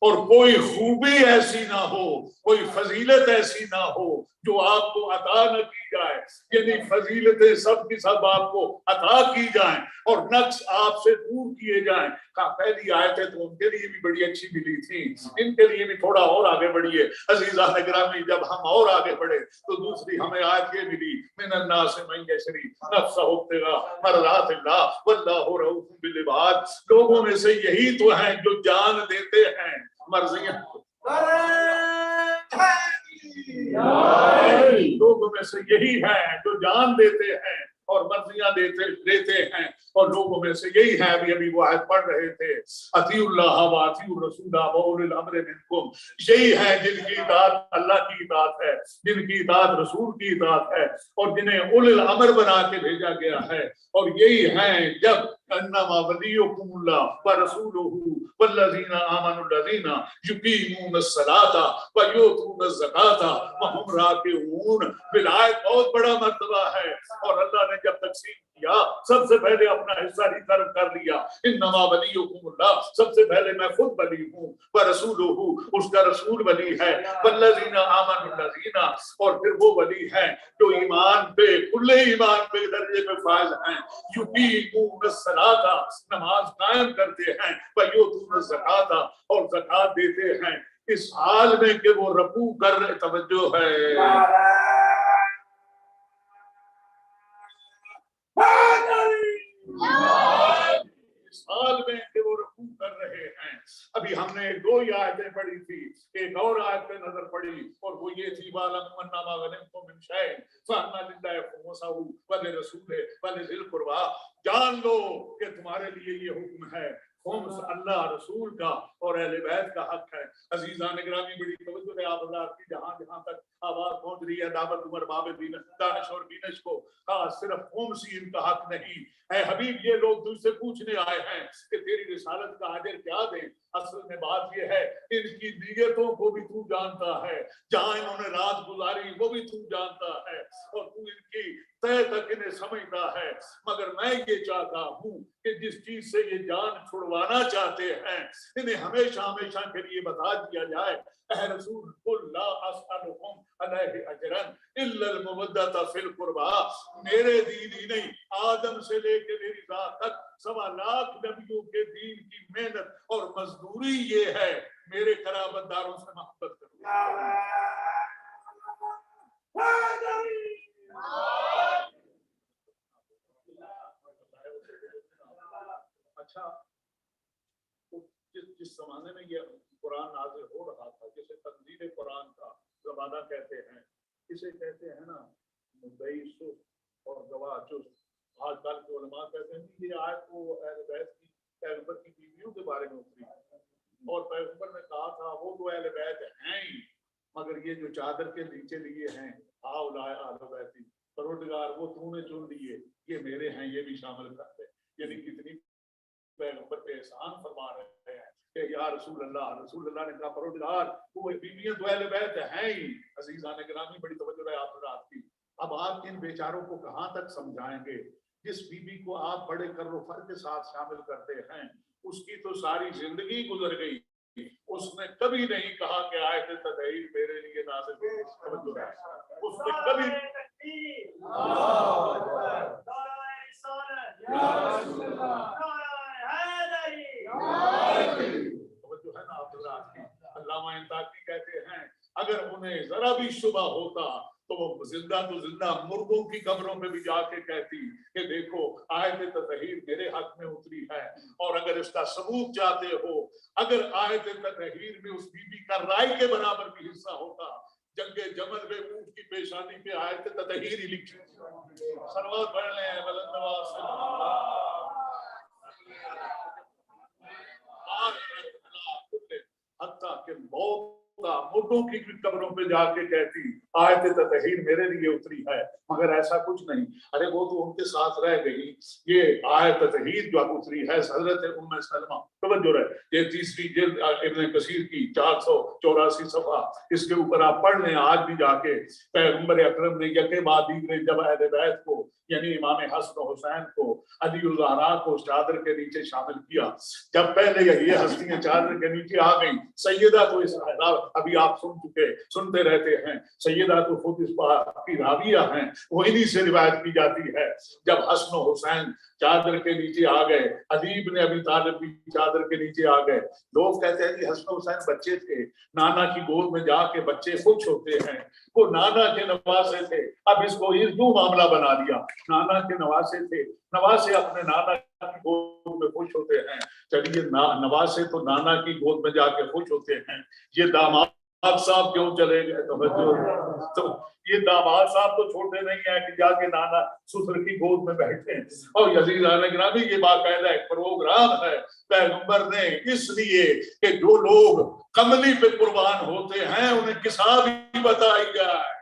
[SPEAKER 1] और कोई खूबी ऐसी ना हो, कोई फजीलत ऐसी ना हो जो आपको अता न की जाए, यानी फजीलतें सब की सब आपको अता की जाएं और नक्स आपसे दूर किए जाएं। पहली आयतें तो उनके लिए भी बड़ी अच्छी मिली थी, इनके लिए भी थोड़ा और आगे बढ़िए अजीजा निगरानी। जब हम और आगे बढ़े तो दूसरी हमें आयत ये मिली, मिनन्नास मन यशरी नफ्सहु इब्तिगा मर्ज़ातिल्लाह वल्लाहु रऊफ़ुम बिल इबाद। लोगों में से यही तो हैं जो जान देते हैं मर्जियां, लोगों में से यही हैं जो जान देते हैं और मर्जियां देते हैं, और लोगों में से यही है, अभी वो आयत पढ़ रहे थे, अतीउल्लाह व अतीउर रसूल व उलिल अम्र मिनकुम, यही है जिनकी इताअत अल्लाह की इताअत है, जिनकी इताअत रसूल की इताअत है और जिन्हें उलिल अम्र बना के भेजा गया है। और यही है जब अन्नमा वलियुकुमुल्लाह व रसूलुहु वल्लज़ीना आमनुल्लज़ीना युकीमूनस सलाता व यूतूनज़ ज़काता व हुम राकिऊन। विलायत बहुत बड़ा मर्तबा है, और अल्लाह ने जब तकसीम किया सबसे पहले अपना हिस्सा रिजर्व कर लिया। इन्नमा वलियुकुमुल्लाह, सबसे पहले मैं खुद वली हूँ, व रसूलुहु, उसका रसूल वली है, वल्लज़ीना आमनुल्लज़ीना, और फिर वो वली है जो ईमान पे, कुल्ले ईमान पे दर्जे पे फाइज हैं, युकीमूनस सलाता, नमाज कायम करते हैं, व यूतूनज़ ज़काता, और ज़कात देते हैं, इस हाल में कि वो रकू कर रहे, तवज्जो है, साल में कि वो रकू कर रहे हैं। अभी हमने दो ही आयतें पढ़ी थी, एक और आयत पे नजर पड़ी और वो ये थी, वालम अन्नमा गनिमतुम मिन शैइन फअन्ना लिल्लाहि खुमुसहु व लिरसूलिहि व लिज़िल कुर्बा। जान लो कि तुम्हारे लिए ये हुक्म है, खुम्स अल्लाह रसूल का और अहले बैत का हक है। अजीजान गिरामी, बड़ी तवज्जो है आप हज़रात की, जहां जहां तक आवाज पहुंच रही है दावत उमर बाब दानिश और बीनश को, सिर्फ खुम्स ही इनका हक नहीं है। हबीब, ये लोग तुझसे पूछने आए हैं कि तेरी रिसालत का अजर क्या दें। असल में बात यह है, इनकी नीयतों को भी तू जानता है, जहां इन्होंने रात गुजारी वो भी तू जानता है, और तू इनकी तय तक इन्हें समझता है। मगर मैं ये चाहता हूँ कि जिस चीज से ये जान छुड़वाना चाहते हैं, इन्हें हमेशा हमेशा के लिए बता दिया जाए, ऐ रसूल कुल ला अस्अलुकुम अलैहि अजरन इल्लल मवद्दता फिल कुर्बा। मेरे दीन ही नहीं, आदम से लेके मेरी जात तक 1.25 लाख नबियों के दीन की मेहनत और मजदूरी ये है, मेरे कराबतदारों से मोहब्बत करो। अच्छा, तो जिस जमाने में ये कुरान नाज़िल हो रहा था, जिसे तंजील कुरान का ज़माना कहते हैं, इसे कहते हैं ना मुद्दई सुस्त और गवाह चुस्त। आजकल के उलमा कहते हैं कि ये आयत को अहले बैत की, पैगंबर की बीवियों के बारे में उतरी और पैगंबर ने कहा था वो तो अहले बैत हैं ही, मगर ये जो चादर के नीचे लिए हैं, हाउलाए अहले बैती, परवरदिगार वो तूने चुन लिए, ये मेरे हैं, ये भी शामिल कर दे। यानी कितनी पैगंबर पे एहसान फरमा रहे हैं कि या रसूल अल्लाह ने कहा परवरदिगार वो बीवियां तो अहले बैत हैं ही। अजीजान गिरामी, बड़ी तवज्जो है आप रात की। अब आप इन बेचारों को कहां तक समझाएंगे? जिस बीबी को आप बड़े कर्रो-फर के साथ शामिल करते हैं, उसकी तो सारी जिंदगी गुजर गई, उसने कभी नहीं कहा कि आयत तदहीर मेरे लिए नाज़िल हुई। तवज्जो है, उसने कभी जो है ना अब्दुल्लाह की, अल्लामा इंताकी कहते हैं, अगर उन्हें जरा भी शुबा होता तो तो वो जिंदा मुर्दों की कब्रों पे भी जाके कहती कि देखो आयत ततहीर मेरे हक में उतरी है, और अगर इसका सबूत चाहते हो, अगर आयत ततहीर में उस बीबी का राय के बराबर भी हिस्सा होता, जंगे जमल में ऊंट की पेशानी पे आयत ततहीर ही लिखी। सरवात पढ़ ले हैं बुलंद आवाज से, हत्ता के मौत मुर्दों की कब्रों पे जाके कहती आयत ततहीर मेरे लिए उतरी है, मगर ऐसा कुछ नहीं। अरे वो तो उनके साथ रह गई, ये आयत ततहीर जो उतरी है हजरत उम्मे सलमा, तवज्जो रहे, ये तीसरी जिल्द इब्न कसीर की 484 सफा, इसके ऊपर आप पढ़ लें आज भी जाके। पैगंबर अकरम ने यके बाद दीगरे जब अहले बैत को, यानी इमाम हसन हुसैन को, अली ज़हरा को चादर के नीचे शामिल किया, जब पहले ये हस्तियां चादर के नीचे आ गई, सैयदा तो इस अभी आप सुनते रहते हैं, सैयदा तो खुद इस बात की राविया हैं, वो इन्हीं से रिवायत की जाती है। जब हसन हुसैन चादर के नीचे आ गए, अदीब ने अभी तालिब भी चादर के नीचे आ गए, लोग कहते हैं कि हसन हुसैन बच्चे थे, नाना की गोद में जाके बच्चे खुश होते हैं, वो नाना के नवासे थे, अब इसको यूं मामला बना दिया, नाना के नवासे थे, नवासे अपने नाना की गोद में खुश होते हैं, चलिए नवासे तो नाना की गोद में जाके खुश होते हैं, ये दामाद साहब क्यों चले गए? तो ये दामाद साहब तो छोटे नहीं है कि जाके नाना ससुर की गोद में बैठे। और यजीज आलम ये बाकायदा एक प्रोग्राम है पैगंबर ने, इसलिए कि जो लोग कमली पे कुर्बान होते हैं उन्हें किसा भी बताई जाए,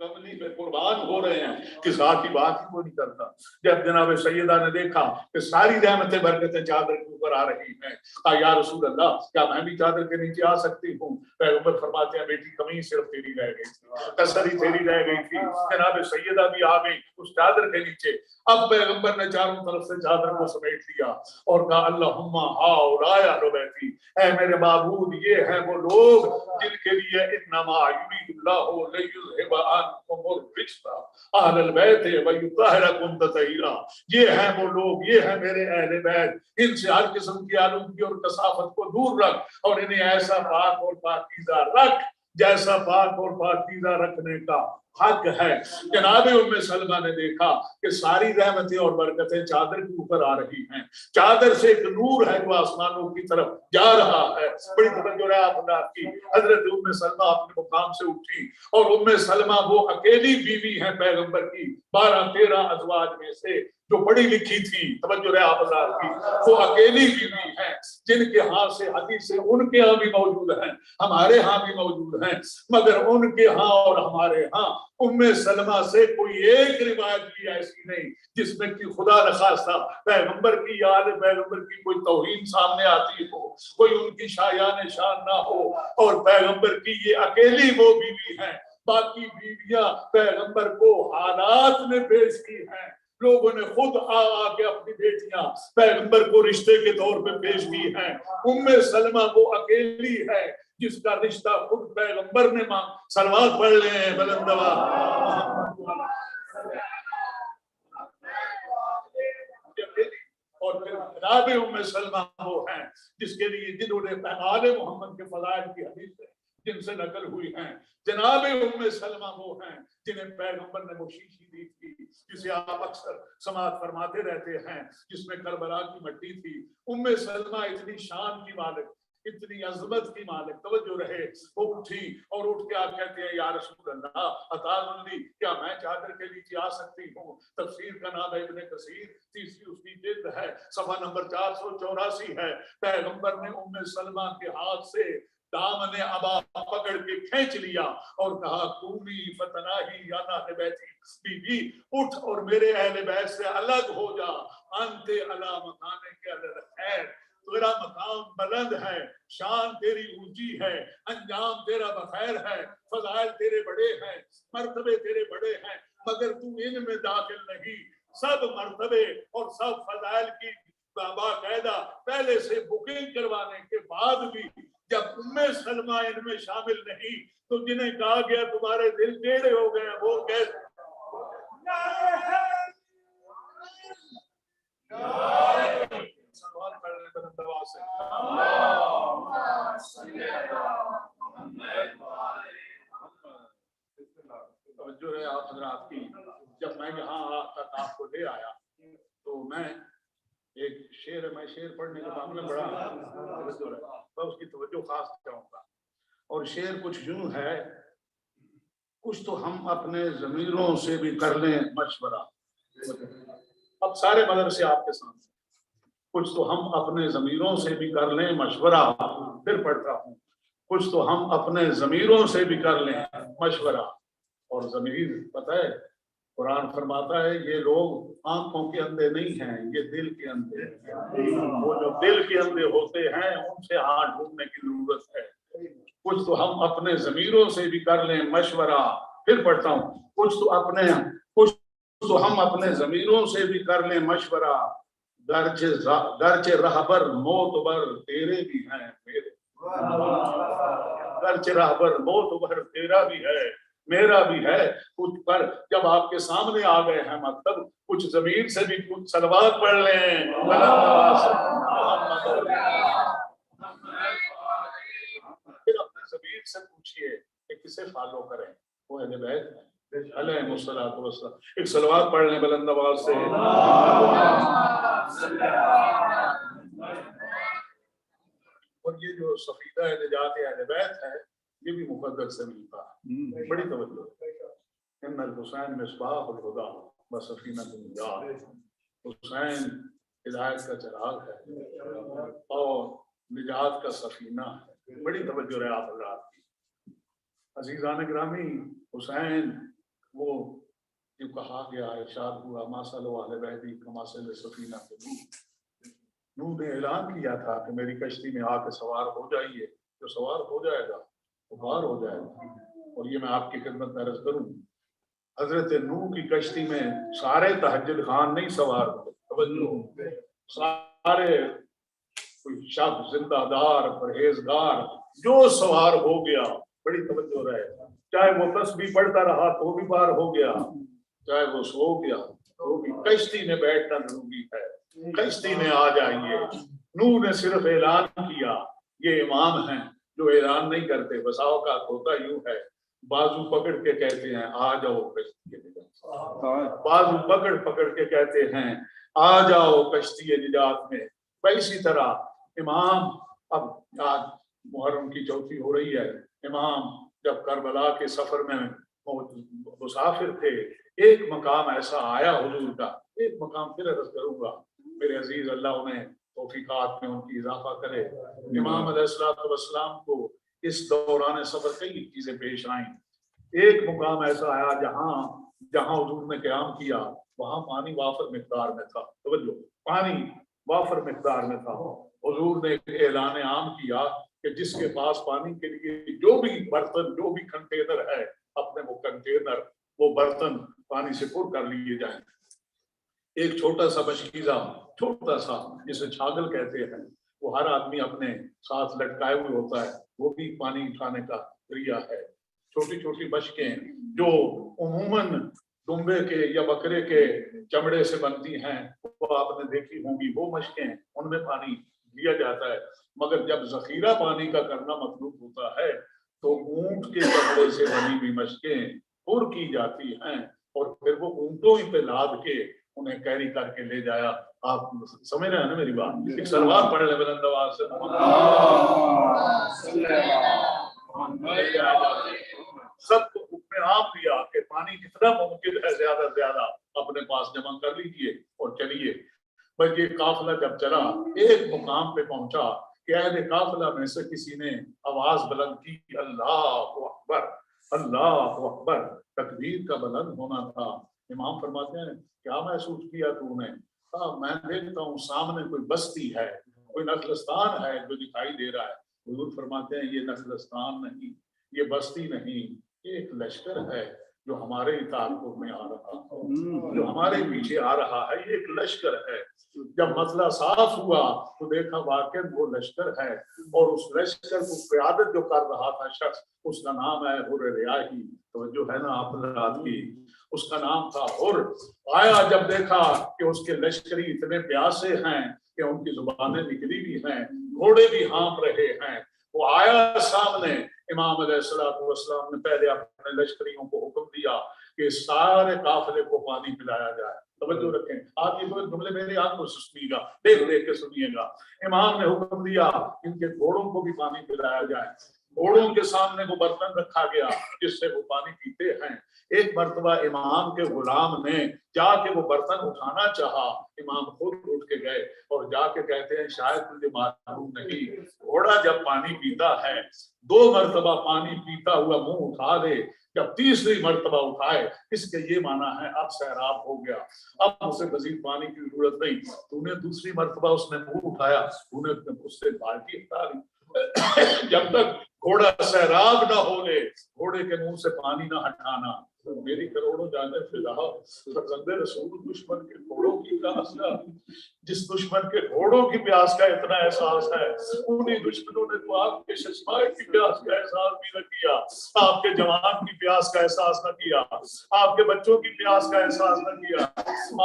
[SPEAKER 1] कमली पे कुर्बान हो रहे हैं, किसा की बात ही वो नहीं करता। जब जनाब सैयदा ने देखा कि सारी रहमतें बरकतें चादर के ऊपर आ रही हैं, कहा या रसूल अल्लाह क्या मैं भी चादर के नीचे आ सकती हूँ? पैगंबर फरमाते हैं बेटी कमीज सिर्फ तेरी रह गई थी, तसरी तेरी रह गई थी। जनाब सैयदा भी आ गई उस चादर के नीचे। अब पैगंबर ने चारों तरफ से चादर को समेट लिया और कहा अल्लाहुम्मा हाउलाया रुबैती, ऐ मेरे माबूद ये हैं वो लोग जिनके लिए इन्नमा युरीदुल्लाहु लियुज़हिबा अन्कुमुर रिज्सा अहलल बैत व युतहिरकुम ततहीरा, ये हैं वो लोग, ये हैं मेरे अहले बैत, इनसे हर किस्म की आलूगी और कसाफत को दूर रख और इन्हें ऐसा पाक और पाकीज़ा रख जैसा पाक और पाकीज़ा रखने का हक है। जनाबे उम्मे सलमा ने देखा कि सारी रहमतें और बरकतें चादर के ऊपर आ रही हैं, चादर से एक नूर है जो आसमानों की तरफ जा रहा है। बड़ी तवज्जो है आपकी। हजरत उम्मे सलमा अपने मुकाम से उठी और उम्मे सलमा वो अकेली बीवी है पैगंबर की 12-13 अज़वाज में से जो पढ़ी लिखी थी, तवज्जो है आपकी, वो अकेली बीवी है जिनके हाथ से हदीस उनके यहाँ भी मौजूद है, हमारे यहाँ भी मौजूद है, मगर उनके यहाँ और हमारे यहाँ उम्मे सलमा से कोई एक रिवायत भी ऐसी नहीं जिसमें कि खुदा न खास्ता पैगंबर की या आले पैगंबर की कोई तौहीन सामने आती हो, कोई उनकी शायान शान ना हो। और पैगंबर की ये अकेली वो बीवी है, बाकी बीवियां पैगंबर को हालात ने पेश की हैं, लोगों ने खुद आके अपनी बेटियां पैगंबर को रिश्ते के तौर पे पेश की हैं। उम्मे सलमा वो अकेली है जिसका रिश्ता खुद पैगंबर ने मांग। सलवात पढ़ ले बुलंदवा। और फिर जनाब उम्मे सलमा वो हैं जिसके लिए जिन्होंने आले मोहम्मद के फज़ाइल की हदीस जिनसे नकल हुई हैं। जनाब उम्मे सलमा वो हैं जिन्हें पैगंबर ने वो शीशी दी थी जिसे आप अक्सर समात फरमाते रहते हैं, जिसमें करबला की मट्टी थी। उम्मे सलमा इतनी शान की मालिक, इतनी अजमत की मालिक, तवज्जो रहे, वो उठी और उठ के आप कहते हैं या रसूल अल्लाह अताज़ुल्ली, क्या मैं चादर के नीचे आ सकती हूँ? तफसीर का नाम है इब्न कसीर, तीसरी उसकी जिल्द है, सफा नंबर 484 है। पैगंबर ने उम्मे सलमा के हाथ से दामने अबा पकड़ के खींच लिया और कहा कूमी फतनाही या अहले बैती, बीबी उठ और मेरे अहले बैत से अलग हो जा, अंते अला मकाने के अलग है, तेरा मकाम बुलंद है, शान तेरी ऊंची है, अंजाम तेरा बखैर है, फज़ाइल तेरे बड़े हैं, मर्तबे तेरे बड़े हैं, मगर तू इनमें दाखिल नहीं। सब मर्तबे और सब फज़ाइल की बाकायदा पहले से बुकिंग करवाने के बाद भी जब उम्मे सलमा इनमें शामिल नहीं तो जिन्हें कहा गया तुम्हारे दिल टेढ़े हो गए वो कैसे? सवाल करने पर दवा से لے آیا تو میں ایک شعر ہے، میں شعر پڑھنے کے بعد میں بڑا اس کی توجہ خاص چاہوں گا، اور شعر کچھ یوں ہے: کچھ تو ہم اپنے ضمیروں سے بھی کر لیں مشورہ. اب سارے مدرسے آپ کے سامنے. کچھ تو ہم اپنے ضمیروں سے بھی کر لیں مشورہ. پھر پڑھتا ہوں: کچھ تو ہم اپنے ضمیروں سے بھی کر لیں مشورہ. اور ضمیر پتہ ہے قرآن فرماتا ہے یہ لوگ آنکھوں کے اندھے نہیں ہیں، یہ دل کے اندھے ہیں. وہ جو دل کے اندھے ہوتے ہیں ان سے ہاتھ ڈھونڈنے کی ضرورت ہے. کچھ تو ہم اپنے ضمیروں سے بھی کر لیں مشورہ. پھر پڑھتا ہوں: کچھ تو ہم اپنے ضمیروں سے بھی کر لیں مشورہ. گرچہ رہبر معتبر تیرے بھی ہیں میرے. گرچہ رہبر معتبر تیرا بھی ہے میرا بھی ہے. کچھ پر جب آپ کے سامنے آ گئے ہیں مطلب کچھ ضمیر سے بھی کچھ صلوات پڑھ لیں. پھر اپنے ضمیر سے پوچھئے کہ کسے فالو کریں. وہ اہل بیت علیہ الصلوۃ والسلام. ایک صلوات پڑھ لیں بلند آواز سے. اور یہ جو سفینہ نجات اہل بیت ہے یہ بھی مقدس سے ملتا ہے. بڑی توجہ. ان الحسین مصباح الہدیٰ وسفینہ النجات. حسین ہدایت کا چراغ ہے اور نجات کا سفینہ ہے. بڑی توجہ ہے آپ حضرات کی. عزیزان گرامی، حسین وہ جو کہا گیا ارشاد ہوا ماسل والے بیدی کماسل سفینہ کے نوح نے اعلان کیا تھا کہ میری کشتی میں آ کے سوار ہو جائیے. جو سوار ہو جائے گا وہ پار ہو جائے گا. اور یہ میں آپ کی خدمت میں عرض کروں حضرت نوح کی کشتی میں سارے تہجد خان نہیں سوار ہوئے. سارے کوئی شب زندہ دار پرہیزگار جو سوار ہو گیا. بڑی توجہ رہے. چاہے وہ تسبیح پڑھتا رہا تو بھی پار ہو گیا، چاہے وہ سو گیا تو بھی. کشتی میں بیٹھنا ضروری ہے. کشتی میں آ جائیے. نوح نے صرف اعلان کیا. یہ امام ہیں جو اعلان نہیں کرتے. بس اوقات ہوتا یوں ہے بازو پکڑ کے کہتے ہیں آ جاؤ کشتی نجات. بازو پکڑ کے کہتے ہیں آ جاؤ کشتی نجات میں. اسی طرح امام اب آج محرم کی چوتھی ہو رہی ہے. امام جب کربلا کے سفر میں مسافر تھے ایک مقام ایسا آیا حضور کا. ایک مقام پھر عرض کروں گا میرے عزیز، اللہ انہیں توفیقات میں ان کی اضافہ کرے. امام علیہ السلام کو اس دوران سفر کئی چیزیں پیش آئیں. ایک مقام ایسا آیا جہاں حضور نے قیام کیا وہاں پانی وافر مقدار میں تھا. توجہ، پانی وافر مقدار میں تھا. حضور نے ایک اعلان عام کیا کہ جس کے پاس پانی کے لیے جو بھی برتن جو بھی کنٹینر ہے اپنے وہ کنٹینر وہ برتن پانی سے پر کر لیے جائیں. ایک چھوٹا سا بشکیزہ، چھوٹا سا جسے چھاگل کہتے ہیں، وہ ہر آدمی اپنے ساتھ لٹکائے ہوئے ہوتا ہے. وہ بھی پانی اٹھانے کا ذریعہ ہے. چھوٹی چھوٹی بشکیں جو عموماً ڈمبے کے یا بکرے کے چمڑے سے بنتی ہیں وہ آپ نے دیکھی ہوں گی. وہ مشکیں ان میں پانی لیا جاتا ہے. مگر جب ذخیرہ پانی کا کرنا مطلوب ہوتا ہے تو اونٹ کے چمڑے سے بنی ہوئی مشکیں پر کی جاتی ہیں اور پھر وہ اونٹوں ہی پہ لاد کے انہیں کیری کر کے لے جایا. آپ سمجھ رہے ہیں نا میری بات؟ ایک سلوات پڑھ لیں بلند آواز سے. سب کو حکم عام دیا کہ پانی جتنا ممکن ہے زیادہ سے زیادہ اپنے پاس جمع کر لیجئے اور چلیے. بس یہ قافلہ جب چلا ایک مقام پہ پہنچا کہ اہل قافلہ میں سے کسی نے آواز بلند کی اللہ اکبر اللہ اکبر. تکبیر کا بلند ہونا تھا. امام فرماتے ہیں کیا محسوس کیا تو نے؟ کہا میں دیکھتا ہوں سامنے کوئی بستی ہے، کوئی نخلستان ہے جو دکھائی دے رہا ہے. حضور فرماتے ہیں یہ نخلستان نہیں، یہ بستی نہیں، یہ ایک لشکر ہے جو ہمارے تعلق میں آ رہا ہے، جو ہمارے پیچھے آ رہا ہے. یہ ایک لشکر ہے. جب مسئلہ صاف ہوا تو دیکھا واقع وہ لشکر ہے اور اس لشکر کو قیادت جو کر رہا تھا شخص اس کا نام ہے حر ریاحی. تو جو ہے نا آپ رات کی، اس کا نام تھا حر. آیا جب دیکھا کہ اس کے لشکری اتنے پیاسے ہیں کہ ان کی زبانیں نکلی بھی ہیں، گھوڑے بھی ہانپ رہے ہیں. وہ آیا سامنے. امام علیہ السلام نے پہلے اپنے لشکریوں کو حکم دیا کہ سارے قافلے کو پانی پلایا جائے. توجہ رکھیں, آپ یہ جملے میری آنکھ کو سنیے گا, دیکھ دیکھ کے سنیے گا. امام نے حکم دیا ان کے گھوڑوں کو بھی پانی پلایا جائے. گھوڑوں کے سامنے وہ برتن رکھا گیا جس سے وہ پانی پیتے ہیں. ایک مرتبہ امام کے غلام نے جا کے وہ برتن اٹھانا چاہا, امام خود اٹھ کے گئے اور جا کے کہتے ہیں شاید مجھے معلوم نہیں, گھوڑا جب پانی پیتا ہے 2 مرتبہ پانی پیتا ہوا منہ اٹھا دے, جب تیسری مرتبہ اٹھائے اس کے یہ معنی ہے اب سیراب ہو گیا, اب اسے مزید پانی کی ضرورت نہیں. تو نے دوسری مرتبہ اس نے منہ اٹھایا, تو نے اس سے بالٹی ہٹا لی. جب تک گھوڑا سیراب نہ ہو لے گھوڑے کے منہ سے پانی نہ ہٹانا. میری کروڑوں جانے فضا فرزند رسول دشمن کے گھوڑوں کی پیاس کا, جس دشمن کے گھوڑوں کی پیاس کا اتنا احساس ہے, انہی دشمنوں نے تو آپ کے ششمائے کی پیاس کا احساس بھی نہ کیا, آپ کے جوان کی پیاس کا احساس نہ کیا, آپ کے بچوں کی پیاس کا احساس نہ کیا,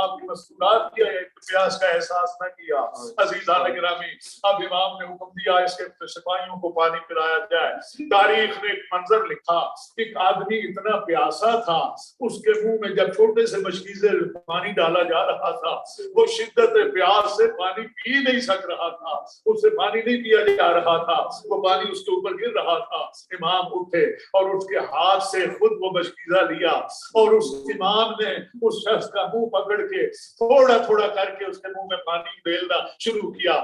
[SPEAKER 1] آپ کی مستورات کی پیاس کا احساس نہ کیا. عزیزان گرامی, اب امام نے حکم دیا اس کے سپاہیوں کو پانی پلایا جائے. تاریخ نے ایک منظر لکھا, ایک آدمی اتنا پیاسا تھا, اس کے منہ میں جب چھوٹے سے مشکیزے پانی ڈالا جا رہا تھا وہ شدت پیاس سے پانی پی نہیں سک رہا تھا, اس سے پانی نہیں پیا جا رہا تھا, وہ پانی اس کے اوپر گر رہا تھا. امام اٹھے اور اس کے ہاتھ سے خود وہ مشکیزہ لیا اور اس امام نے اس شخص کا منہ پکڑ کے تھوڑا تھوڑا کر کے اس کے منہ میں پانی ڈالنا شروع کیا,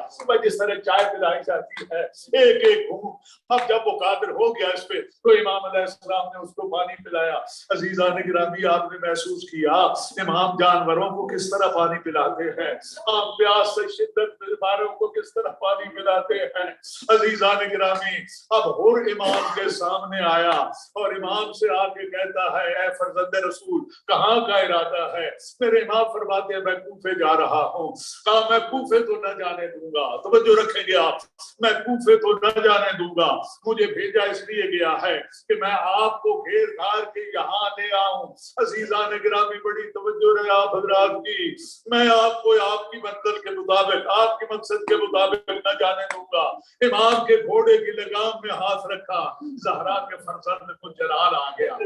[SPEAKER 1] جس طرح چائے پلائی جاتی ہے ایک ایک گھونٹ. اب جب وہ قادر ہو گیا اس پہ تو امام علیہ السلام نے اس کو پانی پلایا. عزیزان گرامی, آپ نے محسوس کیا امام جانوروں کو کس طرح پانی پلاتے ہیں, آپ پیاس سے شدت بیماروں کو کس طرح پانی پلاتے ہیں. عزیزان گرامی, اب ہر امام کے سامنے آیا اور امام سے آ کے کہتا ہے اے فرزند رسول کہاں کا ارادہ ہے. میرے امام فرماتے ہیں میں کوفے جا رہا ہوں. کہا میں کوفے تو نہ جانے دوں گا, توجہ رکھیں گے آپ, میں کوفے تو نہ جانے دوں گا, مجھے بھیجا اس لیے گیا ہے کہ میں آپ کو گھیر گھار کے یہاں لے آؤں. عزیزان گرامی بڑی توجہ رہے آپ حضرات کی, میں آپ کو آپ کی منزل کے مطابق آپ کی مقصد کے مطابق نہ جانے دوں گا. امام کے گھوڑے کی لگام میں ہاتھ رکھا, زہرا کے فرزند کو جلال آ گیا,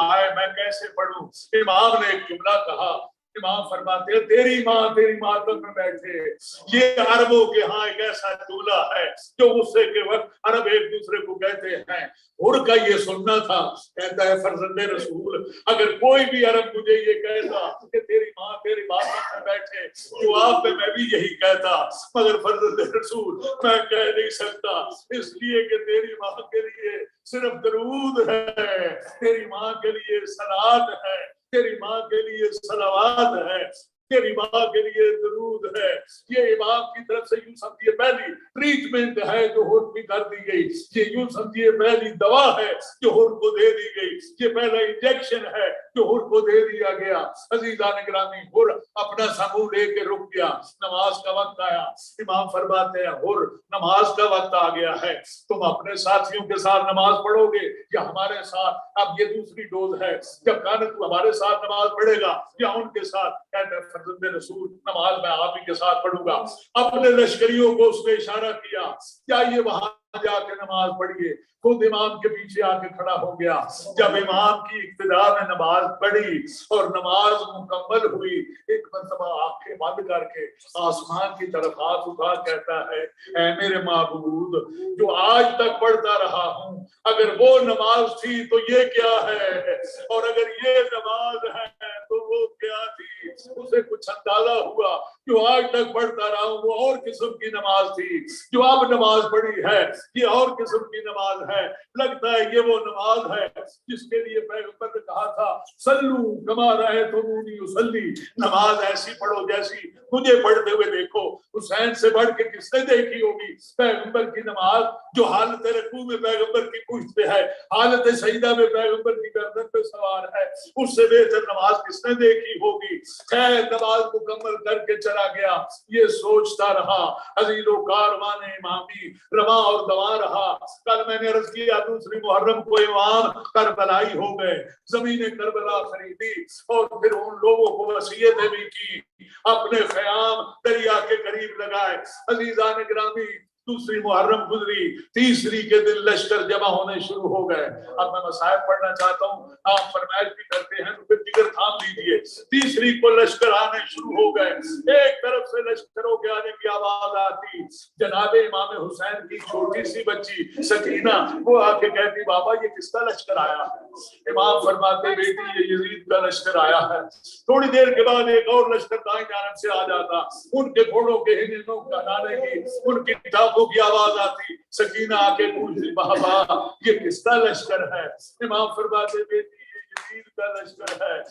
[SPEAKER 1] آئے میں کیسے پڑھوں. امام نے ایک جملہ کہا, امام فرماتے ہیں تیری ماں تک میں بیٹھے. یہ عربوں کے ہاں ایک ایسا جملہ ہے جو غصے کے وقت عرب ایک دوسرے کو کہتے ہیں. اور کا یہ سننا تھا, کہتا ہے فرزند رسول اگر کوئی بھی عرب مجھے یہ کہتا کہ تیری ماں تک میں بیٹھے, جواب میں بھی یہی کہتا, مگر فرزند رسول میں کہہ نہیں سکتا اس لیے کہ تیری ماں کے لیے صرف درود ہے, تیری ماں کے لیے صلوات ہے, تیری ماں کے لیے صلوات ہے, تیری ماں کے لیے درود ہے. یہ امام کی طرف سے یوں سمجھیے پہلی ٹریٹمنٹ ہے جو ہر بھی کر دی گئی, یہ یوں سمجھیے پہلی دوا ہے جو ہر کو دے دی گئی, یہ پہلا انجیکشن ہے جو ہر کو دے دیا گیا. عزیزان گرامی, ہر اپنا سمو لے کے رک گیا, نماز کا وقت آیا. امام فرماتے ہیں ہر نماز کا وقت آ گیا ہے, تم اپنے ساتھیوں کے ساتھ نماز پڑھو گے یا ہمارے ساتھ. اب یہ دوسری ڈوز ہے, جب کہنا تو ہمارے ساتھ نماز پڑھے گا یا ان کے ساتھ. کہتے ہیں فرزند رسول نماز میں آپ ہی کے ساتھ پڑھوں گا. اپنے لشکریوں کو اس نے اشارہ کیا, کیا یہ وہاں جا کے نماز پڑھیے. خود امام کے پیچھے آ کے کھڑا ہو گیا. جب امام کی اقتدا میں نماز پڑھی اور نماز مکمل ہوئی, ایک مرتبہ آنکھیں بند کر کے آسمان کی طرف ہاتھ اٹھا کہتا ہے اے میرے معبود جو آج تک پڑھتا رہا ہوں, اگر وہ نماز تھی تو یہ کیا ہے, اور اگر یہ نماز ہے تو وہ کیا تھی. اسے کچھ اندازہ ہوا جو آج تک پڑھتا رہا ہوں وہ اور قسم کی نماز تھی, جو اب نماز پڑھی ہے یہ اور قسم کی نماز ہے. لگتا ہے یہ وہ نماز ہے جس کے لیے پیغمبر نے کہا تھا صلو کما رأیتمونی اصلی, نماز ایسی پڑھو جیسی مجھے پڑھتے ہوئے دیکھو. حسین سے بڑھ کے کس نے دیکھی ہوگی پیغمبر کی نماز, جو حالت رکوع میں پیغمبر کی پشت پہ ہے, حالت سجدہ میں پیغمبر کی گردن پہ سوار ہے, اس سے بہتر نماز کس نے دیکھی ہوگی. خیر نماز مکمل کر کے چلا گیا, یہ سوچتا رہا. عزیز و کاروان امامی رواں اور دواں رہا. کل میں نے عرض کیا دوسری محرم کو امام کربلائی ہو گئے, زمین کربلا خریدی اور پھر ان لوگوں کو وصیتیں بھی کی, اپنے خیام دریا کے قریب لگائے. عزیزان گرامی दूसरी मुहर्रम गुजरी, तीसरी के दिन लश्कर जमा होने शुरू हो गए। अब मैं मसाइब पढ़ना चाहता हूँ, आप फरमाइश भी करते हैं तो फिर जिगर थाम लीजिए। तीसरी को लश्कर आने शुरू हो गए, एक तरफ से लश्करों के आने की आवाज आती, जनाबे इमाम हुसैन की छोटी सी बच्ची सकीना वो आके कहती बाबा ये किसका लश्कर आया है? इमाम फरमाते बेटी ये यजीद का लश्कर आया है। थोड़ी देर के बाद एक और लश्कर दाएं जानब से आ जाता, उनके घोड़ों के हिलनों का गाने की, उनकी टापों की आवाज आती। सकीना आके पूछती बाबा ये किसका लश्कर है? इमाम फरमाते बेटी ये यजीद का लश्कर है।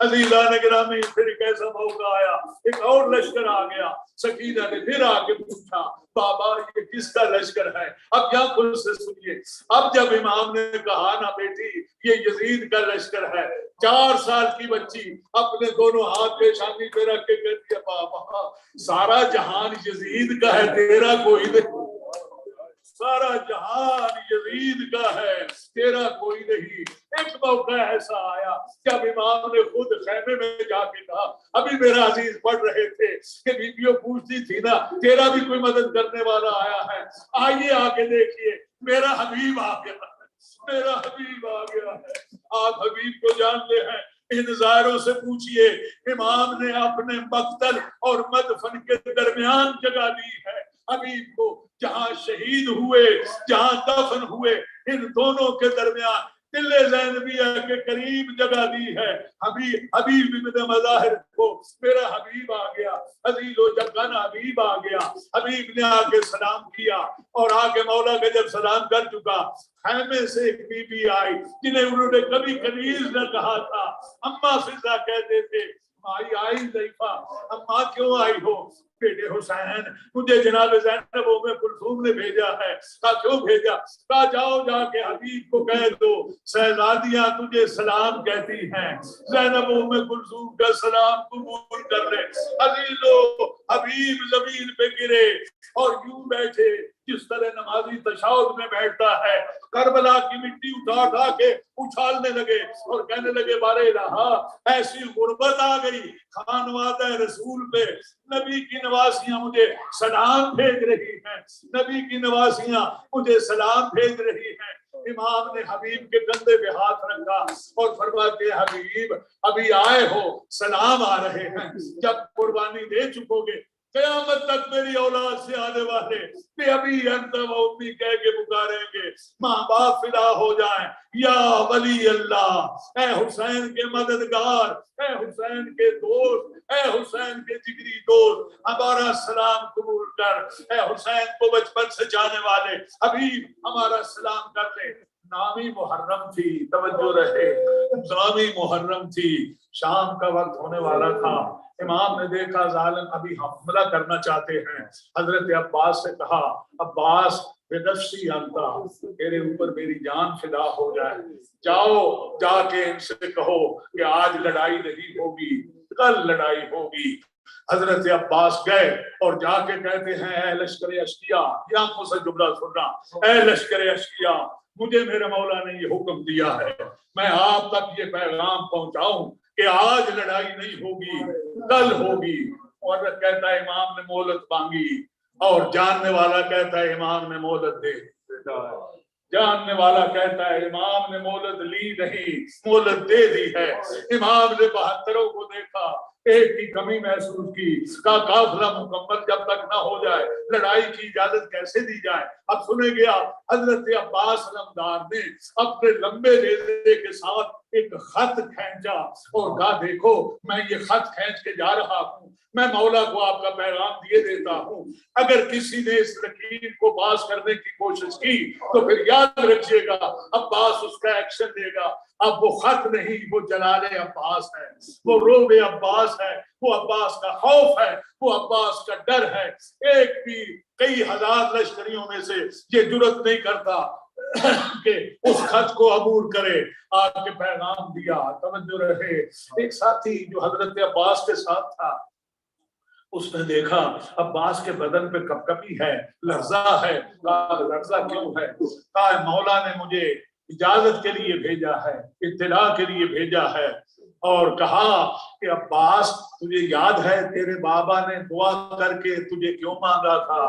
[SPEAKER 1] अजीजा नगरा में फिर एक ऐसा मौका आया, एक और लश्कर आ गया। सकीना ने फिर आके पूछा बाबा ये किसका लश्कर है? अब क्या खुद से सुनिए, अब जब इमाम ने कहा ना बेटी ये यजीद का लश्कर है, 4 साल की बच्ची अपने दोनों हाथ पेशानी पे रख के कहती है बाबा सारा जहान यजीद का है, तेरा कोई नहीं। सारा जहान यजीद का है, तेरा कोई नहीं। एक मौका ऐसा आया जब इमाम ने खुद खैमे में जाके कहा, अभी मेरा अजीज पढ़ रहे थे कि बीबियों पूछती थी ना तेरा भी कोई मदद करने वाला आया है, आइए आके देखिए मेरा हबीब आ गया है, मेरा हबीब आ गया है। आप हबीब को जानते हैं, इन ज़ाहिरों से पूछिए इमाम ने अपने मक्तल और मदफन के दरमियान जगह दी है हबीब को, जहां शहीद हुए जहां दफन हुए इन दोनों के दरमियान तिल्ले ज़ैनबिया के करीब जगह दी है। हबीब इब्न मज़ाहिर को मेरा हबीब आ गया, अजीज़ो जगन हबीब आ गया। हबीब ने आके सलाम किया और आके मौला का जब सलाम कर चुका, खैमे से एक बीबी आई जिन्हें उन्होंने कभी कनीज न कहा था, अम्मा फिजा कहते थे। माई आई ज़ैफ़ा, अम्मा क्यों आई हो? बेटे हुसैन मुझे जनाब ज़ैनब उम्मे कुलसूम ने भेजा है। कहा क्यों भेजा? कहा जाओ जाके हबीब को कह दो शहजादियां तुझे सलाम कहती हैं, ज़ैनब उम्मे कुलसूम का सलाम कबूल कर ले। अजीजो हबीब ज़मीन पे गिरे और यूं बैठे जिस तरह नमाजी तशहुद में बैठता है, करबला की मिट्टी उठा उठा के उछालने लगे और कहने लगे बारे इलाहा ऐसी गुर्बत आ गई खानवादा रसूल पे, नबी की नवासियां मुझे सलाम भेज रही हैं, नबी की नवासियां मुझे सलाम भेज रही हैं। इमाम ने हबीब के कंधे पे हाथ रखा और फरमाते हबीब अभी आए हो, सलाम आ रहे हैं, जब कुर्बानी दे चुकोगे क़यामत तक मेरी औलाद से आने वाले अभी अंत व उम्मी कह के पुकारेंगे, माँ बाप फिदा हो जाएं, या वली अल्लाह, ए हुसैन के मददगार, ए हुसैन के दोस्त, ए हुसैन के जिगरी दोस्त, हमारा सलाम कबूल कर। ए हुसैन को बचपन से जाने वाले हबीब हमारा सलाम कर ले। नामी मुहर्रम थी, तवज्जो रहे, नामी मुहर्रम थी, शाम का वक्त होने वाला था। इमाम ने देखा जालिम अभी हमला करना चाहते हैं। हजरत अब्बास से कहा अब्बास बेनफ्सी अंता, तेरे ऊपर मेरी जान फिदा हो जाए, जाओ जाके इनसे कहो कि आज लड़ाई नहीं होगी, कल लड़ाई होगी। हजरत अब्बास गए और जाके कहते हैं ए लश्कर अश्किया, आंखों से जुमला सुनना, ए लश्कर अश्किया मुझे मेरे मौला ने ये हुक्म दिया है, मैं आप तक ये पैगाम पहुंचाऊं कि आज लड़ाई नहीं होगी, कल होगी। और कहता है इमाम ने मोहलत मांगी और जानने वाला कहता है इमाम ने मोहलत दे, जानने वाला कहता है इमाम ने मोहलत ली नहीं, मोहलत दे दी है। इमाम ने 72 को देखा, एक की कमी महसूस की, का काफिला मुकम्मल जब तक ना हो जाए लड़ाई की इजाजत कैसे दी जाए। अब सुने गया हजरत अब्बास रमदार ने अपने लंबे नेज़े के साथ एक खत खींचा और कहा देखो मैं ये खत खींच के जा रहा हूँ, मैं मौला को आपका पैगाम दिए देता हूँ, अगर किसी ने इस लकीर को पास करने की कोशिश की तो फिर याद रखिएगा अब्बास उसका एक्शन लेगा। अब वो खत नहीं, वो जलाले अब्बास है, वो रोबे अब्बास है, वो अब्बास का खौफ है, वो अब्बास का डर है। एक भी कई हजार लश्करियों में से ये जुर्रत नहीं करता कि उस खत को अबूर करे। आपके पैगाम दिया, तवज्जो रहे। एक साथी जो हजरत अब्बास के साथ था उसने देखा अब्बास के बदन पे कपकपी है, लर्जा है। लर्जा क्यों है? कहा मौला ने मुझे इजाजत के लिए भेजा है, इत्तला के लिए भेजा है। اور کہا کہ عباس تجھے یاد ہے تیرے بابا نے دعا کر کے تجھے کیوں مانگا تھا؟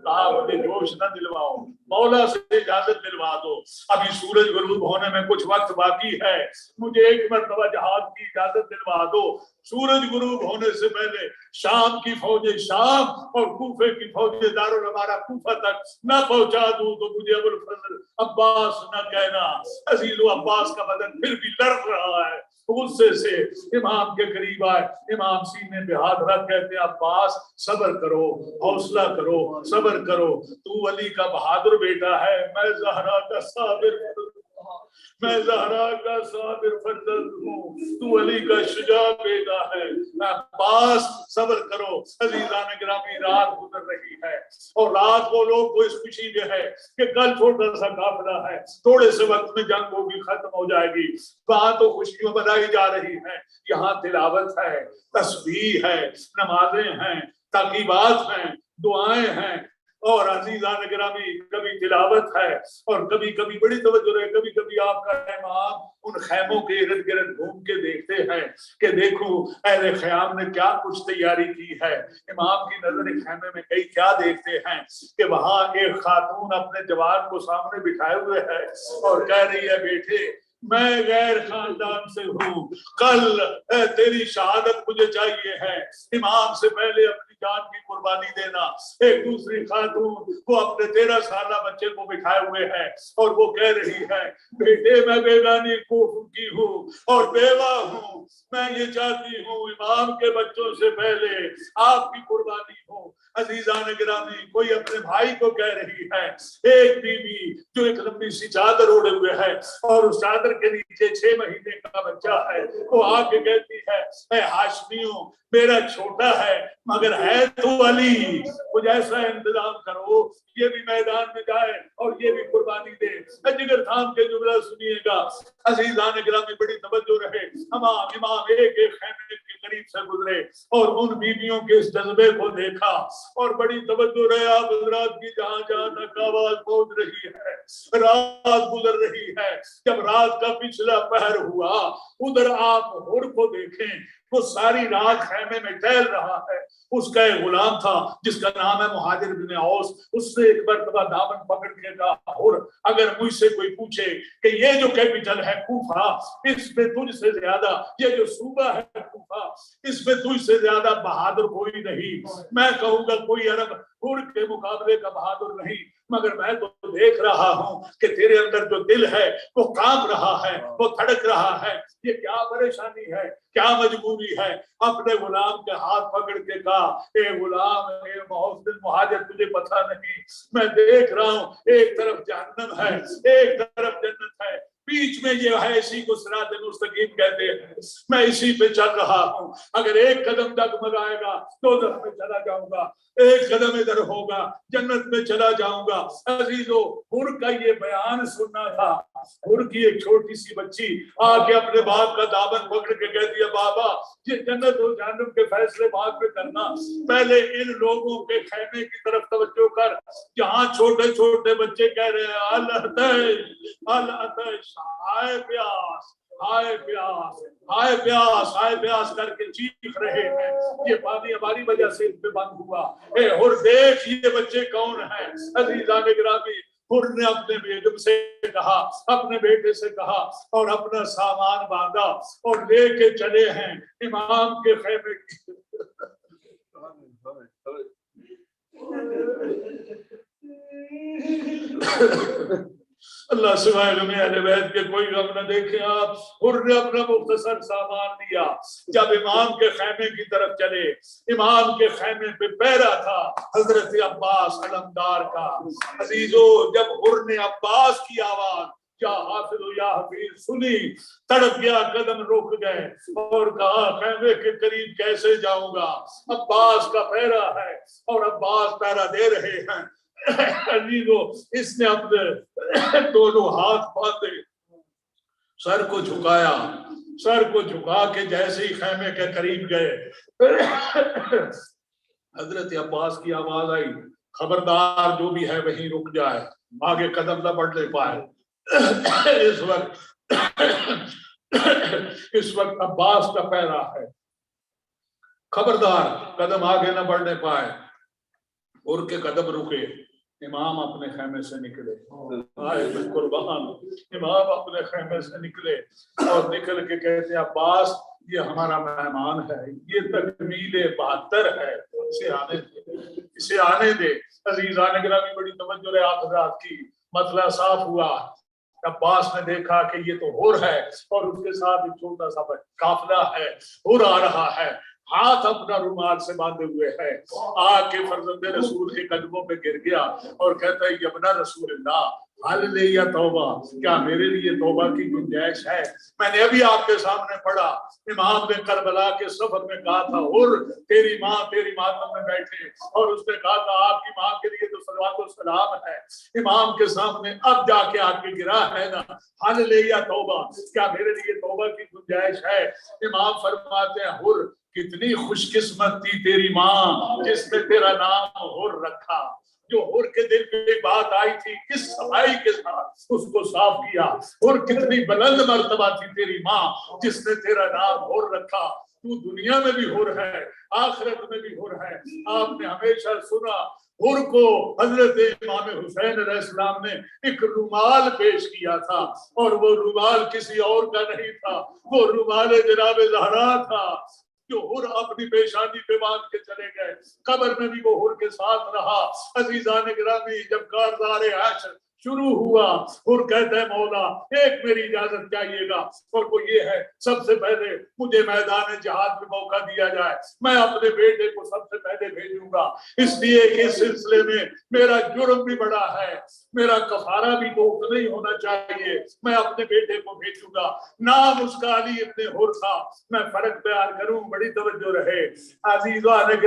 [SPEAKER 1] کہا مجھے جوش نہ دلواؤ، مولا سے اجازت دلوا دو، ابھی سورج غروب ہونے میں کچھ وقت باقی ہے، مجھے ایک مرتبہ جہاد کی اجازت دلوا دو، سورج غروب ہونے سے پہلے شام کی فوجیں شام اور کوفے کی فوجیں دارالمارا کوفہ تک نہ پہنچا دوں تو مجھے ابوالفضل عباس نہ کہنا۔ عزیز و عباس کا بدن پھر بھی لڑ رہا ہے، غصے سے امام کے قریب آئے، امام سینے پہ ہاتھ رکھ کہتے ہیں عباس صبر کرو، حوصلہ کرو، صبر کرو، تو علی کا بہادر بیٹا ہے، میں زہرا کا صابر، میں زہرا کا صابر فرزند ہوں، تو علی کا شجاع بیٹا ہے، عباس صبر کرو۔ عزیزان گرامی رات گزر رہی ہے اور رات کو لوگ کو اس خوشی میں ہے کہ کل چھوٹا سا قافلہ ہے، تھوڑے سے وقت میں جنگ ہوگی، ختم ہو جائے گی، وہاں تو خوشیاں منائی جا رہی ہیں، یہاں تلاوت ہے، تسبیح ہے، نمازیں ہیں، تعقیبات ہیں، دعائیں ہیں، اور عزیزان گرامی کبھی تلاوت ہے اور کبھی کبھی بڑی توجہ ہے، کبھی کبھی آپ کا امام ان خیموں کے ارد گرد گھوم کے دیکھتے ہیں کہ دیکھو اہل خیام نے کیا کچھ تیاری کی ہے۔ امام کی نظر خیمے میں کئی کیا دیکھتے ہیں کہ وہاں ایک خاتون اپنے جوان کو سامنے بٹھائے ہوئے ہے اور کہہ رہی ہے بیٹے میں غیر خاندان سے ہوں، کل تیری شہادت مجھے چاہیے ہے، امام سے پہلے اپنی جان کی قربانی دینا۔ ایک دوسری خاتون وہ اپنے 13 سالہ بچے کو بٹھائے ہوئے ہے اور وہ کہہ رہی ہے بیٹے میں بیگانی کوفہ کی ہوں اور بیوہ ہوں، میں یہ چاہتی ہوں امام کے بچوں سے پہلے آپ کی قربانی ہو۔ عزیزان گرامی کوئی اپنے بھائی کو کہہ رہی ہے، ایک بیوی جو ایک لمبی سی چادر اوڑے ہوئے ہے اور اس چادر کے نیچے 6 مہینے کا بچہ ہے، وہ آ کے کہتی ہے اے ہاشمیوں میرا چھوٹا ہے مگر ہے تو علی، کچھ ایسا انتظام کرو یہ بھی میدان میں جائے اور یہ بھی قربانی دے۔ جگر تھام کے جملہ سنیے گا عزیزان گرامی، بڑی توجہ رہے، امام ایک ایک خیمے کے قریب سے گزرے اور ان بیویوں کے اس جذبے کو دیکھا اور بڑی توجہ رہے۔ آپ حضرات کی جہاں جہاں تک آواز پہنچ رہی ہے، رات گزر رہی ہے، جب رات کا پچھلا پہر ہوا ادھر آپ حر کو دیکھیں، وہ ساری رات خیمے میں ٹہل رہا ہے، اس کا ایک غلام تھا جس کا نام ہے مہاجر بن اوس، اس نے ایک مرتبہ دامن پکڑ کے کہا حر اگر مجھ سے کوئی پوچھے کہ یہ جو کیپٹل ہے کوفہ، اس میں تجھ سے زیادہ، یہ جو صوبہ ہے کوفہ، اس میں تجھ سے زیادہ بہادر کوئی نہیں، میں کہوں گا کوئی عرب حر کے مقابلے کا بہادر نہیں، مگر میں تو دیکھ رہا ہوں کہ تیرے اندر جو دل ہے وہ کام رہا ہے، وہ دھڑک رہا ہے، یہ کیا پریشانی ہے، کیا مجبوری ہے۔ اپنے غلام کے ہاتھ پکڑ کے کہا اے غلام، اے محسن مہاجر، تجھے پتہ نہیں میں دیکھ رہا ہوں ایک طرف جہنم ہے ایک طرف جنت ہے، بیچ میں یہ ہے، اسی کو صراط مستقیم کہتے ہیں، میں اسی پہ چل رہا ہوں، اگر ایک قدم ڈگمگائے گا دوزخ میں چلا جاؤں گا، ایک قدم ادھر ہوگا جنت میں چلا جاؤں گا۔ عزیزو حر کا یہ بیان سننا تھا، حر کی ایک چھوٹی سی بچی آ کے اپنے باپ کا دامن پکڑ کے کہتی ہے بابا یہ جنت اور جہنم کے فیصلے بعد میں کرنا، پہلے ان لوگوں کے خیمے کی طرف توجہ کر جہاں چھوٹے چھوٹے بچے کہہ رہے ہیں العطش العطش، ہائے پیاس ہائے پیاس ہائے پیاس ہائے پیاس کر کے چیخ رہے ہیں، یہ پانی ہماری وجہ سے ان پہ بند ہوا۔ اے حر دیکھ یہ بچے کون ہیں۔ عزیزان گرامی حر نے اپنے بیگم سے کہا، اپنے بیٹے سے کہا اور اپنا سامان باندھا اور لے کے چلے ہیں امام کے خیمے کی۔ اللہ سوائے میں اہل بیت کے کوئی غم نہ دیکھیں آپ۔ حر نے اپنا مختصر سامان لیا، جب امام کے خیمے کی طرف چلے، امام کے خیمے پہ پہرا تھا حضرت عباس علمدار کا۔ عزیزو جب حر نے عباس کی آواز یا حافظ یا حفیظ سنی، تڑپ گیا، قدم رک گئے اور کہا خیمے کے قریب کیسے جاؤں گا، عباس کا پہرا ہے اور عباس پہرا دے رہے ہیں۔ عزیزو اس نے اپنے دونوں ہاتھ باندھے، سر کو جھکایا، سر کو جھکا کے جیسے ہی خیمے کے قریب گئے حضرت عباس کی آواز آئی خبردار جو بھی ہے وہیں رک جائے، آگے قدم نہ بڑھنے پائے۔ اس وقت इस वक्त अब्बास का पैरा है, खबरदार कदम आगे न बढ़ने पाए। उर के कदम रुके, इमाम अपने खेमे से निकले, आए मैं कुर्बान, इमाम अपने खेमे से निकले और निकल के कहते अब्बास ये हमारा मेहमान है, ये तकमीले 72 है, इसे आने दे, इसे आने दे। अजीज़ान गिरामी बड़ी तवज्जो है आप हज़रात की, मसला साफ हुआ। अब्बास ने देखा कि ये तो हुर है और उसके साथ एक छोटा सा काफिला है, हुर आ रहा है, हाथ अपना रुमाल से बांधे हुए है, आके फर्जंदे रसूल के कदमों पे गिर गया और कहता है यबना रसूलल्लाह हल ले या तौबा, क्या मेरे लिए तौबा की गुंजाइश है? मैंने अभी आपके सामने पढ़ा, इमाम ने करबला के सफर में कहा था हुर तेरी मातम में बैठे, और उसने कहा था आपकी माँ के लिए तो सलावत सलाम है। इमाम के सामने अब जाके आके गिरा है ना, हल ले या तौबा, क्या मेरे लिए तौबा की गुंजाइश है? इमाम फरमाते हैं हुर कितनी खुशकिस्मत थी तेरी माँ जिसने तेरा नाम हुर रखा। जो हुर के दिल पे एक बात आई थी, किस सफाई के साथ उसको साफ किया। हुर कितनी बुलंद मर्तबा थी तेरी माँ जिसने तेरा नाम हुर रखा। तू दुनिया में भी हुर है, आखिरत में भी हुर है। आपने हमेशा सुना हुर को हजरत इमाम हुसैन अलैहिस्सलाम ने एक रुमाल पेश किया था, और वो रुमाल किसी और का नहीं था, वो रुमाल जनाब ज़हरा था जो हुर अपनी पेशानी पे बांध के चले गए। कब्र में भी वो हुर के साथ रहा। अजीज़ान गिरामी जब कारज़ार हश्र शुरू हुआ, हुर कहता है मौला एक मेरी इजाजत चाहिएगा, और वो ये है सबसे पहले मुझे मैदान जिहाद में मौका दिया जाए, मैं अपने बेटे को सबसे पहले भेजूंगा, इसलिए कि इस सिलसिले में मेरा जुर्म भी बड़ा है, मेरा कफारा भी तो उतना ही होना चाहिए, मैं अपने बेटे को भेजूंगा। नाम उसका अली इब्ने हुर था। मैं फर्क बयान करूं, बड़ी तवज्जो रहे अजीज़ान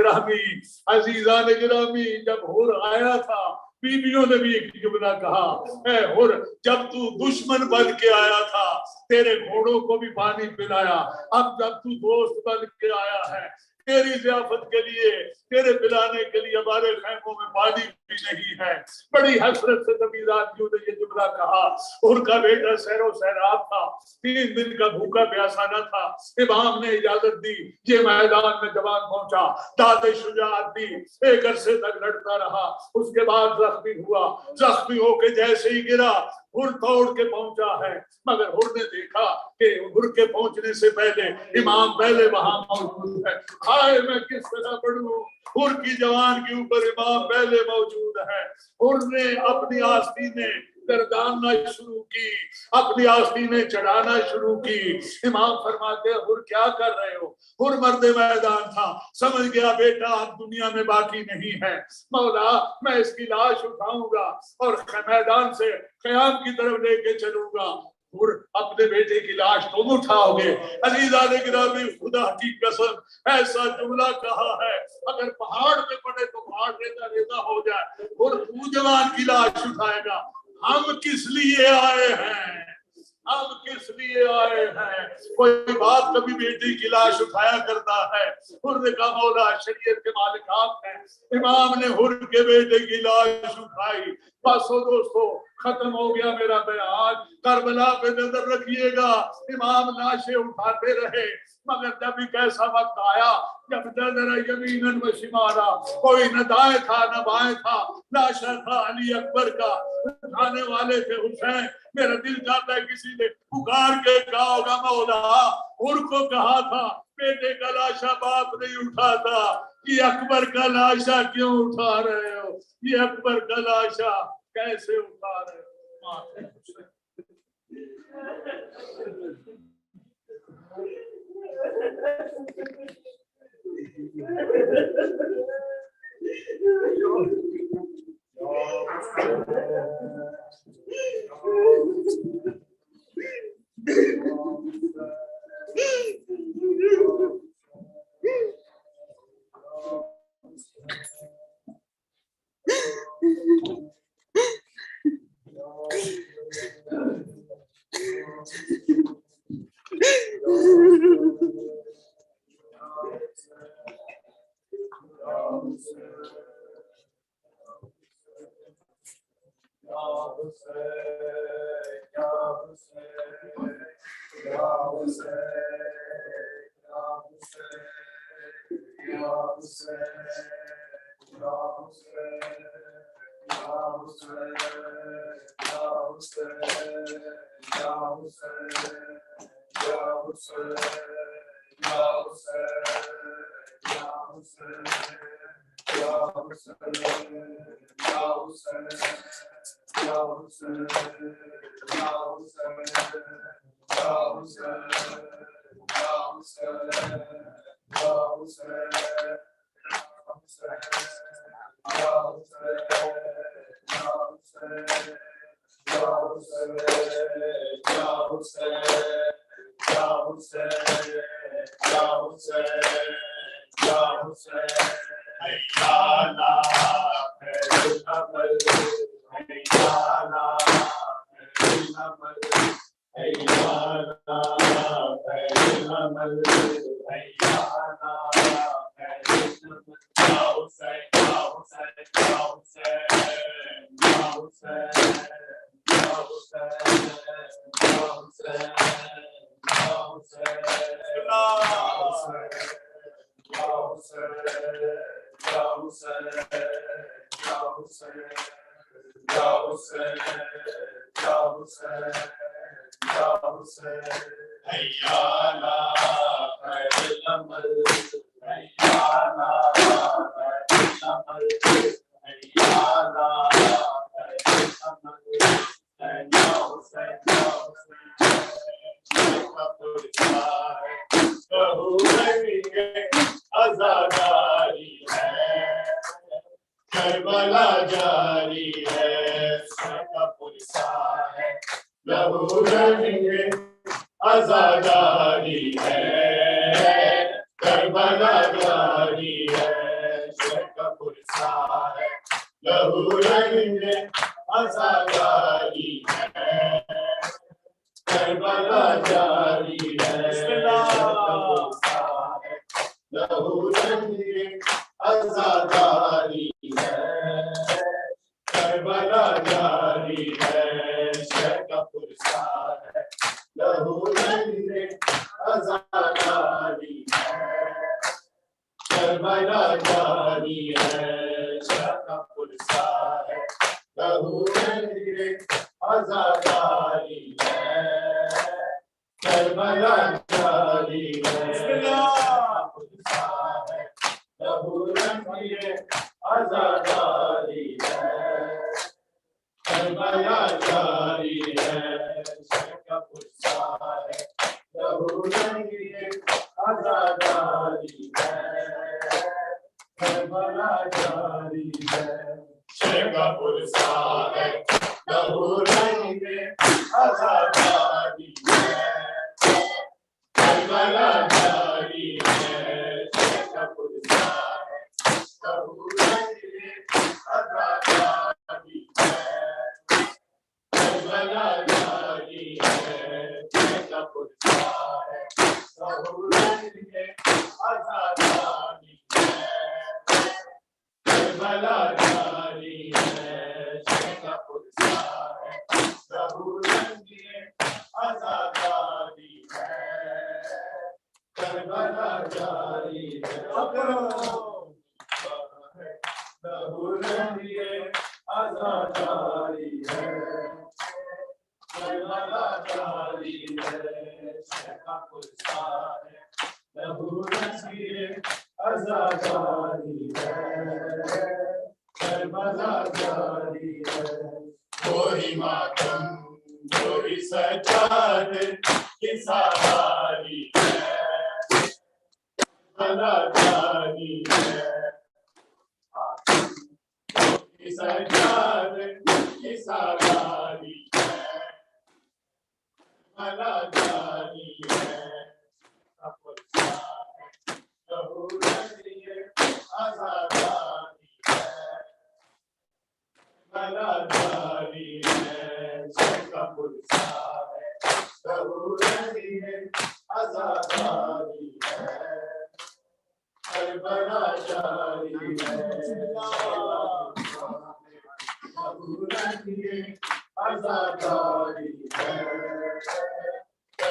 [SPEAKER 1] गिरामी, जब हुर आया था बीबियों ने भी एक जुमला कहा, ऐ हुर जब तू दुश्मन बन के आया था तेरे घोड़ों को भी पानी पिलाया, अब जब तू दोस्त बन के आया है तेरी ज़ियाफत के लिए, तेरे पिलाने के लिए हमारे खैमों में पानी भी नहीं है। बड़ी हसरत से जमींदारियों ने ये जुमला कहा। उनका बेटा सैरो सैराब था, 3 दिन का भूखा प्यासा न था। इमाम ने इजाजत दी, ये मैदान में जवान पहुंचा, दादे शुजाअत दी, एक अरसे तक लड़ता रहा, उसके बाद जख्मी हुआ, जख्मी होके जैसे ही गिरा हुर तोड़ के पहुंचा है, मगर हुर ने देखा कि हुर के पहुंचने से पहले इमाम पहले वहां मौजूद है। हाय मैं किस तरह पढ़ूं, हुर की जवान के ऊपर इमाम पहले मौजूद है। हुर ने अपनी आस्तीनें गर्दानना शुरू की, अपनी आस्तीनें चढ़ाना शुरू की। इमाम फरमाते हैं हुर क्या कर रहे हो? हुर मर्द मैदान था, समझ गया बेटा अब दुनिया में बाकी नहीं है, मौला मैं इसकी लाश उठाऊंगा और मैदान से क़याम की तरफ लेके चलूंगा। हुर अपने बेटे की लाश तुम उठाओगे? अज़ीज़ान गिरामी खुदा की कसम ऐसा जुमला कहा है, अगर पहाड़ पे पड़े तो पहाड़ रेता रेता हो जाए, हुर तू जवान की लाश उठाएगा। हम किस लिए आए हैं? हम किस लिए आए हैं? कोई बाप कभी बेटी की लाश उठाया करता है? हुर ने कहा मौला शरीयत के मालिक आप हैं। इमाम ने हुर के बेटे की लाश उठाई। बस दोस्तों खत्म हो गया मेरा बयान। करबला पे नजर रखिएगा, इमाम लाशें उठाते रहे, मगर जब एक ऐसा वक्त आया जब नजर यमीनन व शिमाला, कोई न दाएं था न बाएं था, लाशा था अली अकबर का, उठाने वाले थे हुसैन। मेरा दिल चाहता है किसी ने पुकार के कहा होगा मौला हुर को कहा था बेटे का लाशा बाप नहीं उठाता, ये अकबर का लाशा क्यों उठा रहे हो? ये अकबर का लाशा कैसे उठा रहे हो?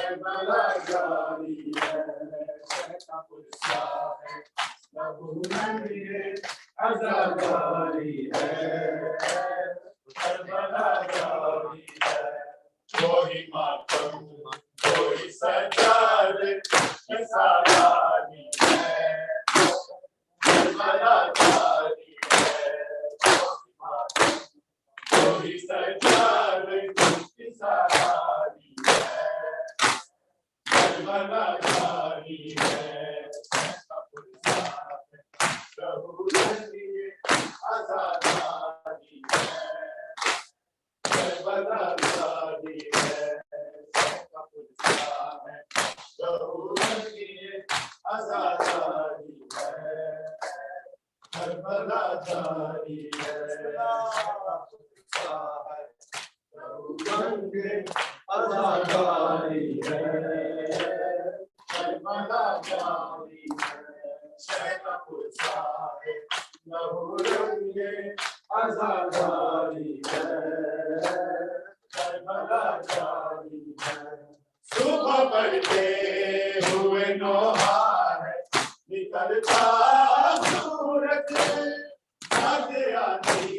[SPEAKER 2] کربلا جاری ہے کا پرسا ہے لہو رنگ عزاداری ہے کربلا جاری ہے کوئی ماتم کوئی سجاد کی سالاری ہے کربلا جاری ہے کوئی سجاد کی سالاری ہے کربلا جاری ہے لہو رنگ عزاداری ہے کربلا جاری ہے لہو رنگ عزاداری ہے کربلا جاری ہے لہو رنگ عزاداری ہے کربلا جاری ہے شہر کا پرسا ہے لہو رنگ عزاداری ہے کربلا جاری ہے صبح بڑھتے ہوئے نوحہ ہے نکلتا سورج آج آتی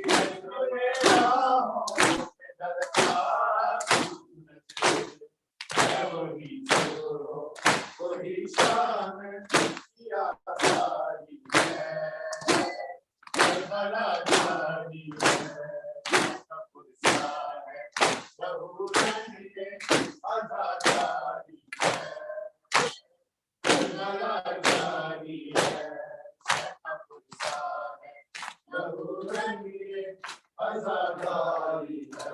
[SPEAKER 2] ہے تمہیں راہوں میں ڈلتا سورج ہے وہی جو وہی شان کیا ساری ہے کربلا جاری ہے پرسا ہے لہو رنگ عزاداری ہے کربلا جاری ہے پرسا ہے لہو رنگ عزاداری ہے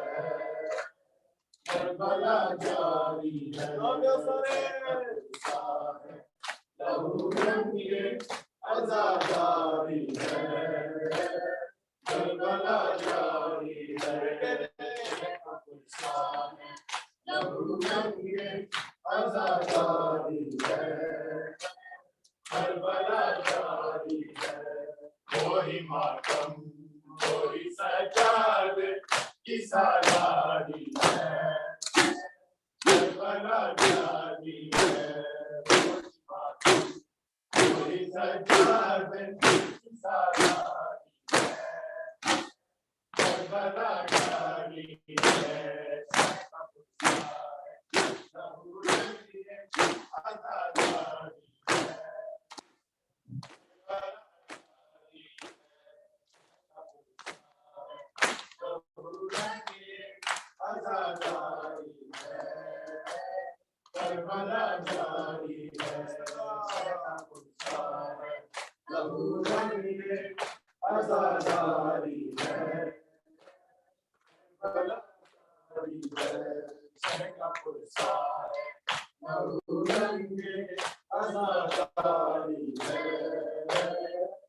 [SPEAKER 2] کربلا جاری ہے لہو رنگ عزاداری ہے کربلا جاری ہے لہو رنگ عزاداری ہے کربلا جاری ہے کوئی ماتم کوئی سجاد کی سالاری ہے کربلا جاری ہے کوئی سجاد کی سالاری ہے کربلا جاری ہے لہو رنگ عزاداری ہے کربلا جاری ہے لہو رنگ عزاداری ہے کربلا جاری ہے شہر کا پرسا ہے لہو رنگ عزاداری ہے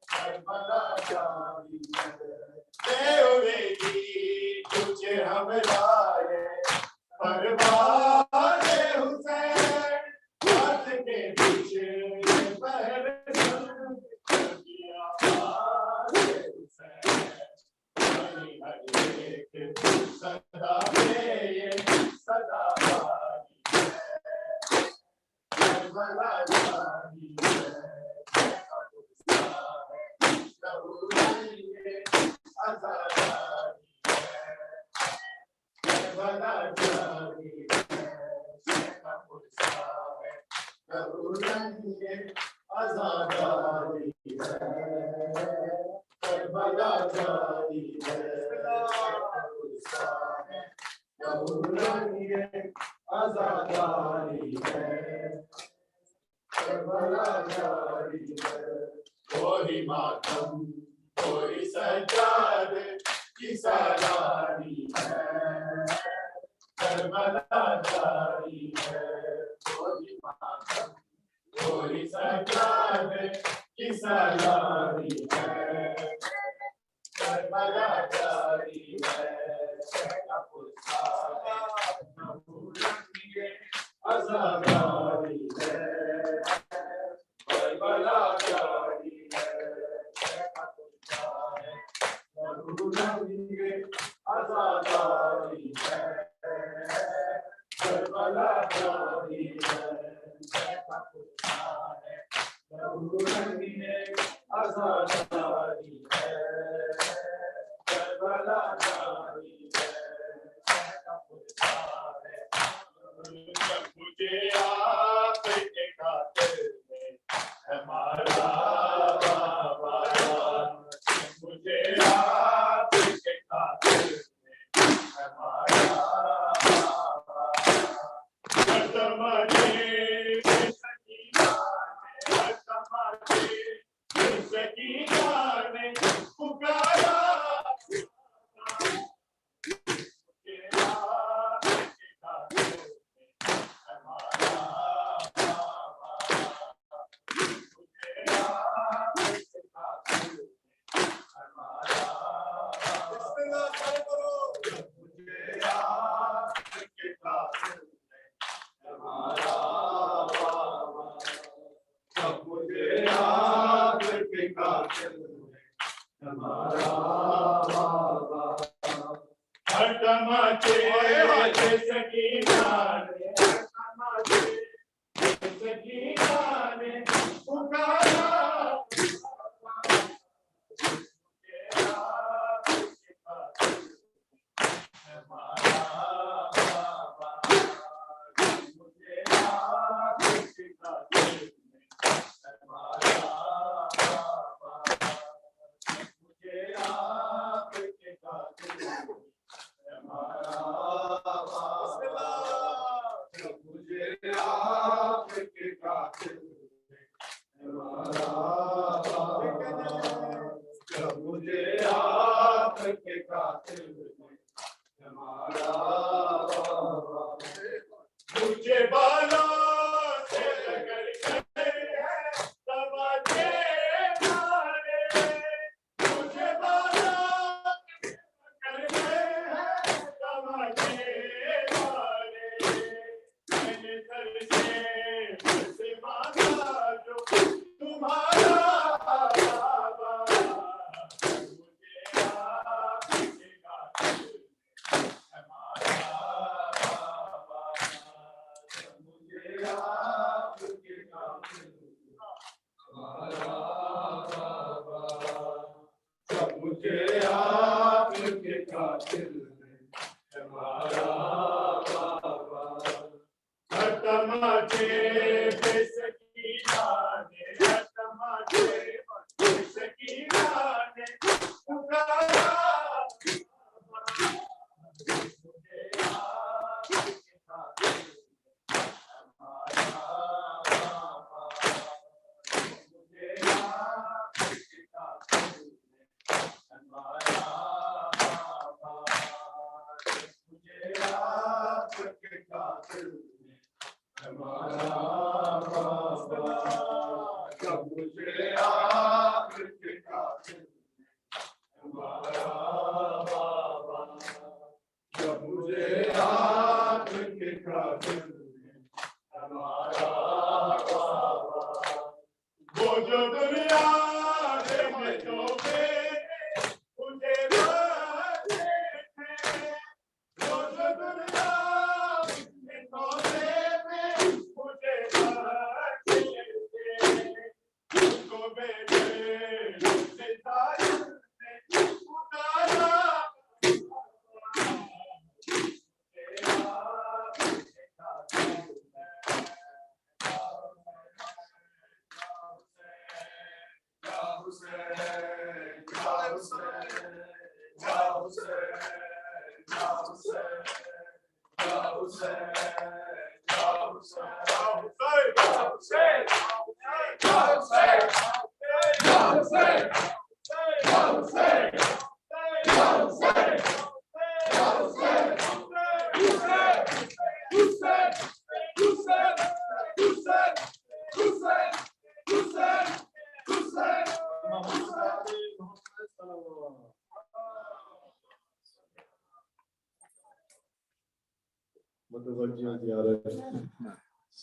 [SPEAKER 2] کربلا جاری ہے دیوے کی تجھے ہم لائے پروان حسین ہاتھ کے پیچھے پہر کی آواز حسین ہر ایک صدا میں یہ صدا باری ہے کربلا جاری ہے لہو رنگ عزاداری ہے کربلا جاری ہے لہو رنگ عزاداری ہے کربلا جاری ہے لہو رنگ عزاداری ہے کربلا جاری ہے کوئی ماتم کوئی سجاد کی سالاری ہے کربلا جاری ہے کوئی ماتم کوئی سجاد کی سالاری ہے کربلا جاری ہے پرسا ہے لہو رنگ عزاداری ہے کربلا جاری ہے لہو رنگ عزاداری ہے کربلا جاری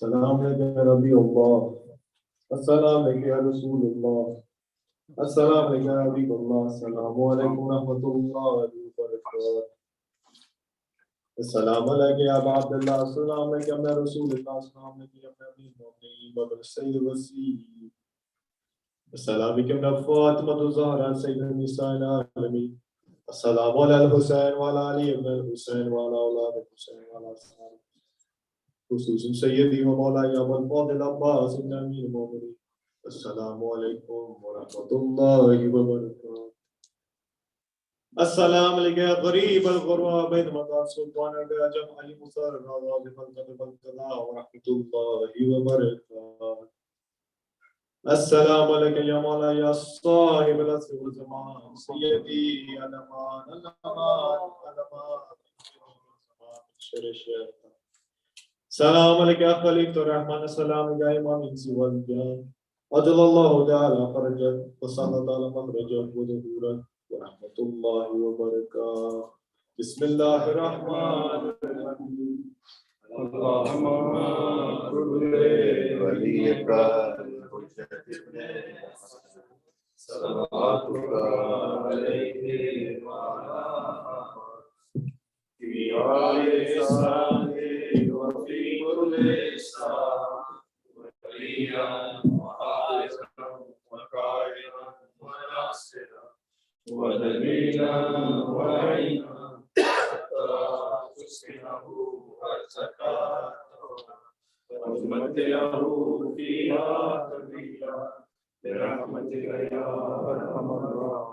[SPEAKER 2] السلام علیکم یا نبی اللہ، السلام علیکم یا رسول اللہ، السلام علیکم یا حبیب اللہ، السلام علیکم ورحمۃ اللہ وبرکاتہ، السلام علیکم یا ابا عبداللہ، السلام علیکم یا رسول اللہ، السلام علیکم یا امیر المؤمنین بابا السید الوسیع، السلام علیکم یا فاطمۃ الزہرا سید النساء العالمین، Assalamu ala al-Hussain wa ala Ali ibn al-Hussain wa ala awlad al-Hussain wa ala ashabi khususan Sayyidi wa Mawlaya Abul Fadl Abbas ibn Amir al-Mu'minin. Assalamu alaikum wa rahmatullahi wa barakatuh. Assalamu alaikum ya gharib al-ghurwa bayn Madar Sultan al-Ajam Ali Musar al-Radha al-Qadha wa rahmatullahi wa barakatuh. Assalamu alaikum ya Mawla ya Sahib al-Asr wal Zaman Sayyidi al-Aman al-Aman al-Aman Assalamu alaikum ya Khalif ar-Rahman assalamu ya Imam al-Insi wal Jan Ajalallahu ta'ala farajak wa sallallahu makhrajak wa dhuhurak wa rahmatullahi wa barakatuh. Bismillahirrahmanirrahim. Allahumma kulli waliyaka salawatuka alayhi wa ala fi al-isani wa fi kulli islam wa waliyan wa hafizan wa qa'iman wa nasiran wa dalilan wa a'inan hatta tusbinahu al-zakat وَمَتِّعَهُ فِيهَا تَبِيًّا بِرَحْمَتِكَ يَا أَرْحَمَ الراحمين.